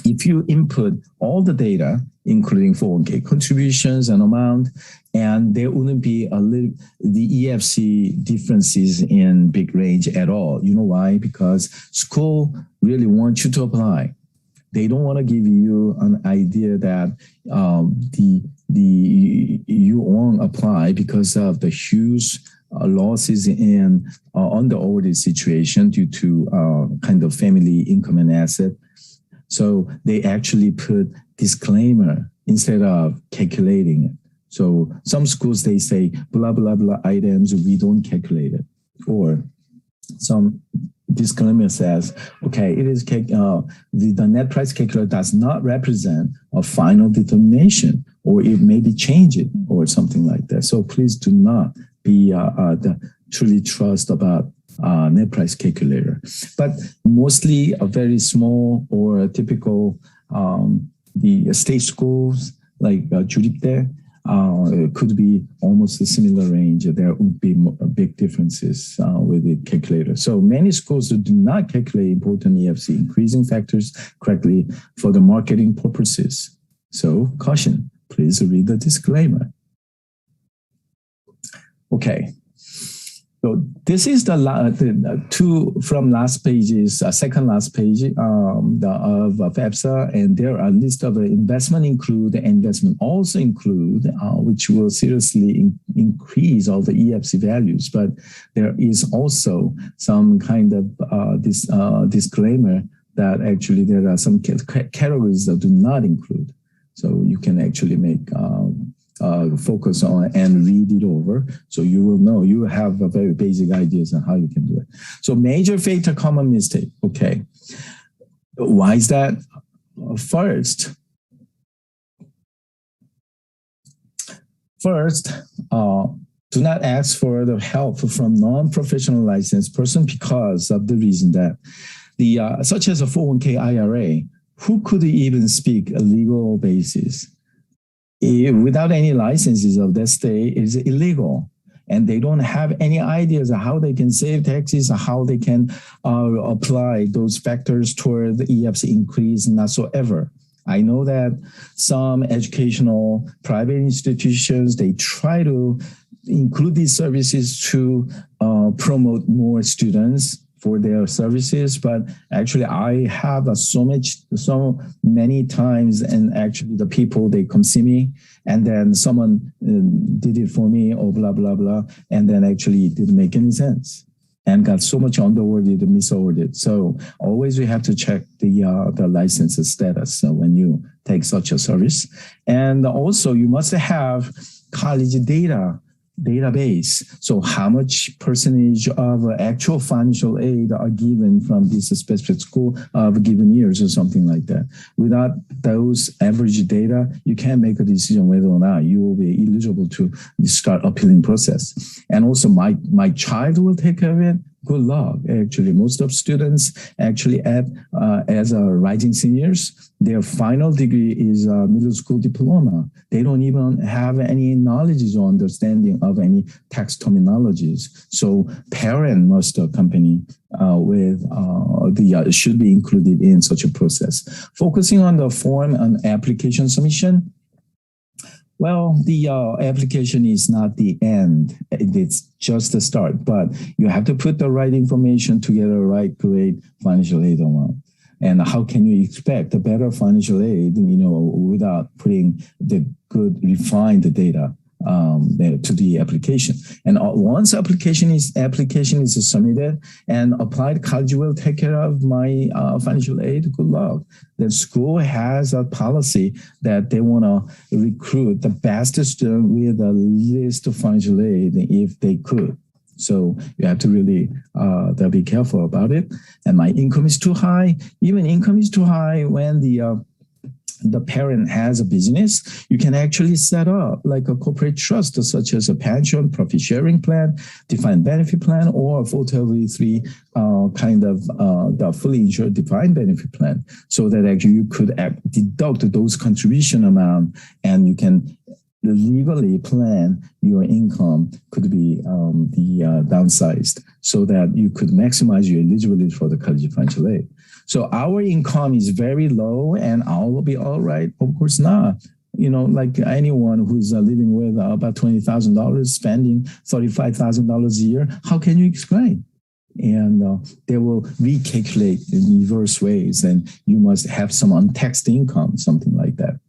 if you input all the data, including 401k contributions and amount, and there wouldn't be the EFC differences in big range at all. You know why? Because school really wants you to apply. They don't want to give you an idea that you won't apply because of the huge losses in under-awarded situation due to kind of family income and asset. So they actually put disclaimer instead of calculating it. So some schools, they say, blah, blah, blah items, we don't calculate it. Or some disclaimer says, okay, it is the net price calculator does not represent a final determination, or it may be changed or something like that. So please do not be truly trust about net price calculator. But mostly a very small or typical the state schools like Juripde, it could be almost a similar range. There would be big differences with the calculator. So many schools do not calculate important EFC increasing factors correctly for the marketing purposes. So caution, please read the disclaimer. Okay. So this is the two from last pages, second last page of FAFSA, and there are a list of investment include, investment also include, which will seriously increase all the EFC values. But there is also some kind of disclaimer that actually there are some categories that do not include. So you can actually make focus on and read it over. So you will know, you have a very basic ideas on how you can do it. So major fatal common mistake. Okay. Why is that? First, do not ask for the help from non-professional licensed person because of the reason that such as a 401k IRA, who could even speak a legal basis? Without any licenses of that state is illegal, and they don't have any ideas of how they can save taxes, or how they can apply those factors toward the EFC increase whatsoever. I know that some educational private institutions, they try to include these services to promote more students for their services, but actually I have so many times, and actually the people, they come see me, and then someone did it for me, or blah, blah, blah, and then actually it didn't make any sense and got so much underworded, misworded. So always we have to check the license status when you take such a service. And also you must have college database. So how much percentage of actual financial aid are given from this specific school of given years or something like that. Without those average data, you can't make a decision whether or not you will be eligible to start appealing process. And also my child will take care of it. Good luck. Actually, most of students actually as rising seniors, their final degree is a middle school diploma. They don't even have any knowledge or understanding of any tax terminologies. So parent must accompany with should be included in such a process. Focusing on the form and application submission. Well, the application is not the end. It's just the start, but you have to put the right information together, right grade financial aid amount. And how can you expect a better financial aid, without putting the good refined data to the application? And once application is submitted and applied, college will take care of my financial aid. Good luck. The school has a policy that they want to recruit the best student with the least financial aid if they could. So you have to really be careful about it. And my income is too high. Even income is too high when the parent has a business, you can actually set up like a corporate trust, such as a pension, profit sharing plan, defined benefit plan, or 403 the fully insured defined benefit plan, so that actually you could deduct those contribution amount, and you can legally plan your income could be downsized so that you could maximize your eligibility for the college financial aid. So our income is very low and I'll be all right. Of course not. Like anyone who's living with about $20,000, spending $35,000 a year, how can you explain? And they will recalculate in reverse ways, and you must have some untaxed income, something like that.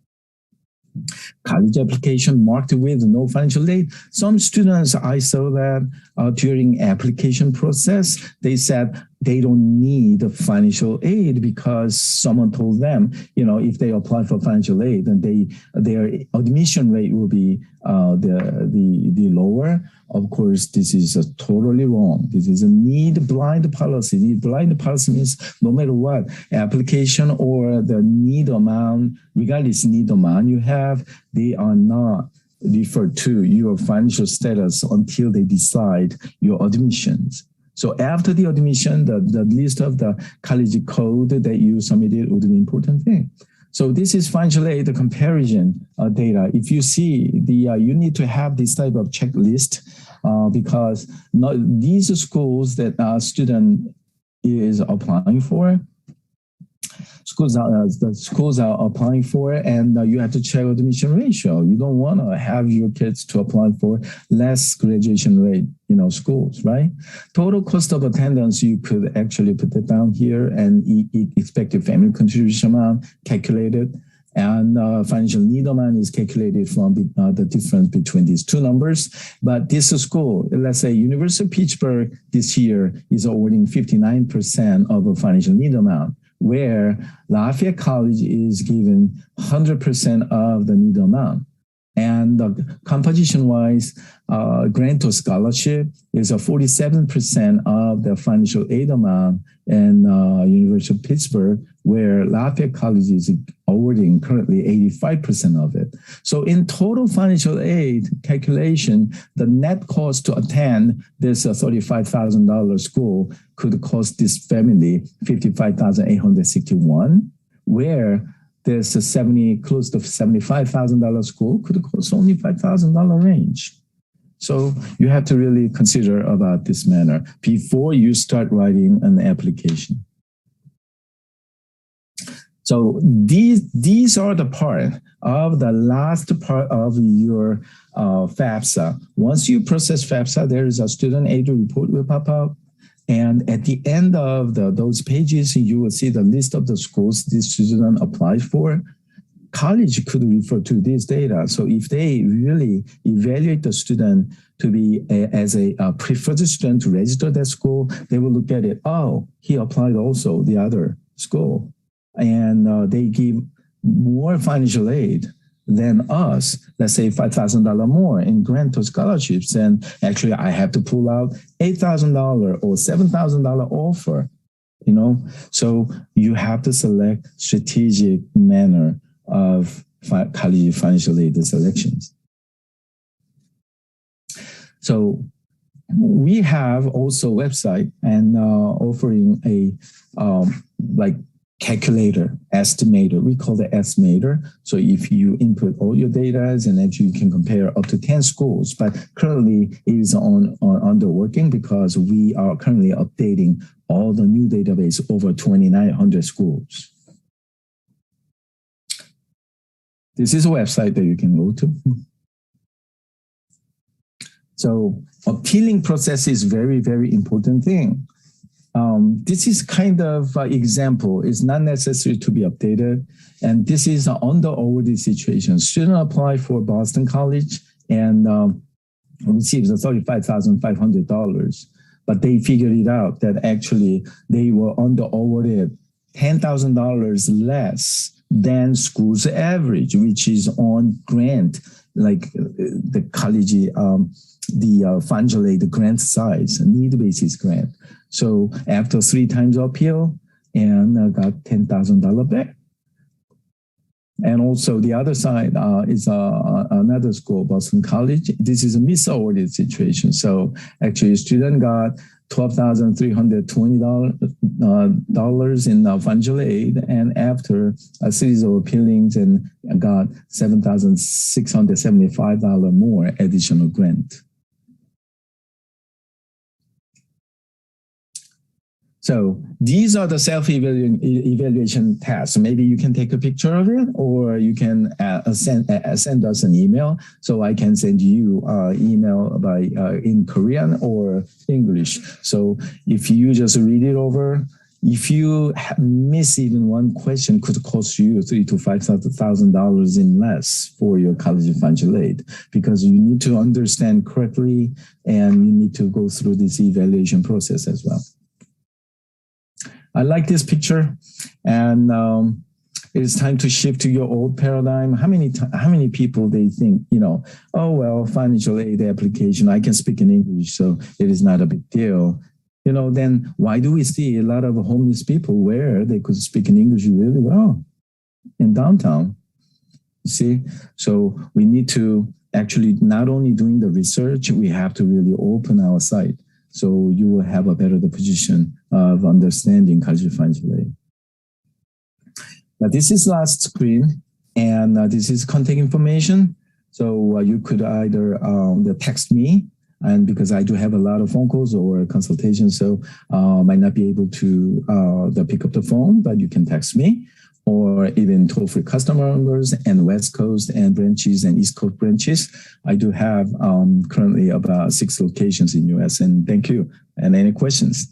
College application marked with no financial aid. Some students, I saw that during application process, they said they don't need financial aid because someone told them, if they apply for financial aid, then their admission rate will be the lower. Of course, this is totally wrong. This is a need blind policy. Need blind policy means no matter what application or the need amount, regardless need amount you have, they are not referred to your financial status until they decide your admissions. So after the admission, the list of the college code that you submitted would be an important thing. So this is financial aid comparison data. If you see you need to have this type of checklist because these schools that a student is applying for. the schools are applying for, and you have to check admission ratio. You don't want to have your kids to apply for less graduation rate, schools, right? Total cost of attendance, you could actually put it down here, and expected family contribution amount calculated, and financial need amount is calculated from the difference between these two numbers. But this school, let's say University of Pittsburgh this year is awarding 59% of a financial need amount, where Lafayette College is given 100% of the need amount. And composition-wise, grant or scholarship is a 47% of the financial aid amount in University of Pittsburgh, where Lafayette College is awarding currently 85% of it. So in total financial aid calculation, the net cost to attend this $35,000 school could cost this family $55,861, where there's close to $75,000 school could cost only $5,000 range. So you have to really consider about this manner before you start writing an application. So these are the part of the last part of your FAFSA. Once you process FAFSA, there is a student aid report will pop up. And at the end of those pages, you will see the list of the schools this student applied for. College could refer to this data. So if they really evaluate the student to be as a preferred student to register that school, they will look at it. Oh, he applied also the other school. And they give more financial aid than us, let's say $5,000 more in grant or scholarships. And actually, I have to pull out $8,000 or $7,000 offer, So you have to select strategic manner of college financial aid selections. So we have also a website and offering a calculator, estimator. We call it estimator. So if you input all your data, and actually you can compare up to 10 schools, but currently it is under working because we are currently updating all the new database over 2,900 schools. This is a website that you can go to. So appealing process is very, very important thing. This is kind of example. It's not necessary to be updated. And this is an under-awarded situation. Student apply for Boston College and receives $35,500. But they figured it out that actually they were under-awarded $10,000 less than school's average, which is on grant, like the college, the financial aid, the grant size, need basis grant. So after 3 times appeal, and got $10,000 back. And also the other side is another school, Boston College. This is a misawarded situation. So actually a student got $12,320 in financial aid, and after a series of appealings and got $7,675 more additional grant. So these are the self-evaluation tasks. Maybe you can take a picture of it, or you can send us an email. So I can send you email by in Korean or English. So if you just read it over, if you miss even one question, could cost you $3,000 to $5,000 in less for your college financial aid, because you need to understand correctly and you need to go through this evaluation process as well. I like this picture, and it's time to shift to your old paradigm. How many people they think, oh, well, financial aid application, I can speak in English, so it is not a big deal. Then why do we see a lot of homeless people where they could speak in English really well in downtown? See, so we need to actually not only doing the research, we have to really open our site. So you will have a better position of understanding college financial aid. Now this is last screen, and this is contact information. So you could either text me, and because I do have a lot of phone calls or consultations, so might not be able to pick up the phone, but you can text me, or even toll-free customer numbers and West Coast and branches and East Coast branches. I do have currently about 6 locations in US. And thank you. And any questions?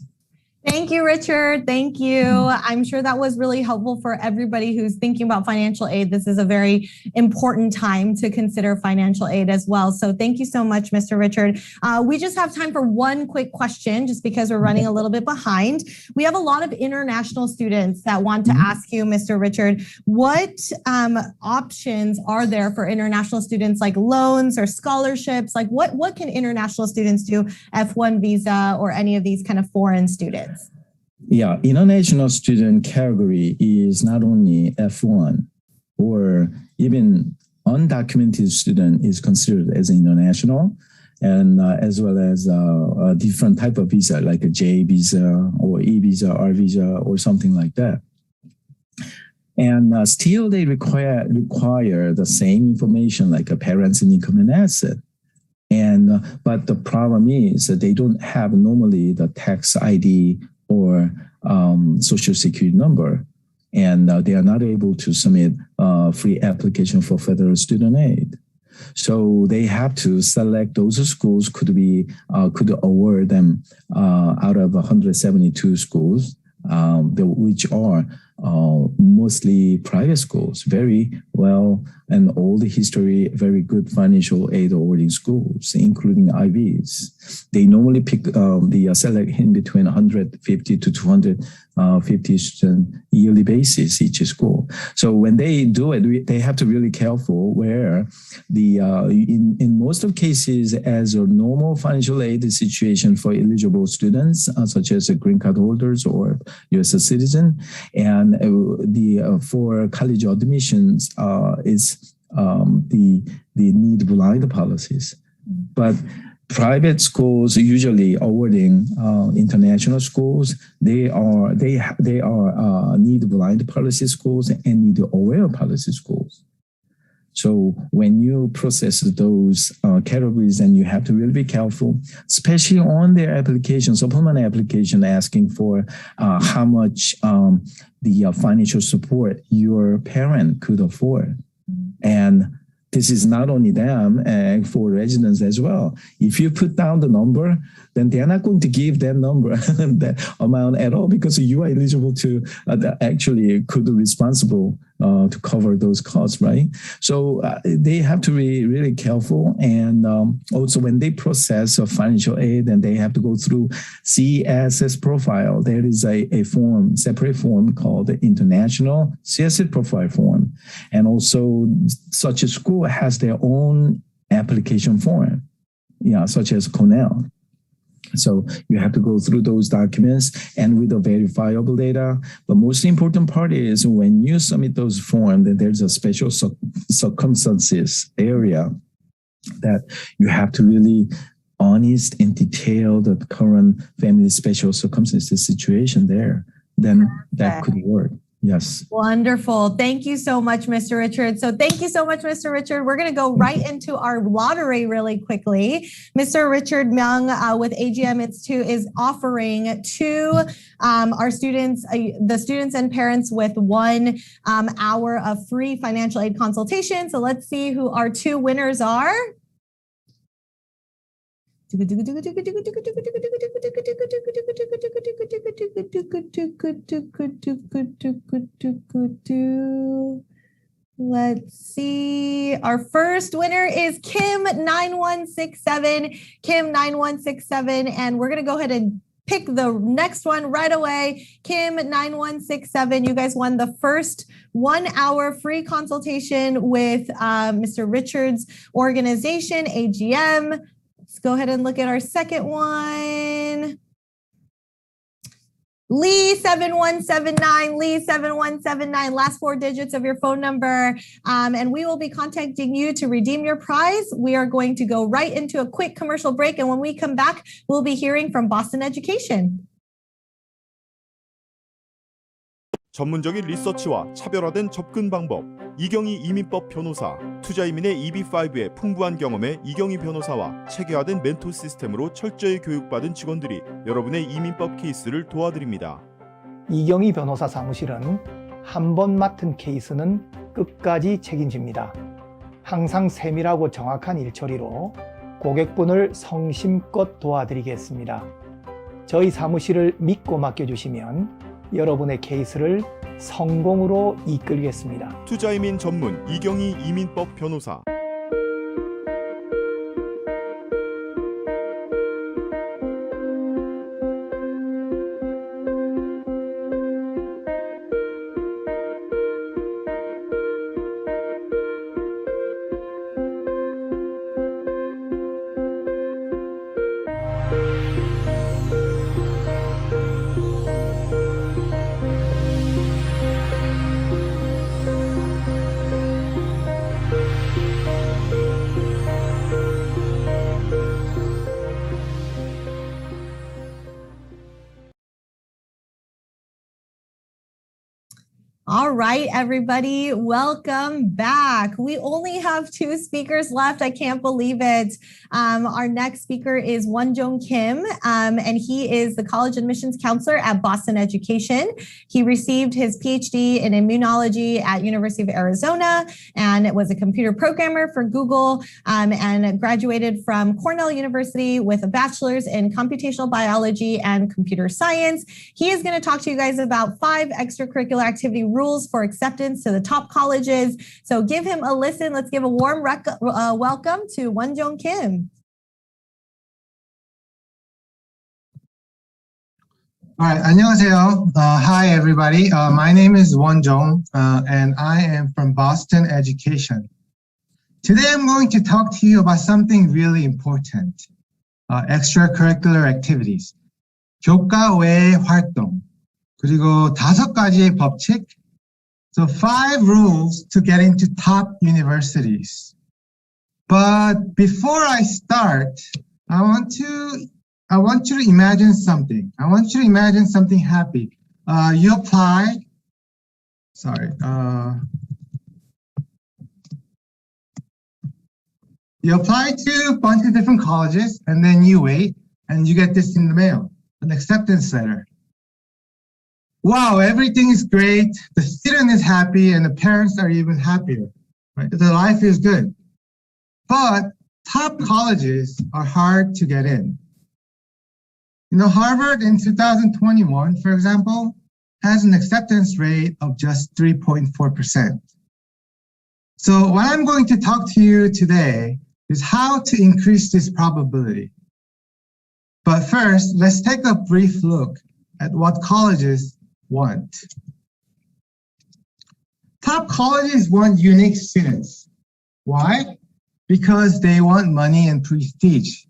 Thank you, Richard. Thank you. I'm sure that was really helpful for everybody who's thinking about financial aid. This is a very important time to consider financial aid as well. So thank you so much, Mr. Richard. We just have time for one quick question, just because we're running a little bit behind. We have a lot of international students that want to ask you, Mr. Richard, what options are there for international students, like loans or scholarships? Like what can international students do, F1 visa or any of these kind of foreign students? Yeah, international student category is not only F1 or even undocumented student is considered as international, and as well as a different type of visa like a J visa or E visa, R visa, or something like that. And still they require the same information like a parent's income and asset. And but the problem is that they don't have normally the tax ID or social security number, and they are not able to submit free application for federal student aid. So they have to select those schools could award them out of 172 schools, which are mostly private schools, very well and old history, very good financial aid awarding schools, including Ivies. They normally pick select in between 150 to 250 student yearly basis each school. So when they do it, they have to be really careful where in most of cases as a normal financial aid situation for eligible students, such as green card holders or U.S. citizen, and for college admissions is the need blind policies. But private schools usually awarding international schools, they are need blind policy schools and need aware policy schools. So when you process those categories, and you have to really be careful, especially on their application, supplement application, asking for how much the financial support your parent could afford. And this is not only them, for residents as well. If you put down the number, then they're not going to give that number, that amount at all, because you are eligible to actually could be responsible to cover those costs, right? So they have to be really careful. And also when they process a financial aid, and they have to go through CSS profile, there is a form, separate form called the International CSS Profile Form. And also such a school has their own application form, such as Cornell. So you have to go through those documents and with the verifiable data. The most important part is when you submit those forms, then there's a special circumstances area that you have to really honest and detail the current family special circumstances situation there. Then that could work. Yes. Wonderful. Thank you so much, Mr. Richard. So thank you so much, Mr. Richard. We're going to go right into our lottery really quickly. Mr. Richard Myung with AGM Institute is offering to our students, the students and parents, with 1 hour of free financial aid consultation. So let's see who our 2 winners are. Let's see. Our first winner is Kim9167. Kim9167. And we're going to go ahead and pick the next one right away. Kim9167. You guys won the first 1 hour free consultation with Mr. Richard's organization, AGM. Let's go ahead and look at our second one. Lee7179, Lee7179, last 4 digits of your phone number. And we will be contacting you to redeem your prize. We are going to go right into a quick commercial break. And when we come back, we'll be hearing from Boston Education. 전문적인 리서치와 차별화된 접근 방법, 이경희 이민법 변호사, 투자이민의 EB5의 풍부한 경험에 이경희 변호사와 체계화된 멘토 시스템으로 철저히 교육받은 직원들이 여러분의 이민법 케이스를 도와드립니다. 이경희 변호사 사무실은 한 번 맡은 케이스는 끝까지 책임집니다. 항상 세밀하고 정확한 일처리로 고객분을 성심껏 도와드리겠습니다. 저희 사무실을 믿고 맡겨주시면 여러분의 케이스를 성공으로 이끌겠습니다. 투자이민 전문 이경희 이민법 변호사. All right, everybody, welcome back. We only have 2 speakers left. I can't believe it. Our next speaker is Wonjong Kim, and he is the college admissions counselor at Boston Education. He received his PhD in immunology at University of Arizona and was a computer programmer for Google, and graduated from Cornell University with a bachelor's in computational biology and computer science. He is going to talk to you guys about 5 extracurricular activity rules for acceptance to the top colleges. So give him a listen. Let's give a warm welcome to Wonjong Kim. All right, 안녕하세요. Hi, everybody. My name is Wonjong, and I am from Boston Education. Today, I'm going to talk to you about something really important, extracurricular activities, 교과 외 활동, 그리고 5가지의 법칙, so 5 rules to get into top universities. But before I start, I want you to imagine something. I want you to imagine something happy. You apply. You apply to a bunch of different colleges, and then you wait, and you get this in the mail, an acceptance letter. Wow, everything is great. The student is happy, and the parents are even happier. Right? The life is good. But top colleges are hard to get in. You know, Harvard in 2021, for example, has an acceptance rate of just 3.4%. So what I'm going to talk to you today is how to increase this probability. But first, let's take a brief look at what colleges want. Top colleges want unique students. Why? Because they want money and prestige.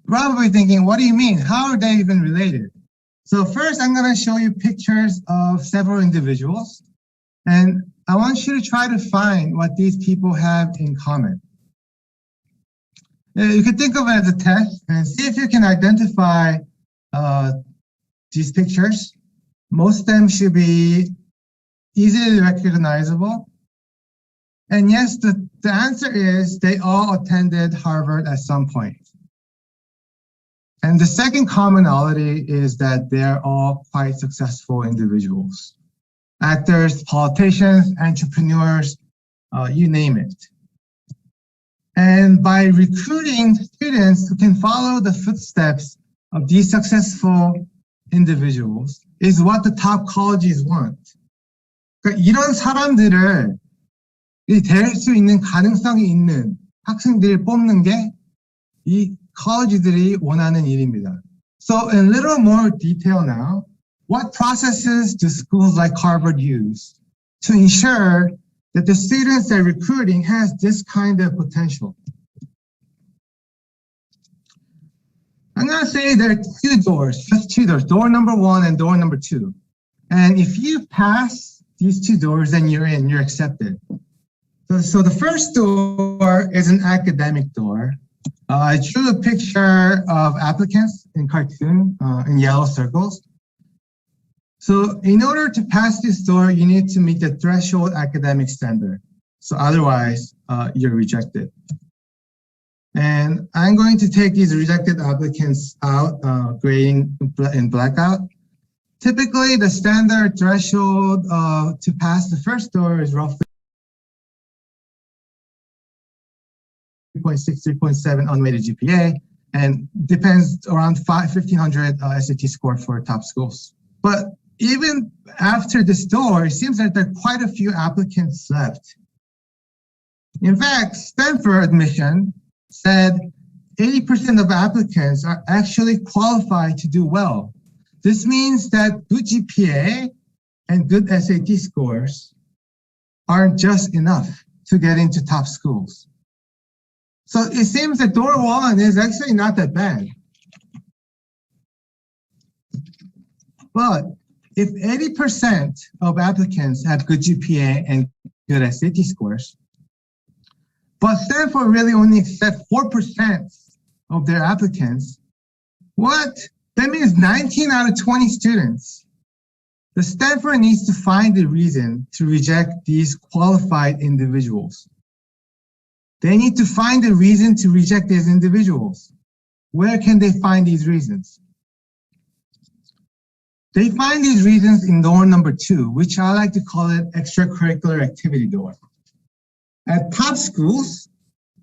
Probably thinking, what do you mean? How are they even related? So first, I'm going to show you pictures of several individuals, and I want you to try to find what these people have in common. You could think of it as a test and see if you can identify these pictures. Most of them should be easily recognizable. And yes, the answer is they all attended Harvard at some point. And the second commonality is that they're all quite successful individuals. Actors, politicians, entrepreneurs, you name it. And by recruiting students who can follow the footsteps of these successful individuals is what the top colleges want. 그러니까 이런 사람들을 될 수 있는 가능성이 있는 학생들을 뽑는 게 이 college들이 원하는 일입니다. So in a little more detail now, what processes do schools like Harvard use to ensure that the students they're recruiting has this kind of potential? I'm going to say there are 2 doors, just 2 doors, door number 1 and door number 2. And if you pass these 2 doors, then you're in, you're accepted. So the first door is an academic door. I drew a picture of applicants in cartoon in yellow circles. So in order to pass this door, you need to meet the threshold academic standard. So otherwise, you're rejected. And I'm going to take these rejected applicants out, grading in blackout, Typically, the standard threshold to pass the first door is roughly 3.6, 3.7 unweighted GPA, and depends around 1,500 SAT score for top schools. But even after this door, it seems that there are quite a few applicants left. In fact, Stanford admission said 80% of applicants are actually qualified to do well. This means that good GPA and good SAT scores aren't just enough to get into top schools. So it seems that door one is actually not that bad. But if 80% of applicants have good GPA and good SAT scores, but Stanford really only accept 4% of their applicants, what? That means 19 out of 20 students. The Stanford needs to find a reason to reject these qualified individuals. They need to find a reason to reject these individuals. Where can they find these reasons? They find these reasons in door number 2, which I like to call it extracurricular activity door. At top schools,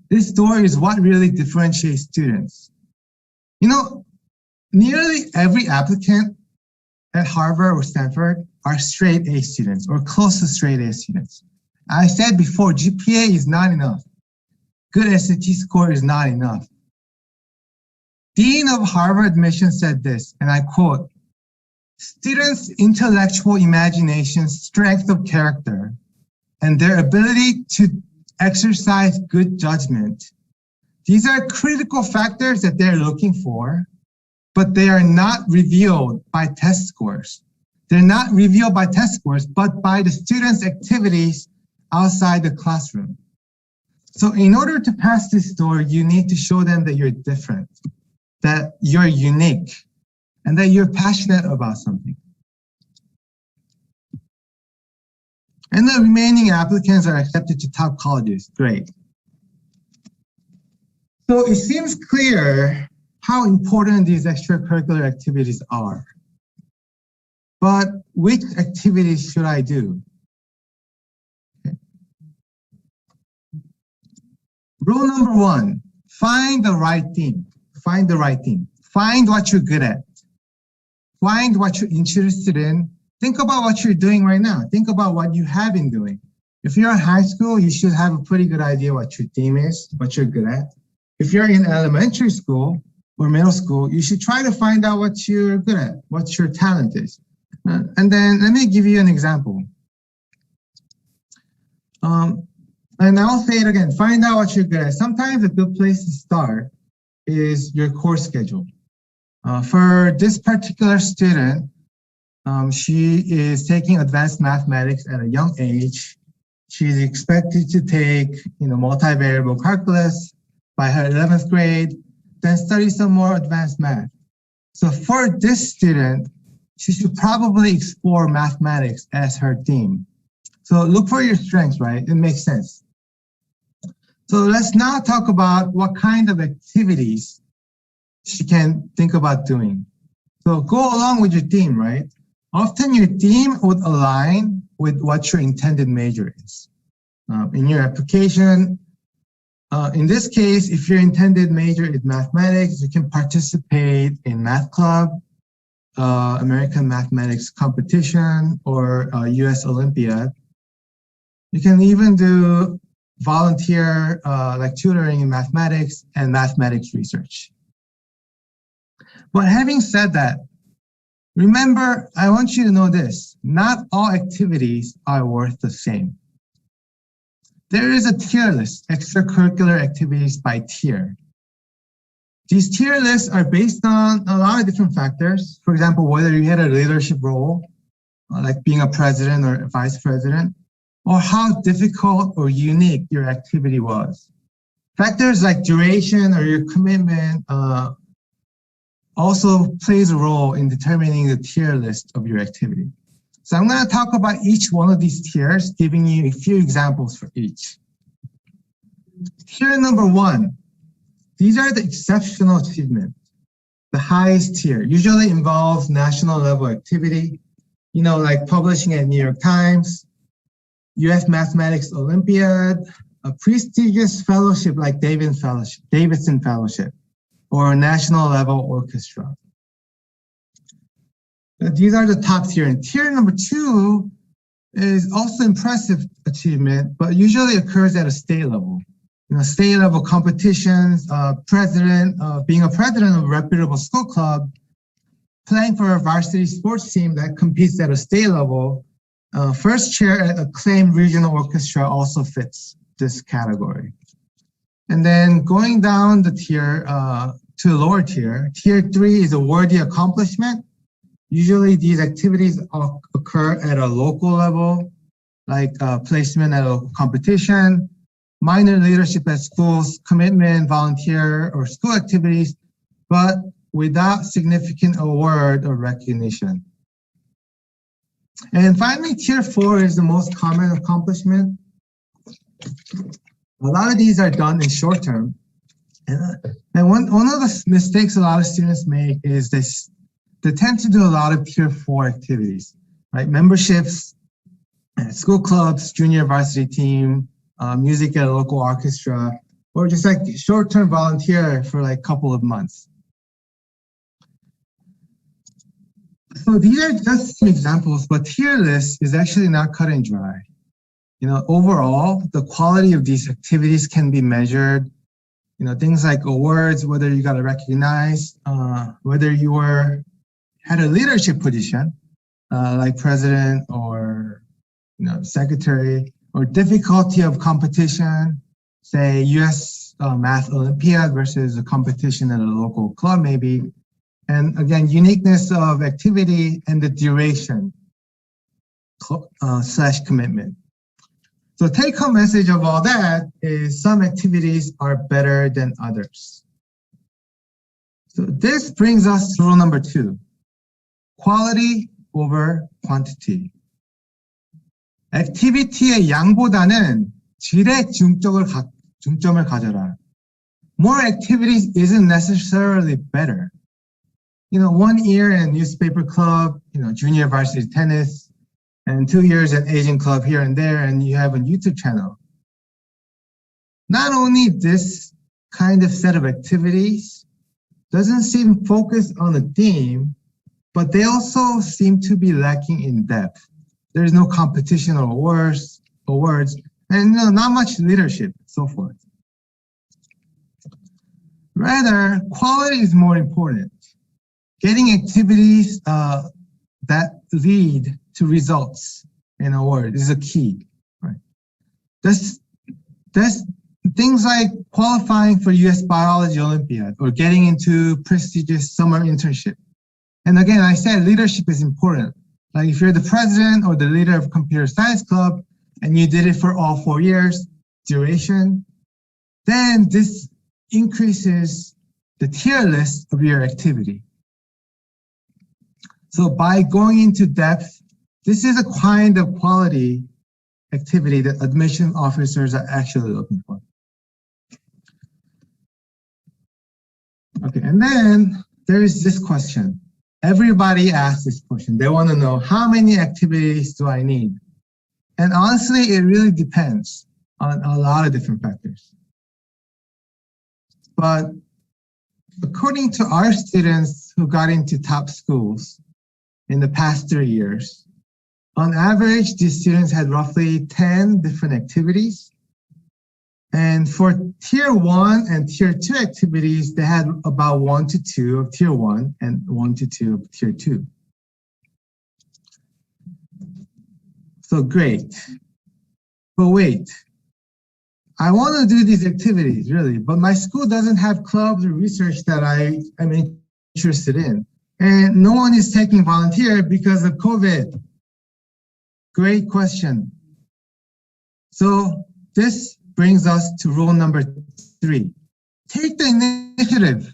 this door is what really differentiates students. You know, nearly every applicant at Harvard or Stanford are straight A students or close to straight A students. I said before, GPA is not enough. Good SAT score is not enough. Dean of Harvard admission said this, and I quote, "Students' intellectual imagination, strength of character, and their ability to exercise good judgment. These are critical factors that they're looking for, but they are not revealed by test scores. They're not revealed by test scores, but by the students' activities outside the classroom. So in order to pass this door, you need to show them that you're different, that you're unique, and that you're passionate about something." And the remaining applicants are accepted to top colleges. Great. So it seems clear how important these extracurricular activities are. But which activities should I do? Okay. Rule number 1, find the right thing. Find the right thing. Find what you're good at. Find what you're interested in. Think about what you're doing right now. Think about what you have been doing. If you're in high school, you should have a pretty good idea what your theme is, what you're good at. If you're in elementary school or middle school, you should try to find out what you're good at, what your talent is. And then let me give you an example. And I'll say it again, find out what you're good at. Sometimes a good place to start is your course schedule. For this particular student, she is taking advanced mathematics at a young age. She's expected to take, multivariable calculus by her 11th grade, then study some more advanced math. So for this student, she should probably explore mathematics as her theme. So look for your strengths, right? It makes sense. So let's now talk about what kind of activities she can think about doing. So go along with your theme, right? Often your theme would align with what your intended major is. In your application, in this case, if your intended major is mathematics, you can participate in math club, American mathematics competition, or US Olympiad. You can even do volunteer like tutoring in mathematics and mathematics research. But having said that, remember, I want you to know this, not all activities are worth the same. There is a tier list, extracurricular activities by tier. These tier lists are based on a lot of different factors. For example, whether you had a leadership role, like being a president or a vice president, or how difficult or unique your activity was. Factors like duration or your commitment also plays a role in determining the tier list of your activity. So I'm going to talk about each one of these tiers, giving you a few examples for each. Tier number 1, these are the exceptional achievements. the highest tier usually involves national level activity, like publishing at New York Times, US Mathematics Olympiad, a prestigious fellowship like Davidson Fellowship, or a national level orchestra. These are the top tier. And tier number 2 is also impressive achievement, but usually occurs at a state level. State level competitions, being a president of a reputable school club, playing for a varsity sports team that competes at a state level, first chair at acclaimed regional orchestra also fits this category. And then going down the tier to the lower tier, tier 3 is a worthy accomplishment. Usually these activities occur at a local level, like placement at a local competition, minor leadership at schools, commitment, volunteer, or school activities, but without significant award or recognition. And finally, tier 4 is the most common accomplishment. A lot of these are done in short term. And one of the mistakes a lot of students make is they tend to do a lot of tier 4 activities, right? Memberships, school clubs, junior varsity team, music at a local orchestra, or just like short-term volunteer for like a couple of months. So these are just some examples, but tier list is actually not cut and dry. Overall, the quality of these activities can be measured. Things like awards, whether you got recognized, whether you had a leadership position, like president or secretary, or difficulty of competition, say US Math Olympiad versus a competition at a local club maybe. And again, uniqueness of activity and the duration / commitment. So take-home message of all that is some activities are better than others. So this brings us to rule number 2, quality over quantity. 액티비티의 양보다는 질에 중점을 가져라. More activities isn't necessarily better. 1 year in newspaper club, junior varsity tennis, and 2 years in Asian club here and there, and you have a YouTube channel. Not only this kind of set of activities doesn't seem focused on a theme, but they also seem to be lacking in depth. There's no competition or awards, and not much leadership, so forth. Rather, quality is more important. Getting activities that lead to results and awards is a key. Right? That's things like qualifying for US Biology Olympiad or getting into prestigious summer internship. And again, I said leadership is important. Like if you're the president or the leader of computer science club and you did it for all 4 years duration, then this increases the tier list of your activity. So by going into depth, this is a kind of quality activity that admission officers are actually looking for. Okay, and then there is this question. Everybody asks this question. They want to know, how many activities do I need? And honestly, it really depends on a lot of different factors. But according to our students who got into top schools in the past 3 years, on average, these students had roughly 10 different activities. And for tier 1 and tier 2 activities, they had about 1 to 2 of tier 1 and 1 to 2 of tier 2. So great. But wait, I want to do these activities really, but my school doesn't have clubs or research that I am interested in. And no one is taking volunteer because of COVID. Great question. So this brings us to rule number 3. Take the initiative.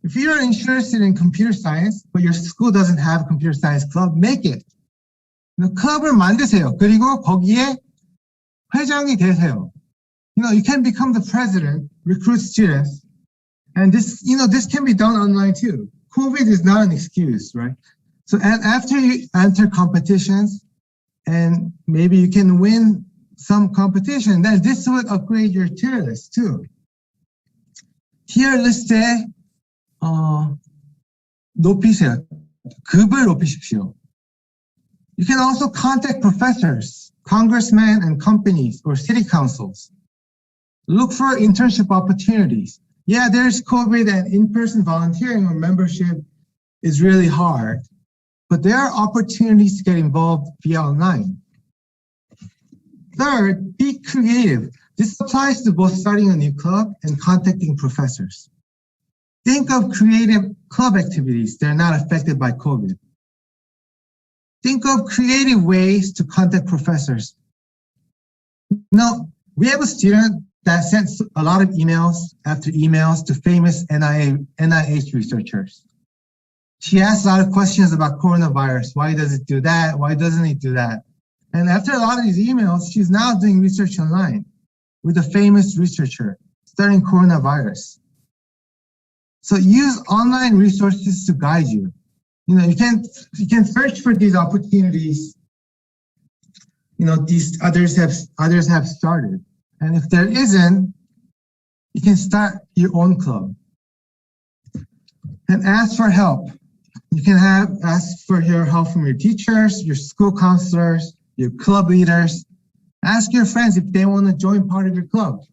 If you're interested in computer science, but your school doesn't have a computer science club, make it. 클럽을 만드세요. 그리고 거기에 회장이 되세요. You can become the president, recruit students, And this, this can be done online too. COVID is not an excuse, right? So after you enter competitions, and maybe you can win some competition, then this will upgrade your tier list too. Tier list에 높이세요. 급을 높이십시오. You can also contact professors, congressmen, and companies or city councils. Look for internship opportunities. Yeah, there's COVID and in-person volunteering or membership is really hard, but there are opportunities to get involved via online. Third, be creative. This applies to both starting a new club and contacting professors. Think of creative club activities that are not affected by COVID. Think of creative ways to contact professors. Now, we have a student that sent a lot of emails after emails to famous NIH researchers. She asked a lot of questions about coronavirus. Why does it do that? Why doesn't it do that? And after a lot of these emails, she's now doing research online with a famous researcher studying coronavirus. So use online resources to guide you. You can search for these opportunities. These others have started. And if there isn't, you can start your own club and ask for help. You can ask for your help from your teachers, your school counselors, your club leaders. Ask your friends if they want to join part of your club.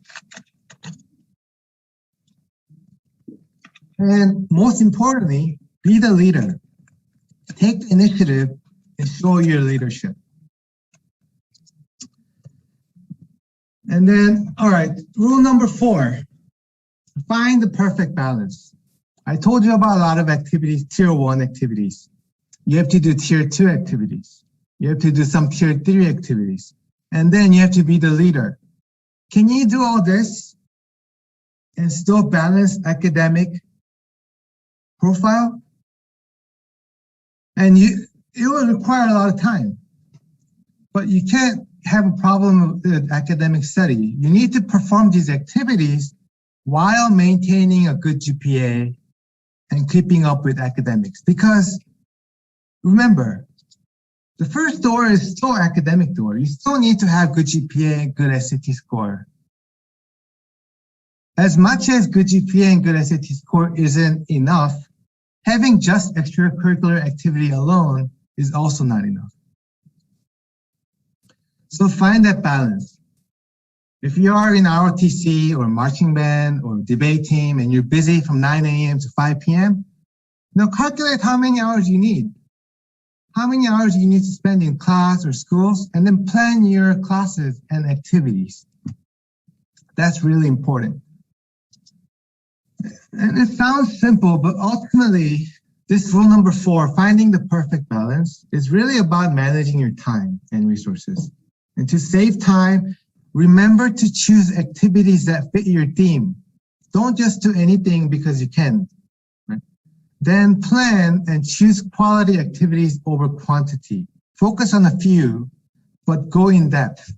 And most importantly, be the leader. Take the initiative and show your leadership. And then, all right, rule number 4, find the perfect balance. I told you about a lot of activities, tier 1 activities. You have to do tier 2 activities. You have to do some tier 3 activities. And then you have to be the leader. Can you do all this and still balance academic profile? And it will require a lot of time. But you can't have a problem with academic study. You need to perform these activities while maintaining a good GPA and keeping up with academics. Because remember, the first door is still academic door. You still need to have good GPA and good SAT score. As much as good GPA and good SAT score isn't enough, having just extracurricular activity alone is also not enough. So find that balance. If you are in ROTC or marching band or debate team and you're busy from 9 a.m. to 5 p.m., calculate how many hours you need. How many hours you need to spend in class or schools, and then plan your classes and activities. That's really important. And it sounds simple, but ultimately, this rule number 4, finding the perfect balance, is really about managing your time and resources. And to save time, remember to choose activities that fit your theme. Don't just do anything because you can. Right? Then plan and choose quality activities over quantity. Focus on a few, but go in depth.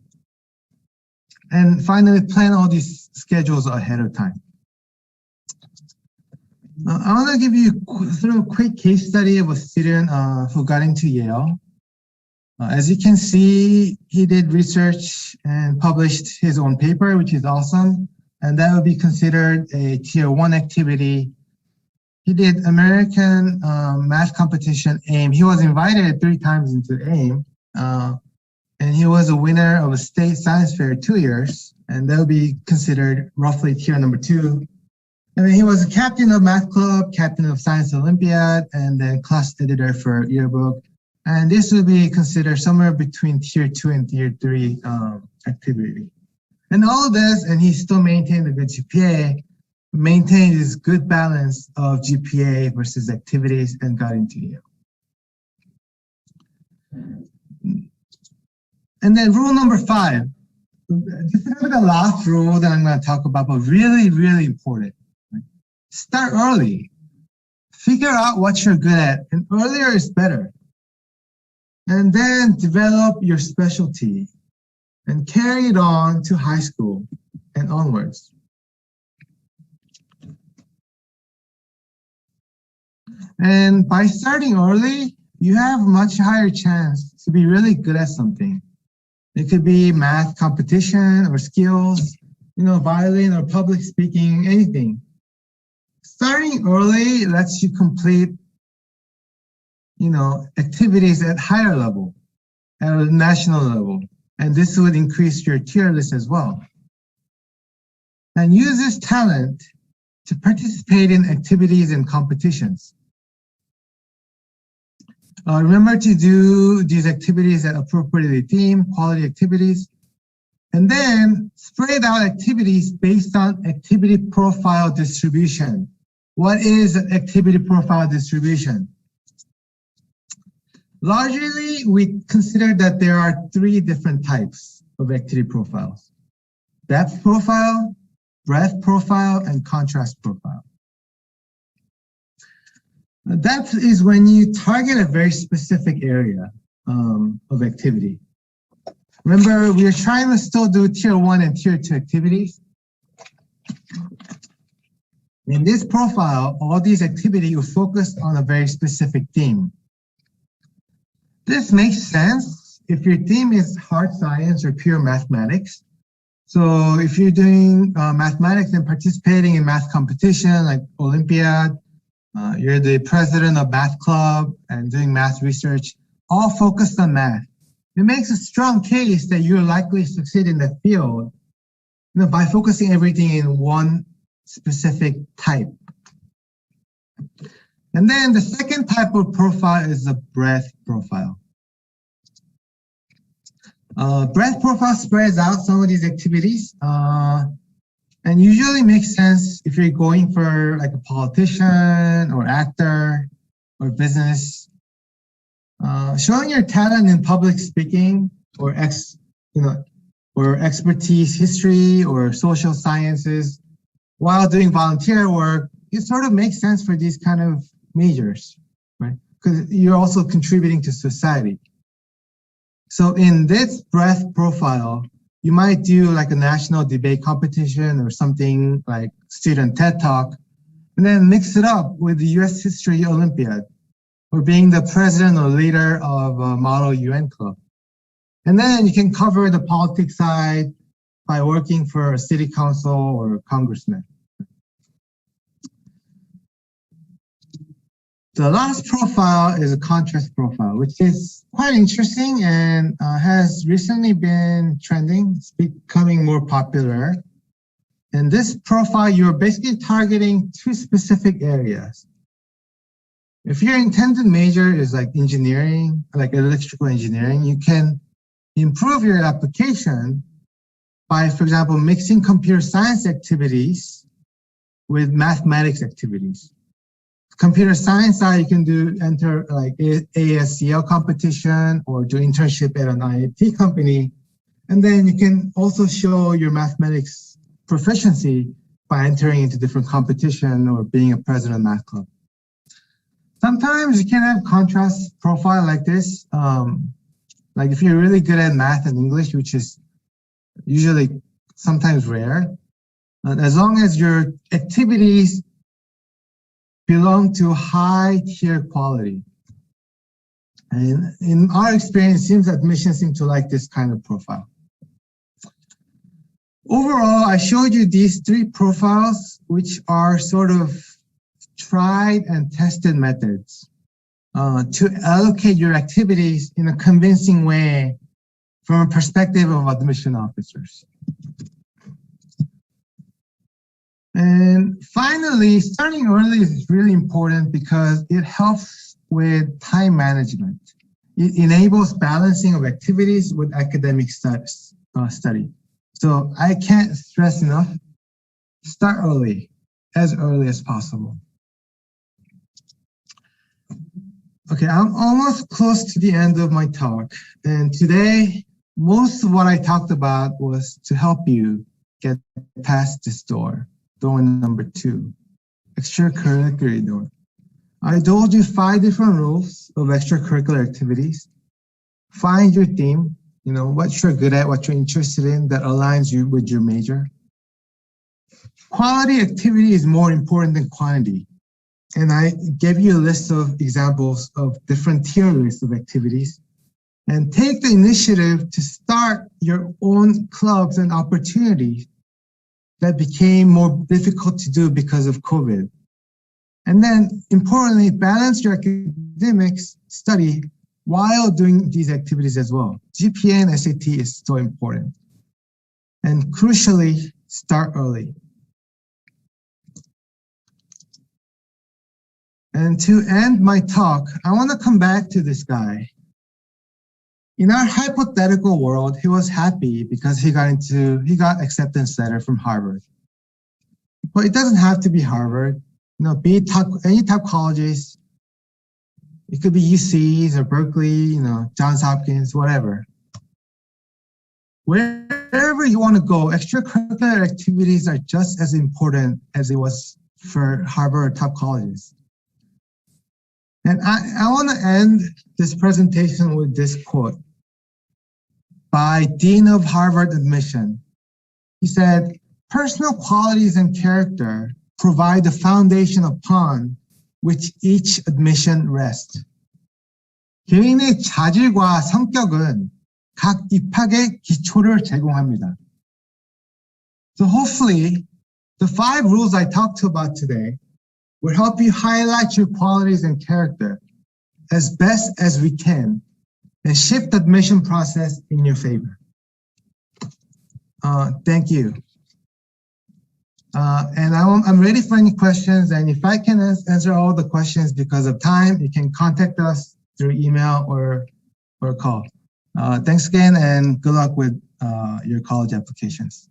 And finally, plan all these schedules ahead of time. I want to give you a quick case study of a student who got into Yale. As you can see, he did research and published his own paper, which is awesome. And that would be considered a tier 1 activity. He did American math competition, AIM. He was invited 3 times into AIM. And he was a winner of a state science fair 2 years. And that would be considered roughly tier number 2. And then he was a captain of math club, captain of science Olympiad, and then class editor for yearbook. And this would be considered somewhere between tier 2 and tier 3 activity. And all of this, and he still maintained a good GPA, maintained his good balance of GPA versus activities, and got into Yale. And then rule number 5. This is the last rule that I'm going to talk about, but really, really important. Start early. Figure out what you're good at, and earlier is better. And then develop your specialty and carry it on to high school and onwards. And by starting early, you have much higher chance to be really good at something. It could be math competition or skills, violin or public speaking, anything. Starting early lets you complete, activities at higher level, at a national level. And this would increase your tier list as well. And use this talent to participate in activities and competitions. Remember to do these activities that appropriately themed, quality activities, and then spread out activities based on activity profile distribution. What is activity profile distribution? Largely, we consider that there are 3 different types of activity profiles: depth profile, breadth profile, and contrast profile. Depth is when you target a very specific area of activity. Remember, we are trying to still do tier 1 and tier 2 activities. In this profile, all these activities are focused on a very specific theme. This makes sense if your theme is hard science or pure mathematics. So if you're doing mathematics and participating in math competition like Olympiad, you're the president of math club and doing math research, all focused on math. It makes a strong case that you're likely to succeed in the field by focusing everything in one specific type. And then the second type of profile is the breadth profile. Breadth profile spreads out some of these activities and usually makes sense if you're going for like a politician or actor or business. Showing your talent in public speaking or expertise, history or social sciences while doing volunteer work, it sort of makes sense for these kind of majors, right? Because you're also contributing to society. So in this breadth profile, you might do like a national debate competition or something like student TED Talk, and then mix it up with the US History Olympiad or being the president or leader of a model UN club. And then you can cover the politics side by working for a city council or a congressman. The last profile is a contrast profile, which is quite interesting and has recently been trending. It's becoming more popular. In this profile, you're basically targeting 2 specific areas. If your intended major is like engineering, like electrical engineering, you can improve your application by, for example, mixing computer science activities with mathematics activities. Computer science side, you can enter like ASCL competition or do internship at an IIT company. And then you can also show your mathematics proficiency by entering into different competition or being a president of math club. Sometimes you can have contrast profile like this. Like if you're really good at math and English, which is usually sometimes rare, as long as your activities belong to high tier quality. And in our experience, it seems that admissions seem to like this kind of profile. Overall, I showed you these 3 profiles, which are sort of tried and tested methods to allocate your activities in a convincing way from a perspective of admission officers. And finally, starting early is really important because it helps with time management. It enables balancing of activities with academic study. So I can't stress enough, start early as possible. Okay, I'm almost close to the end of my talk. And today, most of what I talked about was to help you get past this door number 2, extracurricular door. I told you 5 different rules of extracurricular activities. Find your theme, what you're good at, what you're interested in that aligns you with your major. Quality activity is more important than quantity. and I gave you a list of examples of different tier lists of activities. And take the initiative to start your own clubs and opportunities that became more difficult to do because of COVID. And then, importantly, balance your academics study while doing these activities as well. GPA and SAT is so important. And crucially, start early. And to end my talk, I want to come back to this guy. In our hypothetical world, he was happy because he got acceptance letter from Harvard. But it doesn't have to be Harvard. Be it any top colleges. It could be UCs or Berkeley, Johns Hopkins, whatever. Wherever you want to go, extracurricular activities are just as important as it was for Harvard or top colleges. And I want to end this presentation with this quote by Dean of Harvard Admission. He said, "Personal qualities and character provide the foundation upon which each admission rests." 개인의 자질과 성격은 각 입학의 기초를 제공합니다. So hopefully, the 5 rules I talked about today will help you highlight your qualities and character as best as we can and shift the admission process in your favor. Thank you. And I'm ready for any questions. And if I can answer all the questions because of time, you can contact us through email or call. Thanks again, and good luck with your college applications.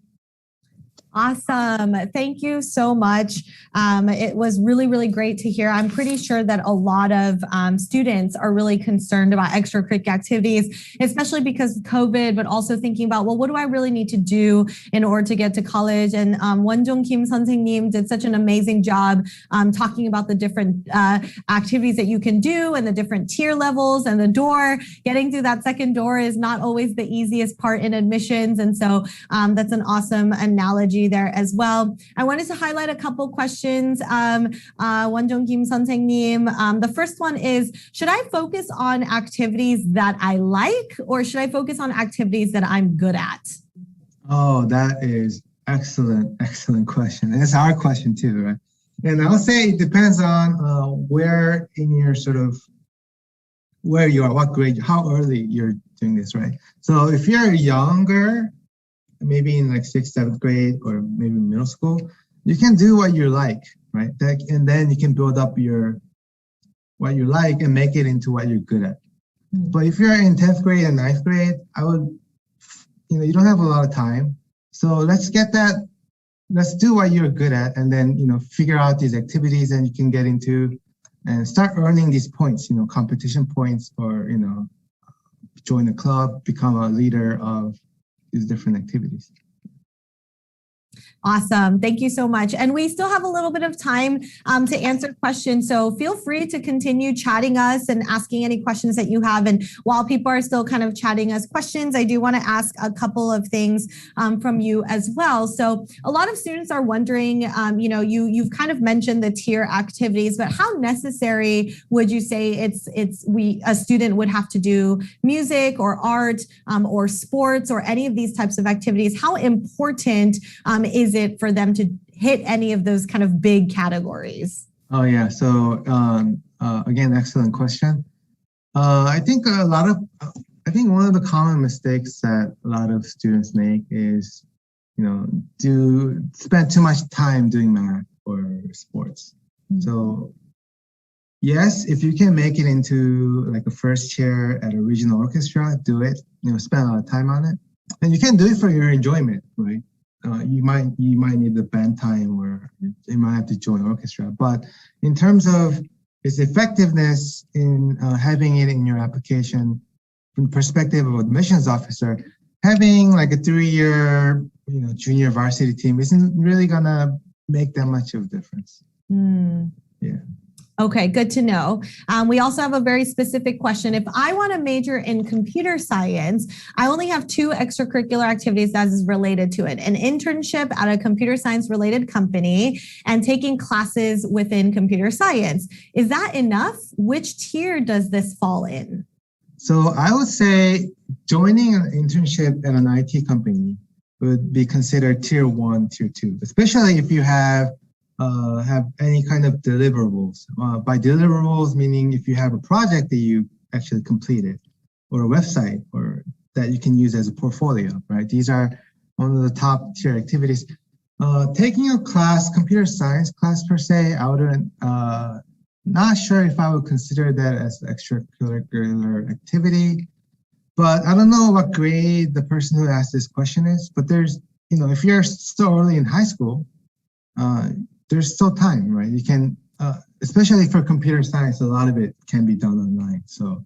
Awesome. Thank you so much. It was really, really great to hear. I'm pretty sure that a lot of students are really concerned about extracurricular activities, especially because of COVID, but also thinking about, well, what do I really need to do in order to get to college? And Wonjong Kim 선생님 did such an amazing job talking about the different activities that you can do and the different tier levels and the door. Getting through that second door is not always the easiest part in admissions. And so that's an awesome analogy there as well. I wanted to highlight a couple questions. Wonjong Kim 선생님, the first one is, should I focus on activities that I like, or should I focus on activities that I'm good at? Oh, that is excellent question. And it's a hard question too, right? And I'll say it depends on where in your where you are, what grade, how early you're doing this, right? So if you're younger, maybe in like 6th, 7th grade, or maybe middle school, you can do what you like, right? And then you can build up what you like and make it into what you're good at. But if you're in 10th grade and 9th grade, I would, you don't have a lot of time. So let's do what you're good at, and then, figure out these activities and you can get into and start earning these points, competition points, or, join a club, become a leader of these different activities. Awesome. Thank you so much. And we still have a little bit of time to answer questions. So feel free to continue chatting us and asking any questions that you have. And while people are still kind of chatting us questions, I do want to ask a couple of things from you as well. So a lot of students are wondering, you've kind of mentioned the tier activities, but how necessary would you say a student would have to do music or art or sports or any of these types of activities? How important is it for them to hit any of those kind of big categories? Oh yeah. So again, excellent question. I think one of the common mistakes that a lot of students make is, spend too much time doing math or sports. Mm-hmm. So yes, if you can make it into like a first chair at a regional orchestra, do it. Spend a lot of time on it, and you can do it for your enjoyment, right? You might need the band time, or you might have to join orchestra. But in terms of its effectiveness in having it in your application, from the perspective of admissions officer, having like a 3-year, junior varsity team isn't really gonna make that much of a difference. Mm. Yeah. Okay, good to know. We also have a very specific question. If I want to major in computer science, I only have 2 extracurricular activities that is related to it: an internship at a computer science related company and taking classes within computer science. Is that enough? Which tier does this fall in? So I would say joining an internship at an IT company would be considered tier 1, tier 2, especially if you have any kind of deliverables. By deliverables, meaning if you have a project that you actually completed, or a website, or that you can use as a portfolio, right? These are one of the top tier activities. Taking a class, computer science class per se, I wouldn't, not sure if I would consider that as extracurricular activity, but I don't know what grade the person who asked this question is, but there's, if you're still early in high school, there's still time, right? You can, especially for computer science, a lot of it can be done online. So,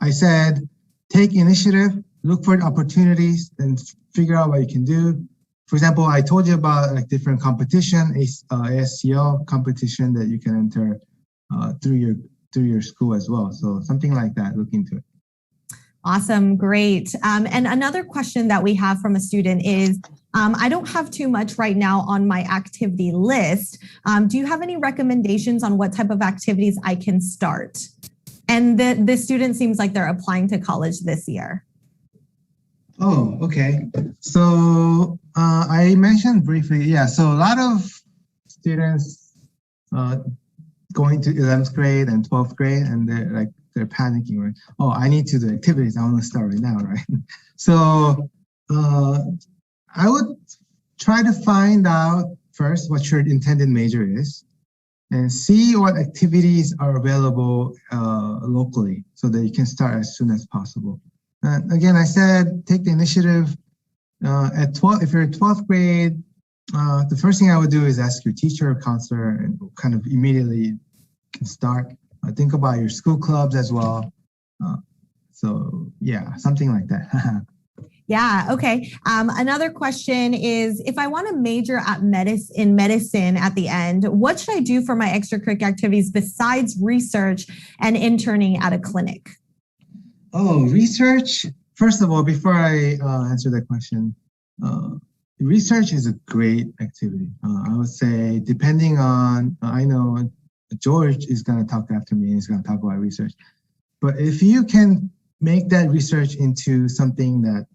I said, take initiative, look for opportunities, and figure out what you can do. For example, I told you about like different competition, ASCL competition that you can enter through your school as well. So something like that, look into it. Awesome, great. And another question that we have from a student is, I don't have too much right now on my activity list. Do you have any recommendations on what type of activities I can start? And the student seems like they're applying to college this year. Oh, okay. So I mentioned briefly, yeah, so a lot of students going to 11th grade and 12th grade, and they're panicking, right? Oh, I need to do activities. I want to start right now, right? So I would try to find out first what your intended major is and see what activities are available locally so that you can start as soon as possible. And again, I said, take the initiative. If you're at 12th grade, the first thing I would do is ask your teacher or counselor and kind of immediately can start. Think about your school clubs as well. So yeah, something like that. Yeah, okay. Another question is, if I want to major in medicine at the end, what should I do for my extracurricular activities besides research and interning at a clinic? Oh, research. First of all, before I answer that question, research is a great activity. I would say, depending on, I know George is going to talk after me and he's going to talk about research. But if you can make that research into something that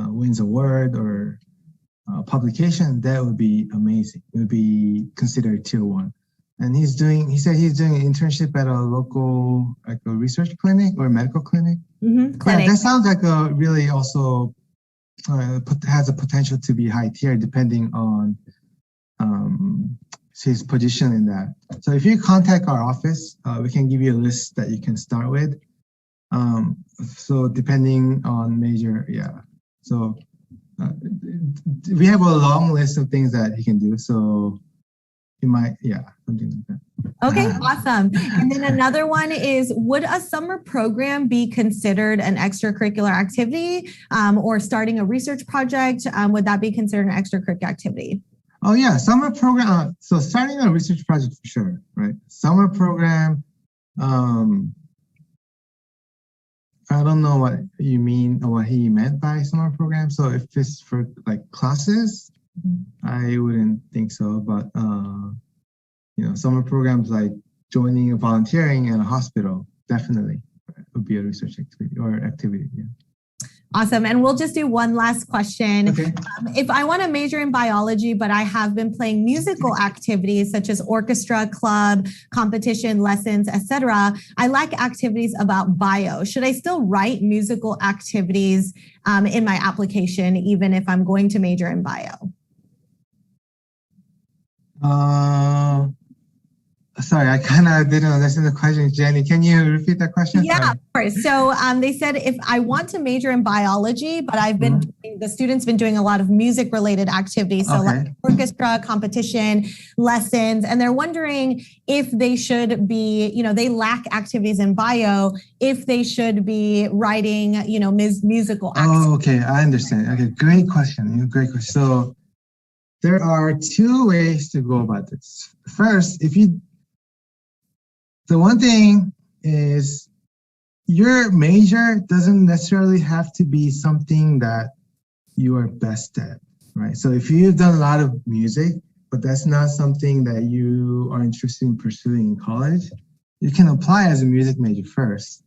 wins award or publication, that would be amazing. It would be considered tier 1. And he said he's doing an internship at a local, like a research clinic or medical clinic. Clinic. Yeah, that sounds like a really also has a potential to be high tier depending on his position in that. So if you contact our office, we can give you a list that you can start with. So depending on major, yeah. So we have a long list of things that he can do. So you might, yeah, something like that. Okay, awesome. And then another one is, would a summer program be considered an extracurricular activity, or starting a research project? Would that be considered an extracurricular activity? Oh yeah, summer program. So starting a research project for sure, right? Summer program. I don't know what you mean or what he meant by summer program. So if it's for like classes, I wouldn't think so. But summer programs like joining and volunteering in a hospital definitely would be a research activity or activity. Yeah. Awesome. And we'll just do one last question. Okay. If I want to major in biology, but I have been playing musical activities such as orchestra, club, competition, lessons, etc., I lack activities about bio. Should I still write musical activities in my application, even if I'm going to major in bio? Sorry, I kind of didn't understand the question, Jenny. Can you repeat that question? Yeah, of course. So they said if I want to major in biology, but I've been the students been doing a lot of music related activities, so like orchestra, competition, lessons, and they're wondering if they should be, they lack activities in bio, if they should be writing, musical activities. Oh, okay, I understand. Okay, great question. Great question. So there are 2 ways to go about this. First, if you the one thing is your major doesn't necessarily have to be something that you are best at, right? So if you've done a lot of music, but that's not something that you are interested in pursuing in college, you can apply as a music major first,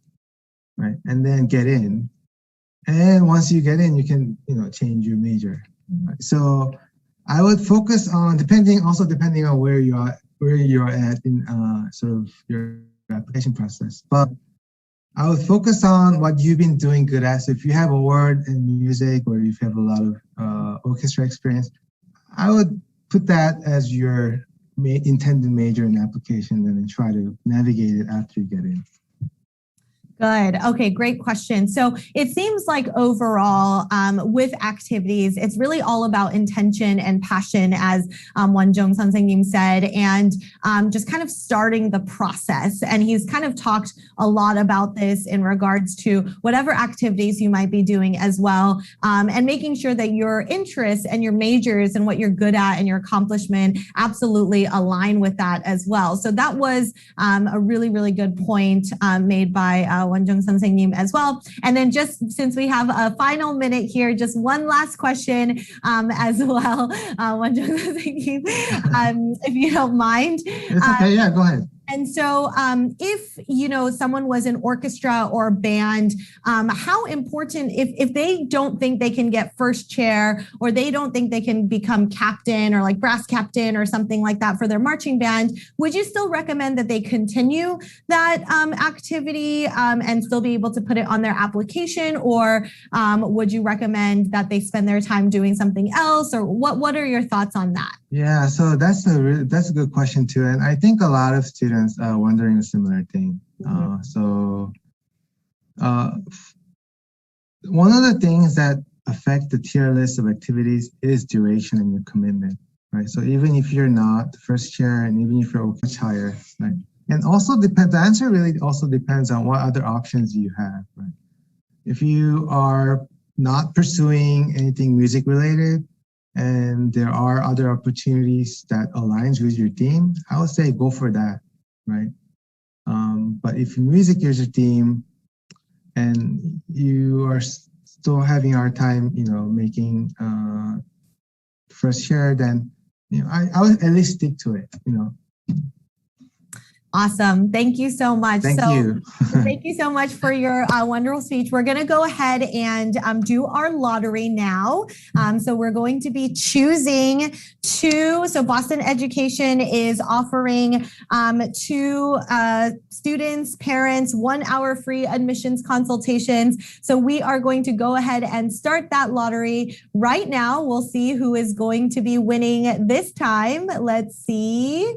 right? And then get in. And once you get in, you can, change your major. Right? So I would focus on depending on where you are at in sort of your application process. But I would focus on what you've been doing good at. So if you have a word in music or if you have a lot of orchestra experience, I would put that as your intended major in application and then try to navigate it after you get in. Good. Okay, great question. So it seems like overall with activities, it's really all about intention and passion, as Wonjung 선생님 said, and just kind of starting the process. And he's kind of talked a lot about this in regards to whatever activities you might be doing as well, and making sure that your interests and your majors and what you're good at and your accomplishment absolutely align with that as well. So that was a really, really good point made by Wonjung 선생님 as well. And then just since we have a final minute here, just one last question as well, Wonjung 선생님, if you don't mind. It's okay, yeah, go ahead. And so if, someone was in orchestra or band, how important, if they don't think they can get first chair or they don't think they can become captain or like brass captain or something like that for their marching band, would you still recommend that they continue that activity and still be able to put it on their application? Or would you recommend that they spend their time doing something else? Or what are your thoughts on that? Yeah, so that's a good question too. And I think a lot of students are wondering a similar thing. One of the things that affect the tier list of activities is duration and your commitment, right? So even if you're not the first chair and even if you're much higher, right? And also the answer really also depends on what other options you have, right? If you are not pursuing anything music related and there are other opportunities that aligns with your theme, I would say go for that, right? But if music is your theme and you are still having a hard time, making first share, then I would at least stick to it, Awesome. Thank you so much. Thank you. Thank you so much for your wonderful speech. We're going to go ahead and do our lottery now. So we're going to be choosing two. So Boston Education is offering two students, parents, 1 hour free admissions consultations. So we are going to go ahead and start that lottery right now. We'll see who is going to be winning this time. Let's see.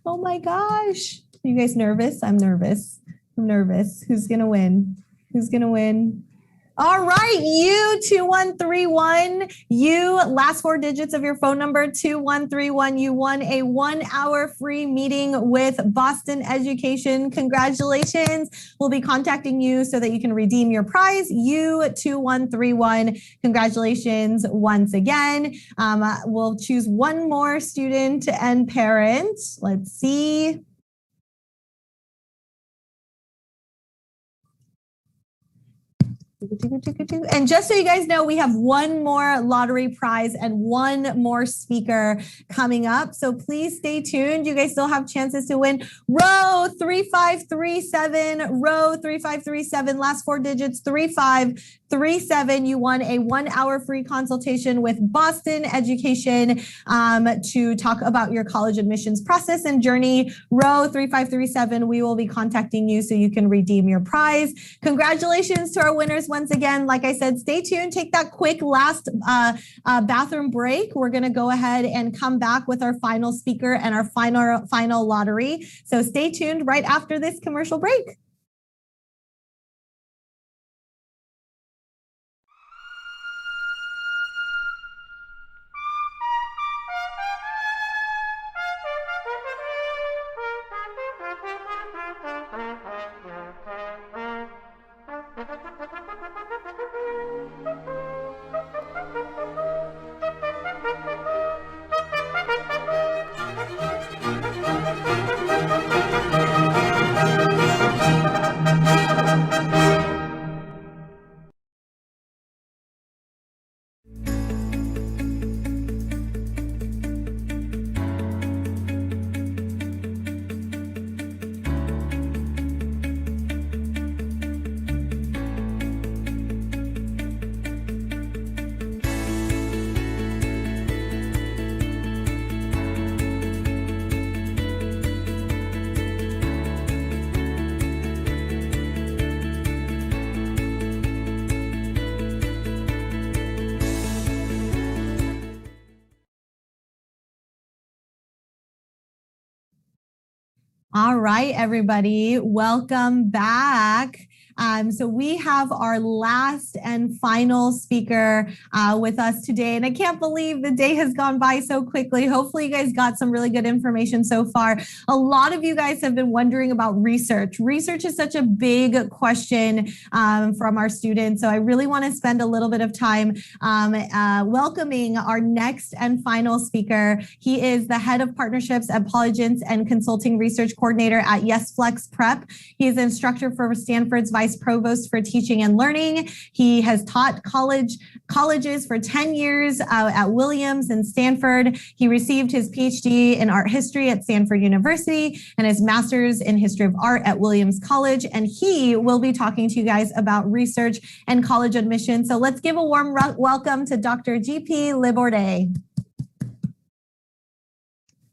Oh my gosh. Are you guys nervous? I'm nervous. Who's going to win? All right, you 2131, you last four digits of your phone number 2131, you won a 1 hour free meeting with Boston Education. Congratulations. We'll be contacting you so that you can redeem your prize. You 2131, congratulations once again. We'll choose one more student and parent. Let's see. And just so you guys know, we have one more lottery prize and one more speaker coming up. So please stay tuned. You guys still have chances to win. Row 3537, last four digits 3537. You won a 1 hour free consultation with Boston Education to talk about your college admissions process and journey. Row 3537, we will be contacting you so you can redeem your prize. Congratulations to our winners once again. Like I said, stay tuned. Take that quick last bathroom break. We're going to go ahead and come back with our final speaker and our final lottery. So stay tuned right after this commercial break. All right, everybody, welcome back. So we have our last and final speaker with us today, and I can't believe the day has gone by so quickly. Hopefully you guys got some really good information so far. A lot of you guys have been wondering about research. Research is such a big question from our students, so I really want to spend a little bit of time welcoming our next and final speaker. He is the head of partnerships at Polygence and consulting research coordinator at YesFlex Prep. He is an instructor for Stanford's Vice Provost for Teaching and Learning. He has taught colleges for 10 years at Williams and Stanford. He received his PhD in art history at Stanford University and his master's in history of art at Williams College. And he will be talking to you guys about research and college admission. So let's give a warm welcome to Dr. G.P. Laborde.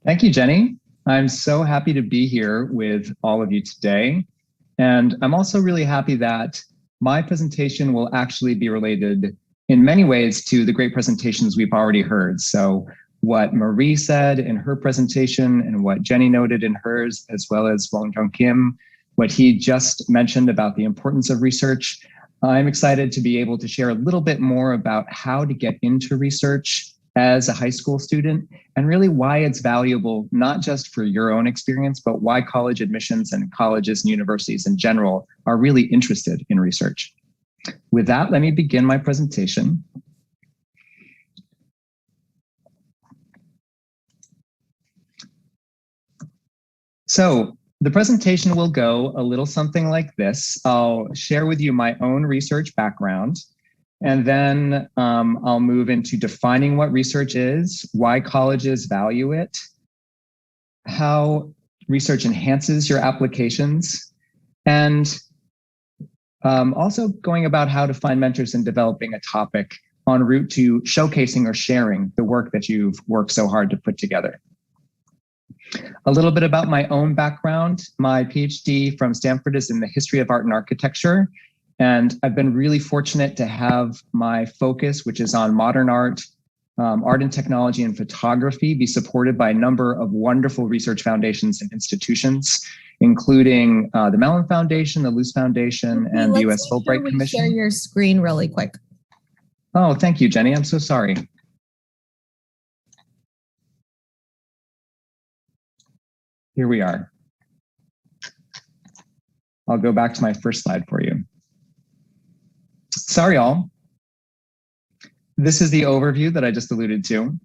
Thank you, Jenny. I'm so happy to be here with all of you today. And I'm also really happy that my presentation will actually be related in many ways to the great presentations we've already heard. So what Marie said in her presentation and what Jenny noted in hers, as well as Wong Jung Kim, what he just mentioned about the importance of research, I'm excited to be able to share a little bit more about how to get into research as a high school student, and really why it's valuable, not just for your own experience, but why college admissions and colleges and universities in general are really interested in research. With that, let me begin my presentation. So the presentation will go a little something like this. I'll share with you my own research background. And then I'll move into defining what research is, why colleges value it, how research enhances your applications, and also going about how to find mentors in developing a topic en route to showcasing or sharing the work that you've worked so hard to put together. A little bit about my own background. My PhD from Stanford is in the history of art and architecture. And I've been really fortunate to have my focus, which is on modern art, art and technology and photography, be supported by a number of wonderful research foundations and institutions, including the Mellon Foundation, the Luce Foundation, and the U.S. Fulbright Commission. Share your screen really quick. Oh, thank you, Jenny. I'm so sorry. Here we are. I'll go back to my first slide for you. Sorry, all. This is the overview that I just alluded to.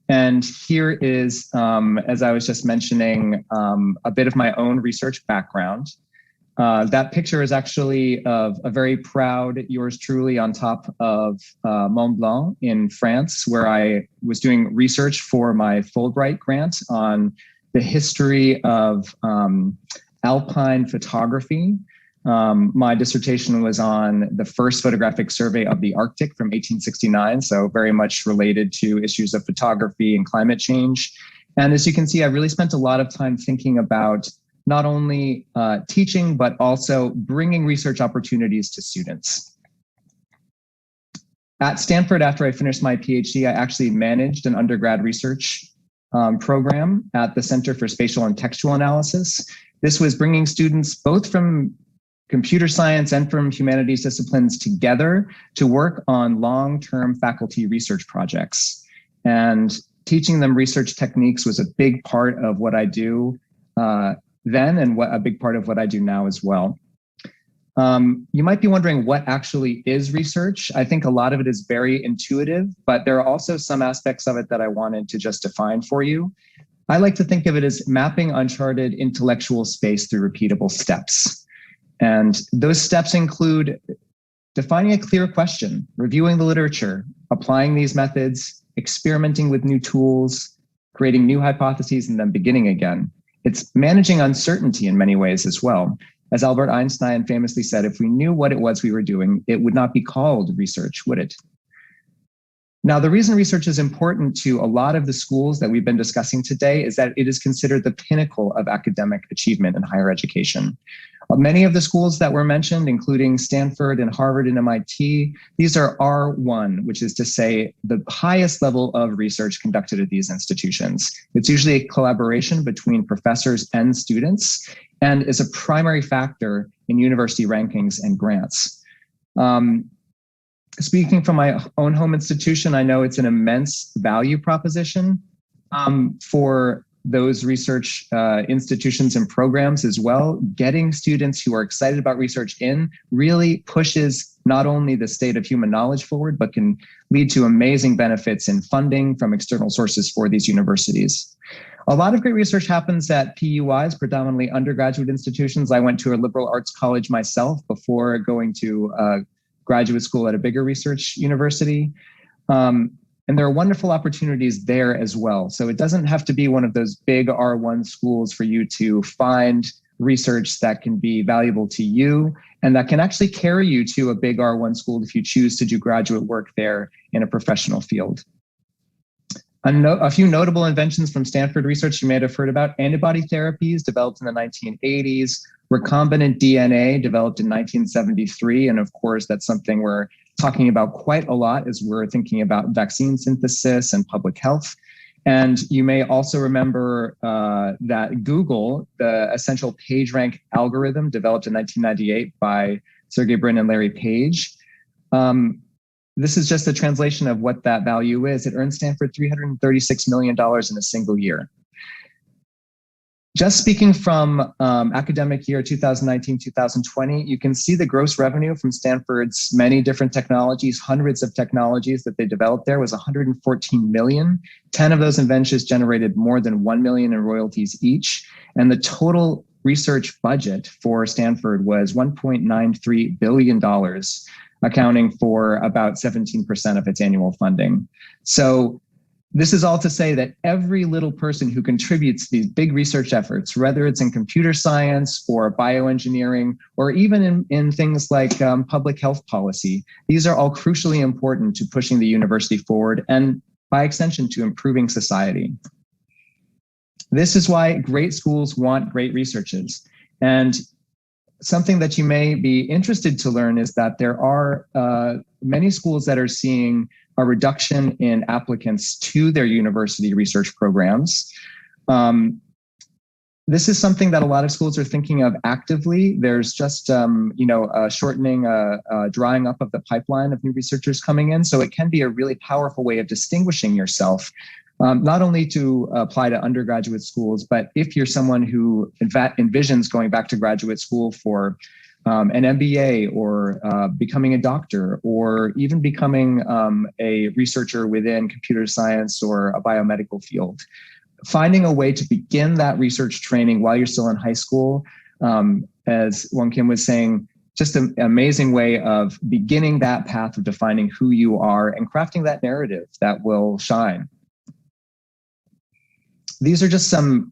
And here is, as I was just mentioning, a bit of my own research background. That picture is actually of a very proud yours truly on top of Mont Blanc in France, where I was doing research for my Fulbright grant on the history of alpine photography. My dissertation was on the first photographic survey of the Arctic from 1869, so very much related to issues of photography and climate change. And as you can see, I really spent a lot of time thinking about not only teaching, but also bringing research opportunities to students. At Stanford, after I finished my PhD, I actually managed an undergrad research program at the Center for Spatial and Textual Analysis. This was bringing students both from computer science and from humanities disciplines together to work on long-term faculty research projects. And teaching them research techniques was a big part of what I do then and a big part of what I do now as well. You might be wondering what actually is research. I think a lot of it is very intuitive, but there are also some aspects of it that I wanted to just define for you. I like to think of it as mapping uncharted intellectual space through repeatable steps. And those steps include defining a clear question, reviewing the literature, applying these methods, experimenting with new tools, creating new hypotheses, and then beginning again. It's managing uncertainty in many ways as well. As Albert Einstein famously said, if we knew what it was we were doing, it would not be called research, would it? Now, the reason research is important to a lot of the schools that we've been discussing today is that it is considered the pinnacle of academic achievement in higher education. Many of the schools that were mentioned, including Stanford and Harvard and MIT, these are R1, which is to say the highest level of research conducted at these institutions. It's usually a collaboration between professors and students and is a primary factor in university rankings and grants. Speaking from my own home institution, I know it's an immense value proposition for those research institutions and programs as well. Getting students who are excited about research in really pushes not only the state of human knowledge forward, but can lead to amazing benefits in funding from external sources for these universities. A lot of great research happens at PUIs, predominantly undergraduate institutions. I went to a liberal arts college myself before going to graduate school at a bigger research university. And there are wonderful opportunities there as well. So it doesn't have to be one of those big R1 schools for you to find research that can be valuable to you and that can actually carry you to a big R1 school if you choose to do graduate work there in a professional field. A few notable inventions from Stanford research you may have heard about: antibody therapies developed in the 1980s, recombinant DNA developed in 1973. And of course, that's something we're talking about quite a lot as we're thinking about vaccine synthesis and public health. And you may also remember that Google, the essential PageRank algorithm developed in 1998 by Sergey Brin and Larry Page. This is just a translation of what that value is. It earned Stanford $336 million in a single year. Just speaking from academic year 2019-2020, you can see the gross revenue from Stanford's many different technologies, hundreds of technologies that they developed there was 114 million. 10 of those inventions generated more than 1 million in royalties each. And the total research budget for Stanford was $1.93 billion, accounting for about 17% of its annual funding. So this is all to say that every little person who contributes to these big research efforts, whether it's in computer science or bioengineering, or even in things like public health policy, these are all crucially important to pushing the university forward and by extension to improving society. This is why great schools want great researchers. And something that you may be interested to learn is that there are many schools that are seeing a reduction in applicants to their university research programs. This is something that a lot of schools are thinking of actively. There's just a shortening, drying up of the pipeline of new researchers coming in. So it can be a really powerful way of distinguishing yourself, not only to apply to undergraduate schools, but if you're someone who envisions going back to graduate school for an MBA or becoming a doctor or even becoming a researcher within computer science or a biomedical field. Finding a way to begin that research training while you're still in high school, as Wong Kim was saying, just an amazing way of beginning that path of defining who you are and crafting that narrative that will shine. These are just some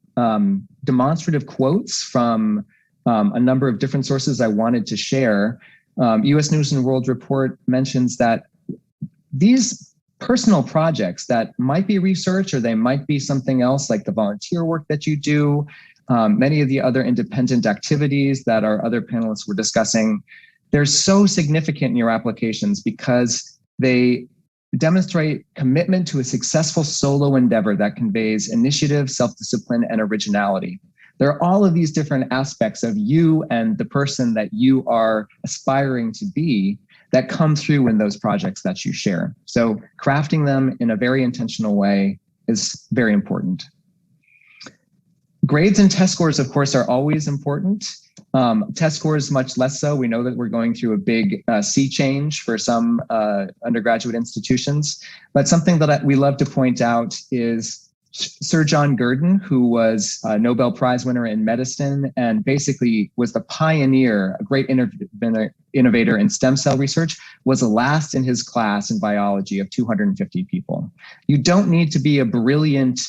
demonstrative quotes from a number of different sources I wanted to share. US News and World Report mentions that these personal projects that might be research or they might be something else like the volunteer work that you do, many of the other independent activities that our other panelists were discussing, they're so significant in your applications because they demonstrate commitment to a successful solo endeavor that conveys initiative, self-discipline, and originality. There are all of these different aspects of you and the person that you are aspiring to be that come through in those projects that you share. So crafting them in a very intentional way is very important. Grades and test scores, of course, are always important. Test scores much less so. We know that we're going through a big sea change for some undergraduate institutions, but something that we love to point out is Sir John Gurdon, who was a Nobel Prize winner in medicine and basically was the pioneer, a great innovator in stem cell research, was the last in his class in biology of 250 people. You don't need to be a brilliant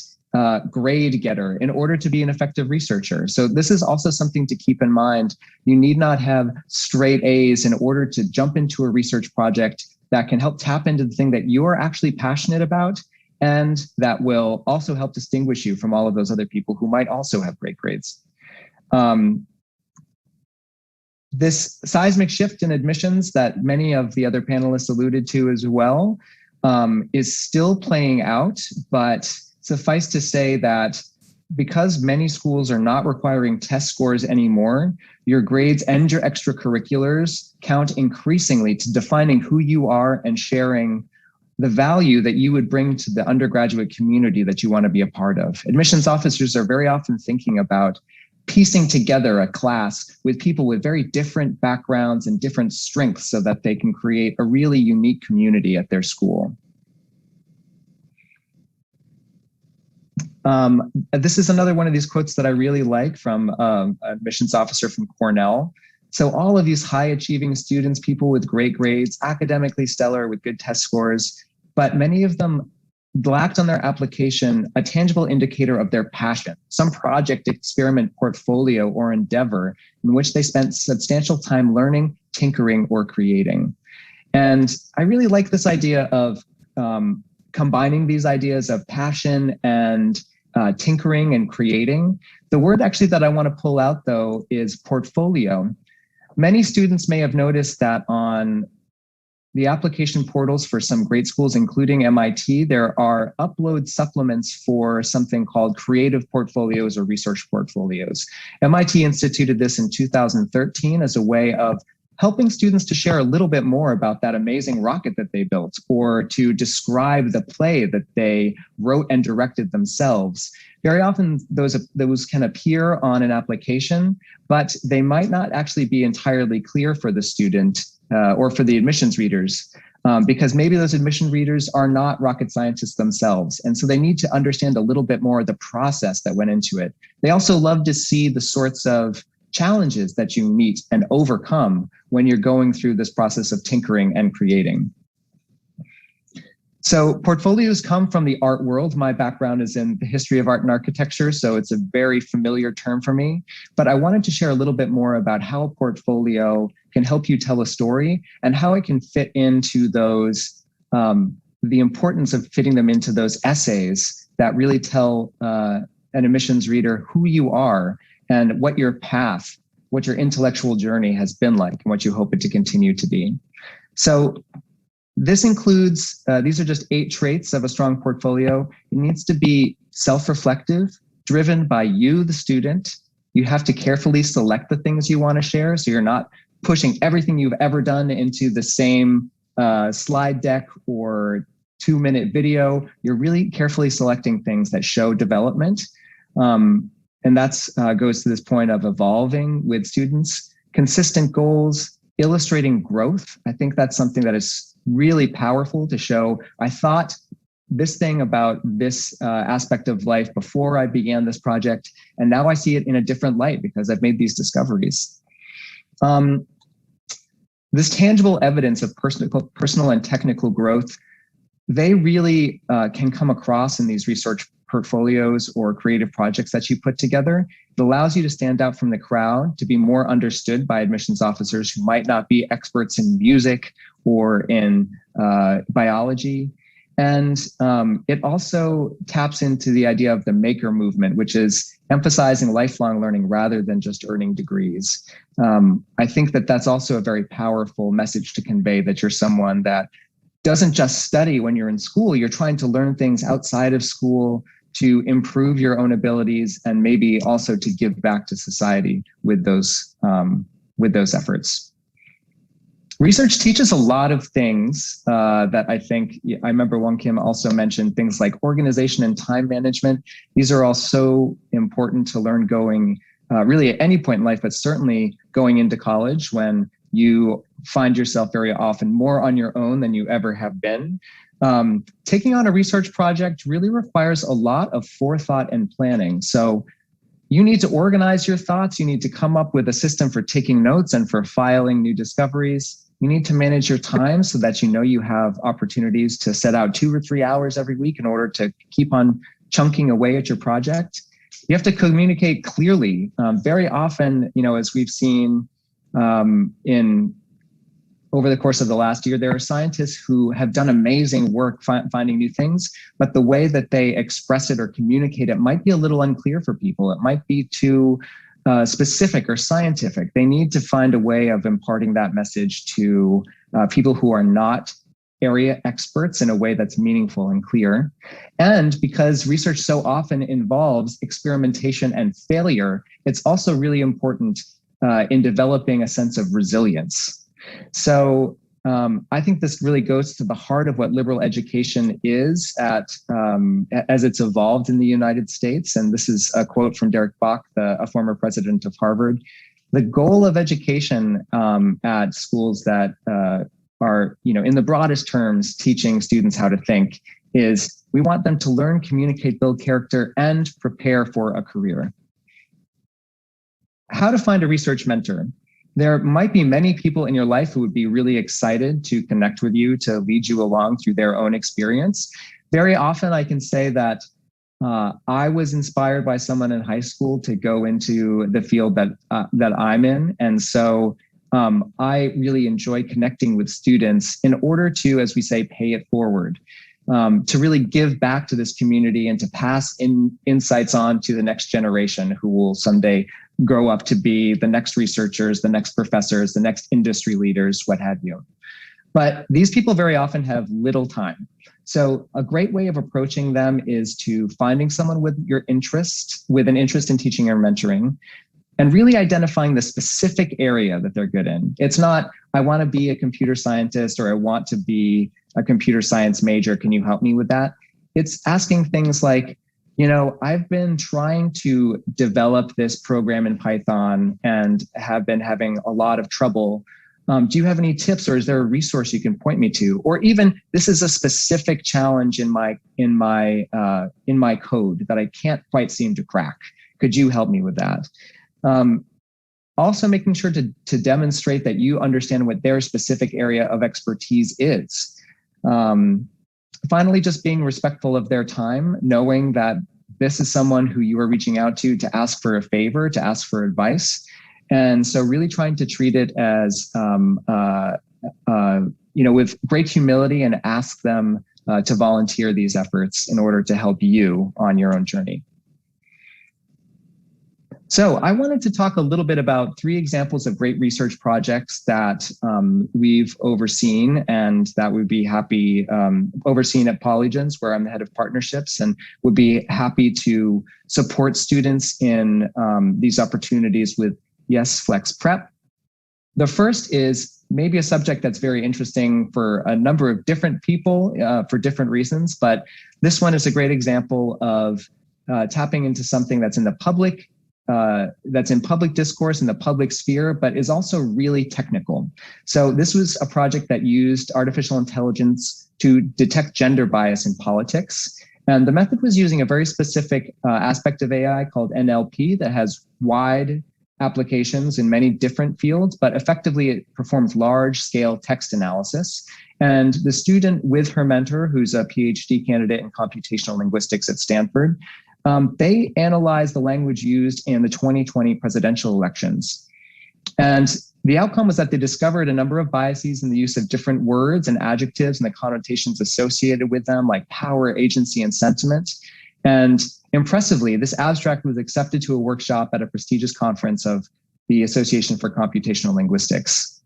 grade getter in order to be an effective researcher. So this is also something to keep in mind. You need not have straight A's in order to jump into a research project that can help tap into the thing that you're actually passionate about and that will also help distinguish you from all of those other people who might also have great grades. This seismic shift in admissions that many of the other panelists alluded to as well is still playing out, but suffice to say that because many schools are not requiring test scores anymore, your grades and your extracurriculars count increasingly to defining who you are and sharing the value that you would bring to the undergraduate community that you want to be a part of. Admissions officers are very often thinking about piecing together a class with people with very different backgrounds and different strengths so that they can create a really unique community at their school. This is another one of these quotes that I really like from an admissions officer from Cornell. So all of these high achieving students, people with great grades, academically stellar with good test scores, but many of them lacked on their application a tangible indicator of their passion, some project, experiment, portfolio, or endeavor in which they spent substantial time learning, tinkering, or creating. And I really like this idea of combining these ideas of passion and tinkering and creating. The word actually that I want to pull out, though, is portfolio. Many students may have noticed that on the application portals for some great schools, including MIT, there are upload supplements for something called creative portfolios or research portfolios. MIT instituted this in 2013 as a way of helping students to share a little bit more about that amazing rocket that they built, or to describe the play that they wrote and directed themselves. Very often those can appear on an application, but they might not actually be entirely clear for the student or for the admissions readers, because maybe those admission readers are not rocket scientists themselves. And so they need to understand a little bit more of the process that went into it. They also love to see the sorts of challenges that you meet and overcome when you're going through this process of tinkering and creating. So portfolios come from the art world. My background is in the history of art and architecture, so it's a very familiar term for me. But I wanted to share a little bit more about how a portfolio can help you tell a story and how it can fit into those, the importance of fitting them into those essays that really tell an admissions reader who you are and what your path, what your intellectual journey has been like and what you hope it to continue to be. So this includes, these are just 8 traits of a strong portfolio. It needs to be self-reflective, driven by you, the student. You have to carefully select the things you want to share, so you're not pushing everything you've ever done into the same slide deck or 2-minute video. You're really carefully selecting things that show development. And that's goes to this point of evolving with students, consistent goals, illustrating growth. I think that's something that is really powerful to show. I thought this thing about this aspect of life before I began this project, and now I see it in a different light because I've made these discoveries. This tangible evidence of personal and technical growth, they really can come across in these research portfolios or creative projects that you put together. It allows you to stand out from the crowd, to be more understood by admissions officers who might not be experts in music or in biology. And it also taps into the idea of the maker movement, which is emphasizing lifelong learning rather than just earning degrees. I think that that's also a very powerful message to convey, that you're someone that doesn't just study when you're in school. You're trying to learn things outside of school to improve your own abilities and maybe also to give back to society with those efforts. Research teaches a lot of things that I think, I remember Wong Kim also mentioned things like organization and time management. These are all so important to learn going really at any point in life, but certainly going into college when you find yourself very often more on your own than you ever have been. Taking on a research project really requires a lot of forethought and planning. So you need to organize your thoughts. You need to come up with a system for taking notes and for filing new discoveries. You need to manage your time so that you know you have opportunities to set out 2 or 3 hours every week in order to keep on chunking away at your project. You have to communicate clearly. Very often, as we've seen over the course of the last year, there are scientists who have done amazing work finding new things, but the way that they express it or communicate it might be a little unclear for people. It might be too specific or scientific. They need to find a way of imparting that message to people who are not area experts in a way that's meaningful and clear. And because research so often involves experimentation and failure, it's also really important in developing a sense of resilience. So I think this really goes to the heart of what liberal education is as it's evolved in the United States. And this is a quote from Derek Bach, a former president of Harvard. The goal of education at schools that are, in the broadest terms, teaching students how to think is we want them to learn, communicate, build character, and prepare for a career. How to find a research mentor. There might be many people in your life who would be really excited to connect with you, to lead you along through their own experience. Very often I can say that I was inspired by someone in high school to go into the field that I'm in. And so I really enjoy connecting with students in order to, as we say, pay it forward, to really give back to this community and to pass insights on to the next generation who will someday grow up to be the next researchers, the next professors, the next industry leaders, what have you. But these people very often have little time. So a great way of approaching them is to finding someone with an interest in teaching or mentoring, and really identifying the specific area that they're good in. It's not, I want to be a computer scientist or I want to be a computer science major. Can you help me with that? It's asking things like, I've been trying to develop this program in Python and have been having a lot of trouble. Do you have any tips, or is there a resource you can point me to? Or even, this is a specific challenge in my code that I can't quite seem to crack. Could you help me with that? Also making sure to demonstrate that you understand what their specific area of expertise is. Finally, just being respectful of their time, knowing that this is someone who you are reaching out to ask for a favor, to ask for advice. And so really trying to treat it as, with great humility, and ask them to volunteer these efforts in order to help you on your own journey. So I wanted to talk a little bit about 3 examples of great research projects that we've overseen and that would be happy overseen at Polygens, where I'm the head of partnerships, and would be happy to support students in these opportunities with Yes Flex Prep. The first is maybe a subject that's very interesting for a number of different people for different reasons, but this one is a great example of tapping into something that's in the public that's in public discourse in the public sphere, but is also really technical. So this was a project that used artificial intelligence to detect gender bias in politics. And the method was using a very specific aspect of AI called NLP that has wide applications in many different fields, but effectively it performs large-scale text analysis. And the student with her mentor, who's a PhD candidate in computational linguistics at Stanford, they analyzed the language used in the 2020 presidential elections. And the outcome was that they discovered a number of biases in the use of different words and adjectives and the connotations associated with them, like power, agency, and sentiment. And impressively, this abstract was accepted to a workshop at a prestigious conference of the Association for Computational Linguistics.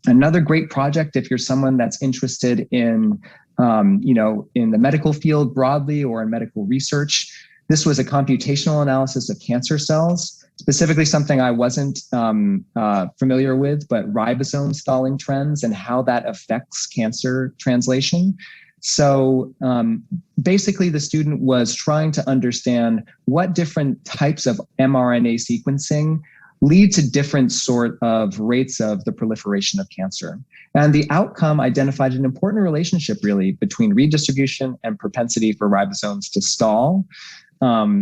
Another great project, if you're someone that's interested in in the medical field broadly or in medical research. This was a computational analysis of cancer cells, specifically something I wasn't familiar with, but ribosome stalling trends and how that affects cancer translation. So basically the student was trying to understand what different types of mRNA sequencing lead to different sort of rates of the proliferation of cancer. And the outcome identified an important relationship really between redistribution and propensity for ribosomes to stall.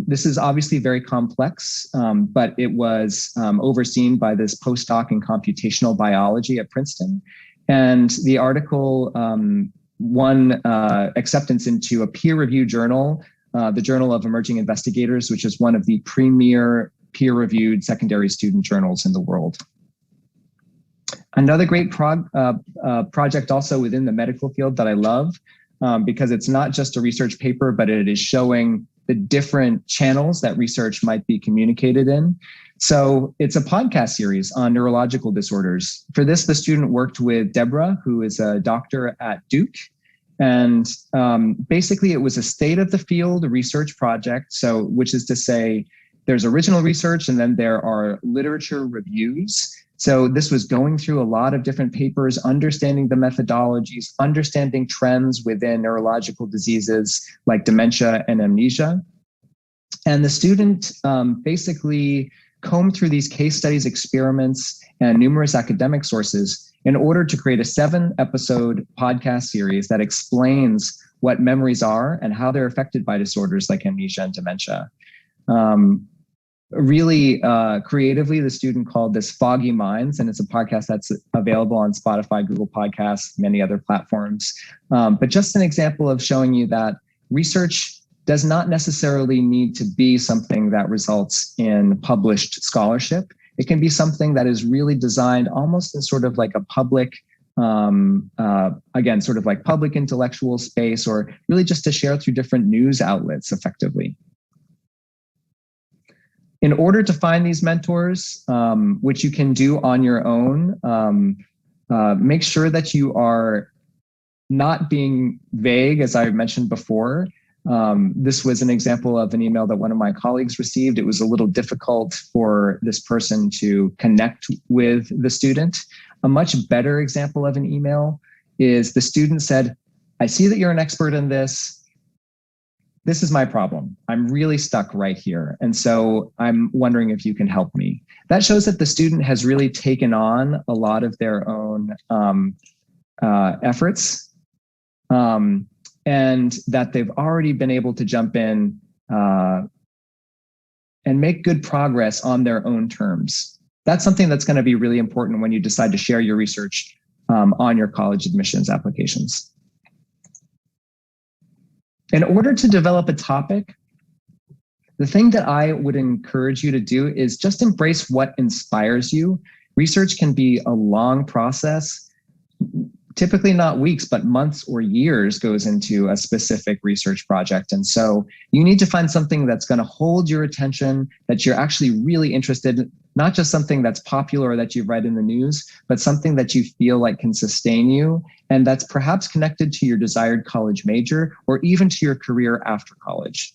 This is obviously very complex, but it was overseen by this postdoc in computational biology at Princeton. And the article won acceptance into a peer-reviewed journal, the Journal of Emerging Investigators, which is one of the premier peer-reviewed secondary student journals in the world. Another great project also within the medical field that I love, because it's not just a research paper, but it is showing the different channels that research might be communicated in. So it's a podcast series on neurological disorders. For this, the student worked with Deborah, who is a doctor at Duke. And basically, it was a state of the field research project. So, which is to say, there's original research and then there are literature reviews. So this was going through a lot of different papers, understanding the methodologies, understanding trends within neurological diseases like dementia and amnesia. And the student basically combed through these case studies, experiments, and numerous academic sources in order to create a 7-episode podcast series that explains what memories are and how they're affected by disorders like amnesia and dementia. Really creatively, the student called this Foggy Minds, and it's a podcast that's available on Spotify, Google Podcasts, many other platforms. But just an example of showing you that research does not necessarily need to be something that results in published scholarship. It can be something that is really designed almost in sort of like a public, again, sort of like public intellectual space, or really just to share through different news outlets effectively. In order to find these mentors, which you can do on your own, make sure that you are not being vague, as I mentioned before. This was an example of an email that one of my colleagues received. It was a little difficult for this person to connect with the student. A much better example of an email is the student said, "I see that you're an expert in this. This is my problem. I'm really stuck right here. And so I'm wondering if you can help me." That shows that the student has really taken on a lot of their own efforts, and that they've already been able to jump in and make good progress on their own terms. That's something that's going to be really important when you decide to share your research on your college admissions applications. In order to develop a topic, the thing that I would encourage you to do is just embrace what inspires you. Research can be a long process. Typically not weeks, but months or years goes into a specific research project. And so you need to find something that's going to hold your attention, that you're actually really interested in, not just something that's popular or that you've read in the news, but something that you feel like can sustain you and that's perhaps connected to your desired college major or even to your career after college.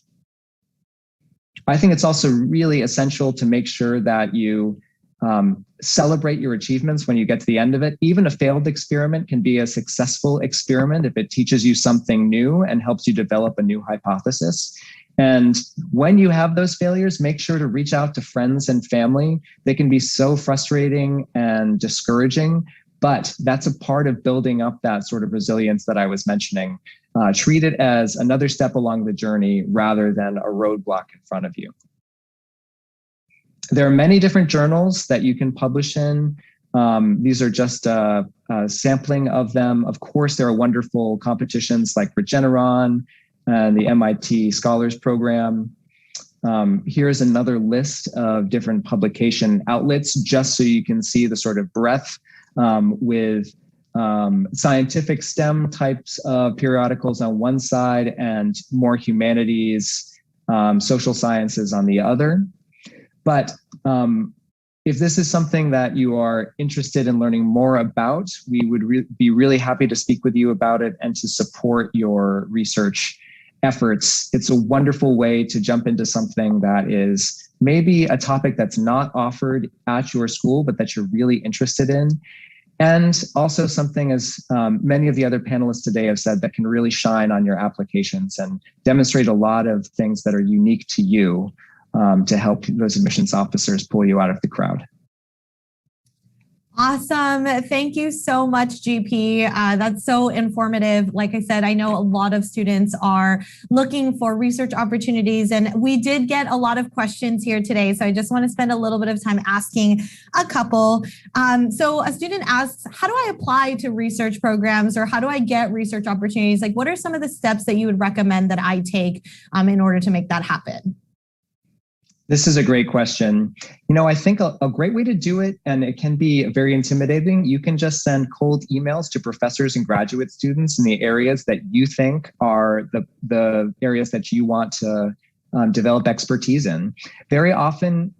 I think it's also really essential to make sure that you celebrate your achievements when you get to the end of it. Even a failed experiment can be a successful experiment if it teaches you something new and helps you develop a new hypothesis. And when you have those failures, make sure to reach out to friends and family. They can be so frustrating and discouraging, but that's a part of building up that sort of resilience that I was mentioning. Treat it as another step along the journey rather than a roadblock in front of you. There are many different journals that you can publish in. These are just a sampling of them. Of course, there are wonderful competitions like Regeneron and the MIT Scholars Program. Here's another list of different publication outlets, just so you can see the sort of breadth with scientific STEM types of periodicals on one side and more humanities, social sciences on the other. But if this is something that you are interested in learning more about, we would be really happy to speak with you about it and to support your research efforts. It's a wonderful way to jump into something that is maybe a topic that's not offered at your school, but that you're really interested in. And also something, as many of the other panelists today have said, that can really shine on your applications and demonstrate a lot of things that are unique to you to help those admissions officers pull you out of the crowd. Awesome. Thank you so much, GP. That's so informative. Like I said, I know a lot of students are looking for research opportunities, and we did get a lot of questions here today. So I just want to spend a little bit of time asking a couple. So a student asks, how do I apply to research programs, or how do I get research opportunities? Like, what are some of the steps that you would recommend that I take in order to make that happen? This is a great question. You know, I think a great way to do it, and it can be very intimidating, you can just send cold emails to professors and graduate students in the areas that you think are the areas that you want to develop expertise in. Very often,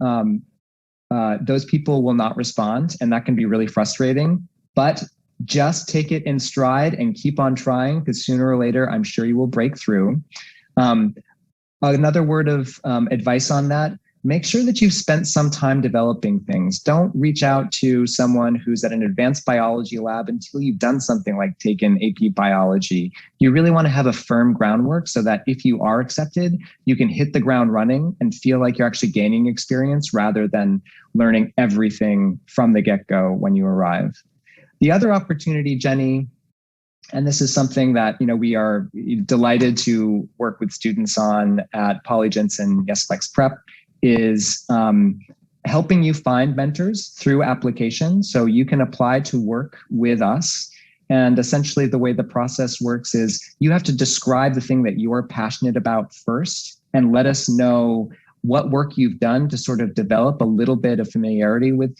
those people will not respond, and that can be really frustrating, but just take it in stride and keep on trying, because sooner or later, I'm sure you will break through. Another word of advice on that, make sure that you've spent some time developing things. Don't reach out to someone who's at an advanced biology lab until you've done something like taken AP biology. You really want to have a firm groundwork so that if you are accepted, you can hit the ground running and feel like you're actually gaining experience rather than learning everything from the get-go when you arrive. The other opportunity, Jenny, and this is something that we are delighted to work with students on at Polygence and YesFlex Prep, is helping you find mentors through application. So you can apply to work with us. And essentially the way the process works is you have to describe the thing that you are passionate about first and let us know what work you've done to sort of develop a little bit of familiarity with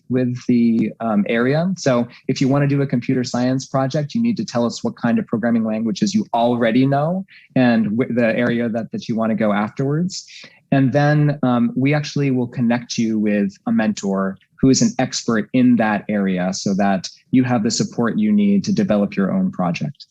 the area. So if you want to do a computer science project, you need to tell us what kind of programming languages you already know and the area that you want to go afterwards. And then we actually will connect you with a mentor who is an expert in that area so that you have the support you need to develop your own project.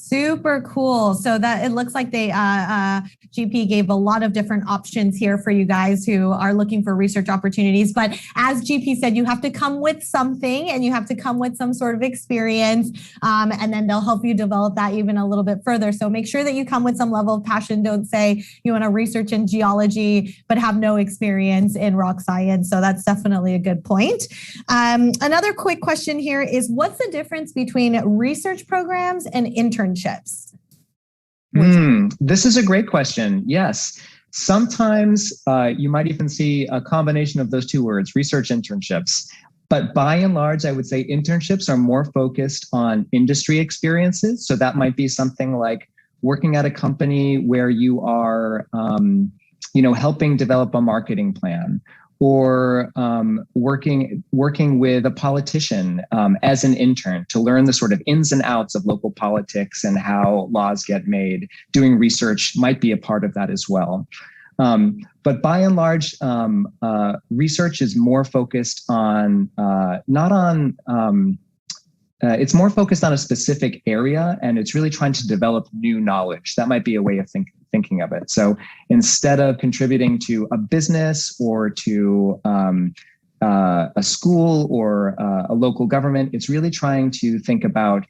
Super cool. So that it looks like they GP gave a lot of different options here for you guys who are looking for research opportunities. But as GP said, you have to come with something and you have to come with some sort of experience, and then they'll help you develop that even a little bit further. So make sure that you come with some level of passion. Don't say you want to research in geology but have no experience in rock science. So that's definitely a good point. Another quick question here is, what's the difference between research programs and internships? This is a great question. Yes. Sometimes you might even see a combination of those two words, research internships. But by and large, I would say internships are more focused on industry experiences. So that might be something like working at a company where you are, helping develop a marketing plan, or working with a politician as an intern to learn the sort of ins and outs of local politics and how laws get made. Doing research might be a part of that as well. But by and large, research is more focused on, it's more focused on a specific area, and it's really trying to develop new knowledge. That might be a way of thinking of it. So instead of contributing to a business or to a school or a local government, it's really trying to think about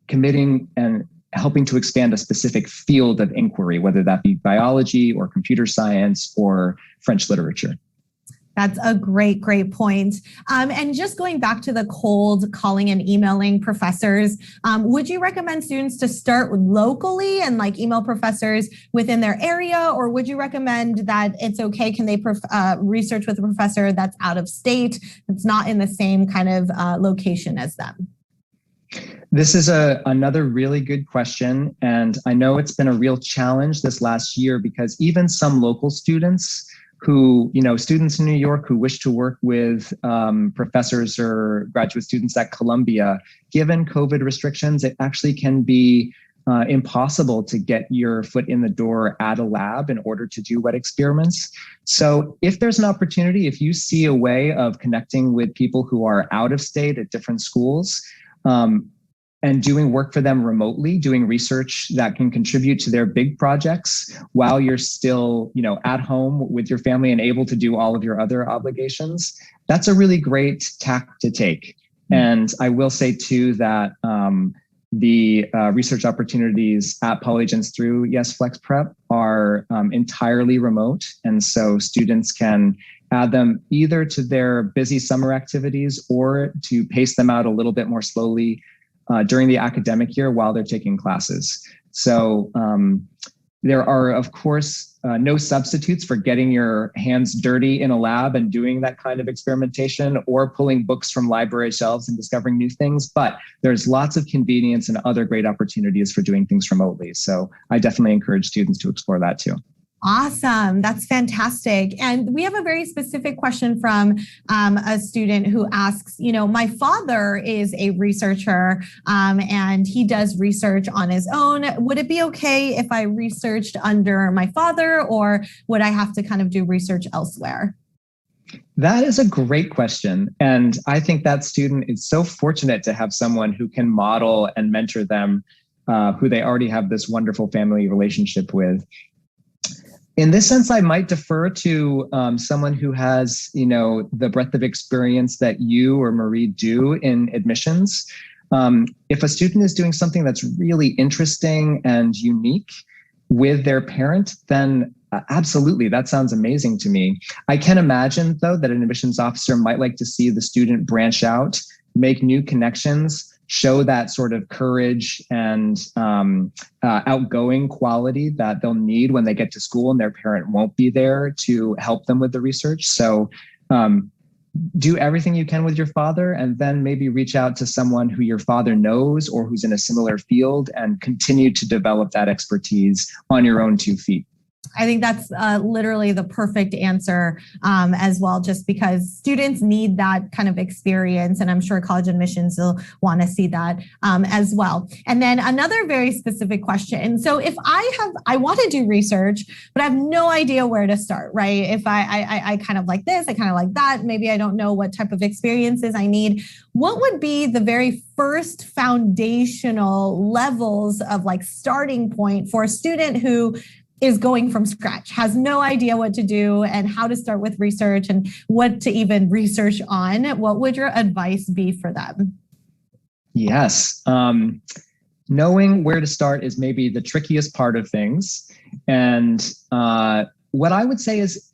committing and helping to expand a specific field of inquiry, whether that be biology or computer science or French literature. That's a great point. And just going back to the cold calling and emailing professors, would you recommend students to start locally and email professors within their area, or would you recommend that it's okay? Can they research with a professor that's out of state, that's not in the same kind of location as them? This is another really good question. And I know it's been a real challenge this last year because even some local students who, students in New York who wish to work with professors or graduate students at Columbia, given COVID restrictions, it actually can be impossible to get your foot in the door at a lab in order to do wet experiments. So if there's an opportunity, if you see a way of connecting with people who are out of state at different schools, and doing work for them remotely, doing research that can contribute to their big projects while you're still, at home with your family and able to do all of your other obligations, that's a really great tack to take. And I will say too that the research opportunities at Polygence through YesFlex Prep are entirely remote. And so students can add them either to their busy summer activities or to pace them out a little bit more slowly during the academic year while they're taking classes. So there are, of course, no substitutes for getting your hands dirty in a lab and doing that kind of experimentation or pulling books from library shelves and discovering new things. But there's lots of convenience and other great opportunities for doing things remotely. So I definitely encourage students to explore that too. Awesome. That's fantastic. And we have a very specific question from a student who asks, my father is a researcher and he does research on his own. Would it be okay if I researched under my father, or would I have to kind of do research elsewhere? That is a great question. And I think that student is so fortunate to have someone who can model and mentor them, who they already have this wonderful family relationship with. In this sense, I might defer to someone who has, the breadth of experience that you or Marie do in admissions. If a student is doing something that's really interesting and unique with their parent, then absolutely, that sounds amazing to me. I can imagine, though, that an admissions officer might like to see the student branch out, make new connections, show that sort of courage and outgoing quality that they'll need when they get to school and their parent won't be there to help them with the research. So do everything you can with your father, and then maybe reach out to someone who your father knows or who's in a similar field and continue to develop that expertise on your own 2 feet. I think that's literally the perfect answer as well, just because students need that kind of experience. And I'm sure college admissions will want to see that as well. And then another very specific question. So if I want to do research, but I have no idea where to start, right? If I kind of like this, I kind of like that, maybe I don't know what type of experiences I need. What would be the very first foundational levels of like starting point for a student who is going from scratch, has no idea what to do and how to start with research and what to even research on? What would your advice be for them? Yes. Knowing where to start is maybe the trickiest part of things. And what I would say is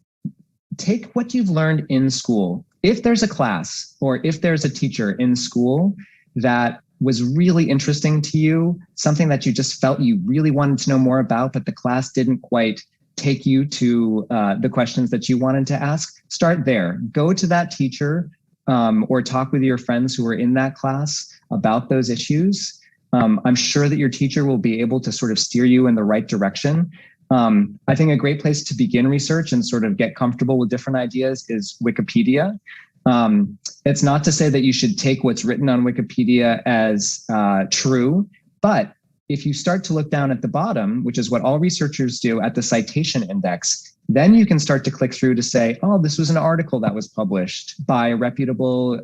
take what you've learned in school. If there's a class or if there's a teacher in school that was really interesting to you, something that you just felt you really wanted to know more about, but the class didn't quite take you to the questions that you wanted to ask, start there. Go to that teacher or talk with your friends who are in that class about those issues. I'm sure that your teacher will be able to sort of steer you in the right direction. I think a great place to begin research and sort of get comfortable with different ideas is Wikipedia. It's not to say that you should take what's written on Wikipedia as true, but if you start to look down at the bottom, which is what all researchers do, at the citation index, then you can start to click through to say, oh, this was an article that was published by a reputable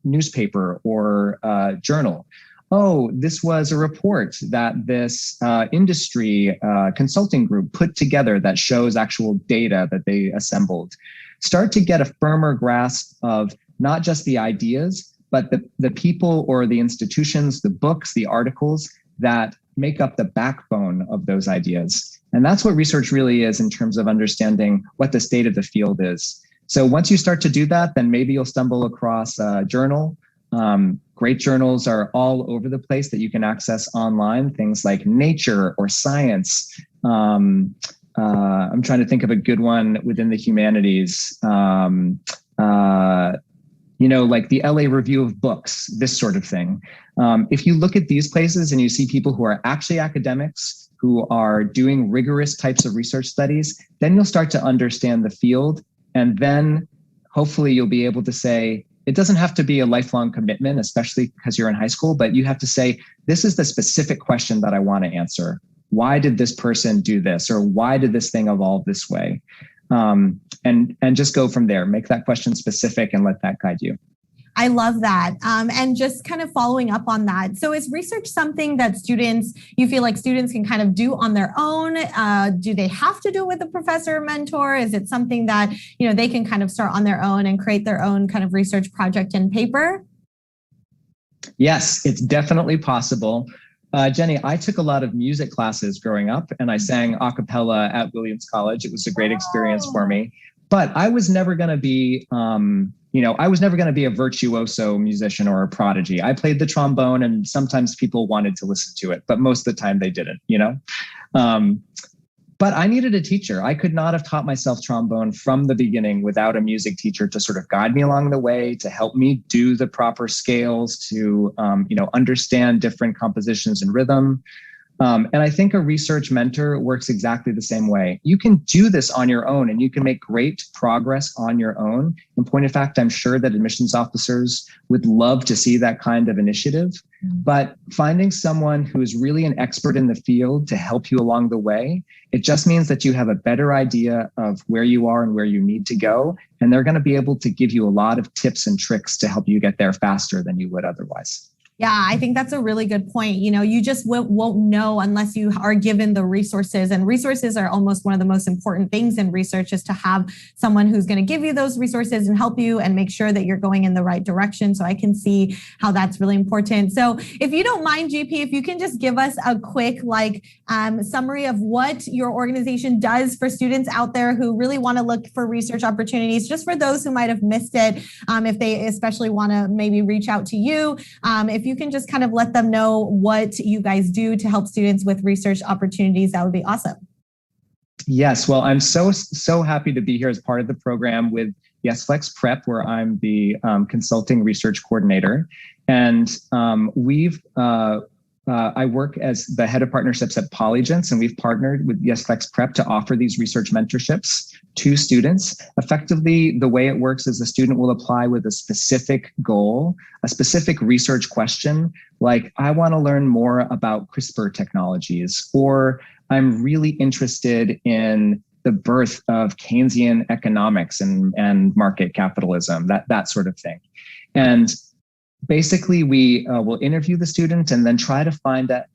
newspaper or journal. Oh, this was a report that this industry consulting group put together that shows actual data that they assembled. Start to get a firmer grasp of not just the ideas, but the people or the institutions, the books, the articles that make up the backbone of those ideas. And that's what research really is in terms of understanding what the state of the field is. So once you start to do that, then maybe you'll stumble across a journal. Great journals are all over the place that you can access online, things like Nature or Science. I'm trying to think of a good one within the humanities, like the LA Review of Books, this sort of thing. If you look at these places and you see people who are actually academics, who are doing rigorous types of research studies, then you'll start to understand the field. And then hopefully you'll be able to say, it doesn't have to be a lifelong commitment, especially because you're in high school, but you have to say, this is the specific question that I want to answer. Why did this person do this? Or why did this thing evolve this way? And just go from there. Make that question specific and let that guide you. I love that. And just kind of following up on that. So is research something that you feel like students can kind of do on their own? Do they have to do it with a professor or mentor? Is it something that, they can kind of start on their own and create their own kind of research project and paper? Yes, it's definitely possible. Jenny, I took a lot of music classes growing up and I sang a cappella at Williams College. It was a great experience for me, but I was never going to be, a virtuoso musician or a prodigy. I played the trombone and sometimes people wanted to listen to it, but most of the time they didn't, But I needed a teacher. I could not have taught myself trombone from the beginning without a music teacher to sort of guide me along the way, to help me do the proper scales, to understand different compositions and rhythm. And I think a research mentor works exactly the same way. You can do this on your own and you can make great progress on your own. In point of fact, I'm sure that admissions officers would love to see that kind of initiative. But finding someone who is really an expert in the field to help you along the way, it just means that you have a better idea of where you are and where you need to go. And they're going to be able to give you a lot of tips and tricks to help you get there faster than you would otherwise. Yeah, I think that's a really good point. You know, you just won't know unless you are given the resources, and resources are almost one of the most important things in research, is to have someone who's going to give you those resources and help you and make sure that you're going in the right direction. So I can see how that's really important. So if you don't mind, GP, if you can just give us a quick summary of what your organization does for students out there who really want to look for research opportunities, just for those who might have missed it, if they especially want to maybe reach out to you, if you can just kind of let them know what you guys do to help students with research opportunities, that would be awesome. Yes, well, I'm so happy to be here as part of the program with YesFlex Prep, where I'm the consulting research coordinator. And I work as the head of partnerships at Polygence, and we've partnered with YesFlex Prep to offer these research mentorships to students. Effectively, the way it works is the student will apply with a specific goal, a specific research question, like, I want to learn more about CRISPR technologies, or I'm really interested in the birth of Keynesian economics and market capitalism, that sort of thing. And basically, we will interview the student and then try to find a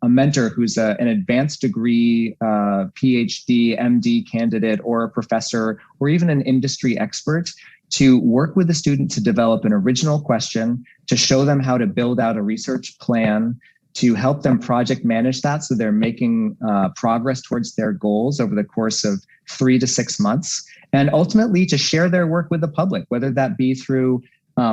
mentor who's an advanced degree, PhD, MD candidate, or a professor, or even an industry expert, to work with the student to develop an original question, to show them how to build out a research plan, to help them project manage that so they're making progress towards their goals over the course of 3 to 6 months, and ultimately to share their work with the public, whether that be through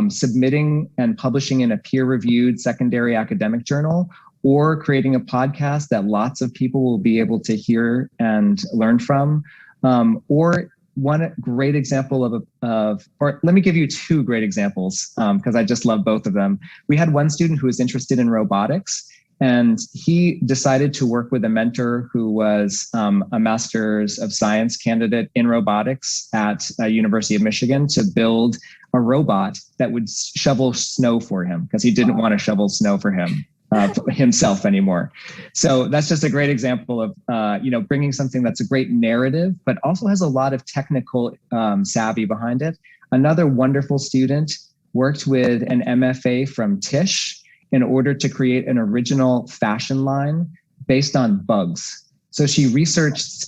submitting and publishing in a peer-reviewed secondary academic journal, or creating a podcast that lots of people will be able to hear and learn from. Or one great example or let me give you 2 great examples, because I just love both of them. We had one student who was interested in robotics, and he decided to work with a mentor who was a Master's of Science candidate in robotics at University of Michigan, to build a robot that would shovel snow for him, because he didn't want to shovel snow for himself anymore. So that's just a great example of bringing something that's a great narrative, but also has a lot of technical savvy behind it. Another wonderful student worked with an MFA from Tisch in order to create an original fashion line based on bugs. So she researched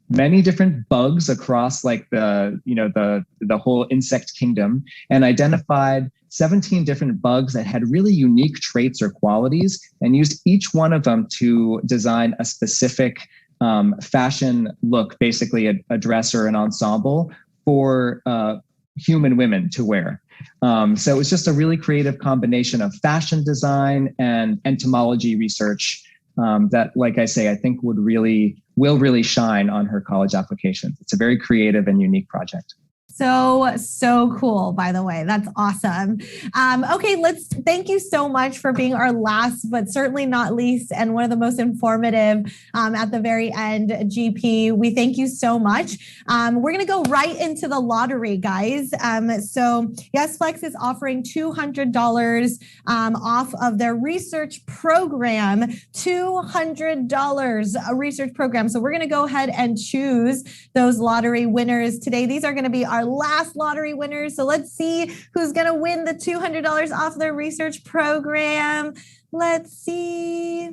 many different bugs across the whole insect kingdom, and identified 17 different bugs that had really unique traits or qualities, and used each one of them to design a specific fashion look, basically a dress or an ensemble for human women to wear. So it was just a really creative combination of fashion design and entomology research that, like I say, I think will really shine on her college applications. It's a very creative and unique project. So cool, by the way. That's awesome. Okay, thank you so much for being our last, but certainly not least, and one of the most informative at the very end, GP. We thank you so much. We're going to go right into the lottery, guys. So YesFlex is offering $200 off of their research program, $200 a research program. So we're going to go ahead and choose those lottery winners today. These are going to be our last lottery winners. So let's see who's going to win the $200 off their research program. Let's see.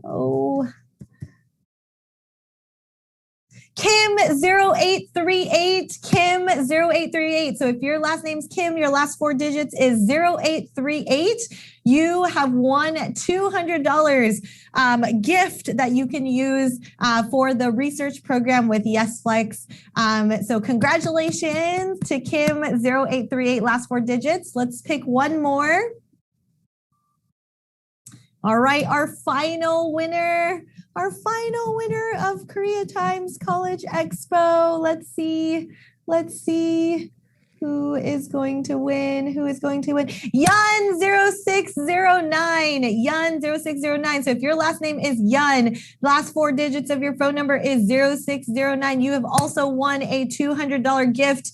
Oh, Kim 0838, Kim 0838. So if your last name's Kim, your last 4 digits is 0838. You have won $200 gift that you can use for the research program with YesFlex. So congratulations to Kim 0838, last 4 digits. Let's pick one more. All right, our final winner of Korea Times College Expo. Let's see. Who is going to win? Who is going to win? Yun0609. Yun0609. So if your last name is Yun, last four digits of your phone number is 0609. You have also won a $200 gift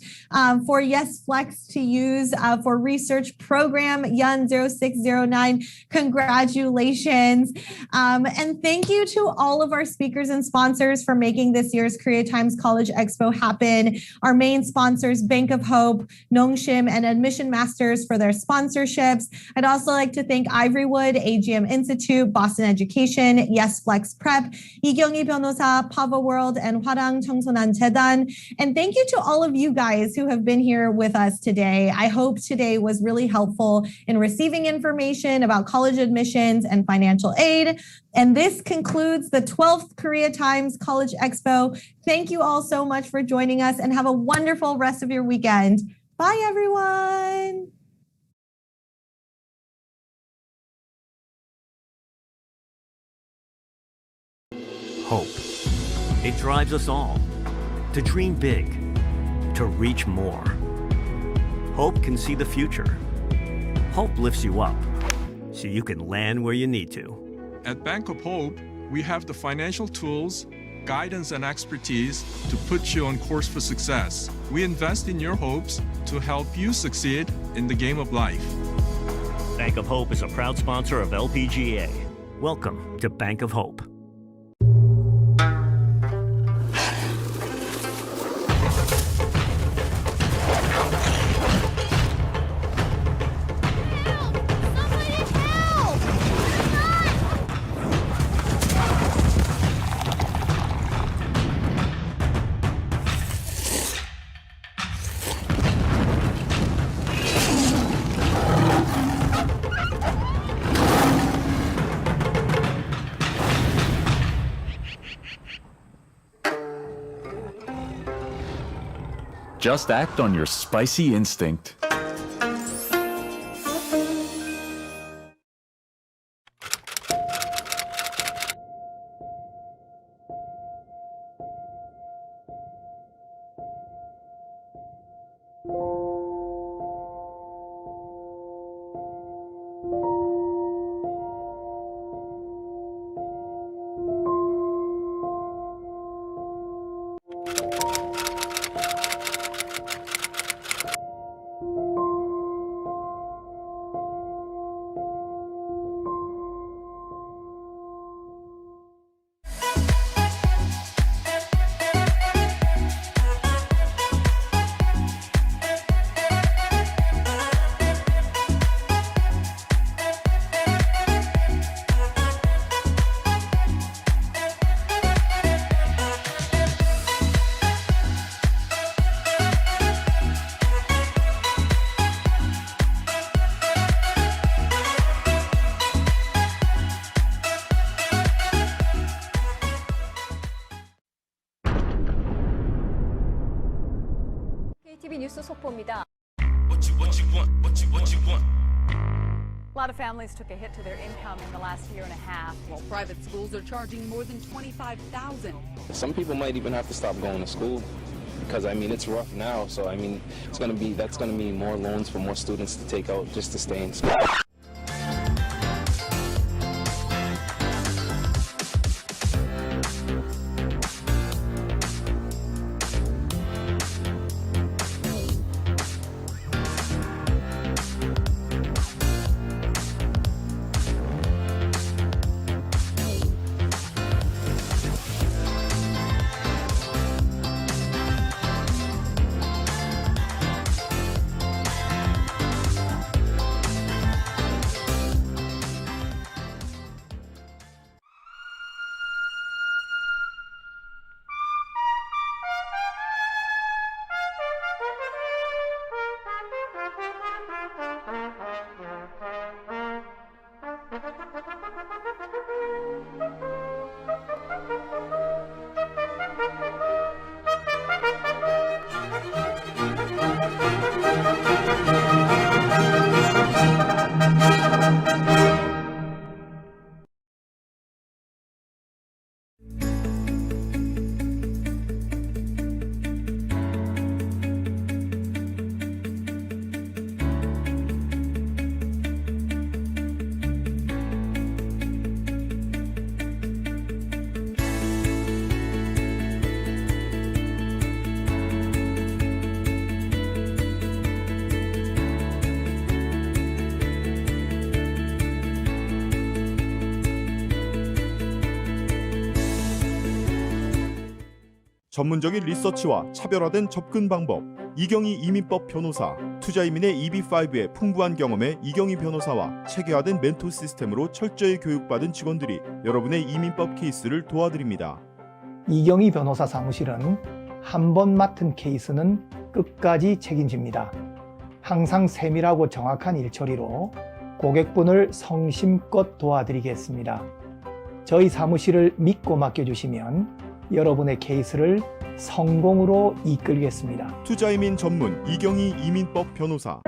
for Yes Flex to use for research program. Yun0609. Congratulations. And thank you to all of our speakers and sponsors for making this year's Korea Times College Expo happen. Our main sponsors, Bank of Hope, Nongshim, and Admission Masters for their sponsorships. I'd also like to thank Ivorywood, AGM Institute, Boston Education, Yes Flex Prep, 이경희 변호사, Pava World, and Hwarang 청소년 재단. And thank you to all of you guys who have been here with us today. I hope today was really helpful in receiving information about college admissions and financial aid. And this concludes the 12th Korea Times College Expo. Thank you all so much for joining us and have a wonderful rest of your weekend. Bye, everyone. Hope. It drives us all to dream big, to reach more. Hope can see the future. Hope lifts you up so you can land where you need to. At Bank of Hope, we have the financial tools, guidance, and expertise to put you on course for success. We invest in your hopes to help you succeed in the game of life. Bank of Hope is a proud sponsor of LPGA. Welcome to Bank of Hope. Just act on your spicy instinct. KTV 뉴스 속보입니다. A lot of families took a hit to their income in the last year and a half, while private schools are charging more than $25,000. Some people might even have to stop going to school because I mean it's rough now. So I mean that's gonna mean more loans for more students to take out just to stay in school. 전문적인 리서치와 차별화된 접근 방법, 이경희 이민법 변호사, 투자이민의 EB5의 풍부한 경험의 이경희 변호사와 체계화된 멘토 시스템으로 철저히 교육받은 직원들이 여러분의 이민법 케이스를 도와드립니다. 이경희 변호사 사무실은 한 번 맡은 케이스는 끝까지 책임집니다. 항상 세밀하고 정확한 일처리로 고객분을 성심껏 도와드리겠습니다. 저희 사무실을 믿고 맡겨주시면 여러분의 케이스를 성공으로 이끌겠습니다. 투자이민 전문 이경희 이민법 변호사.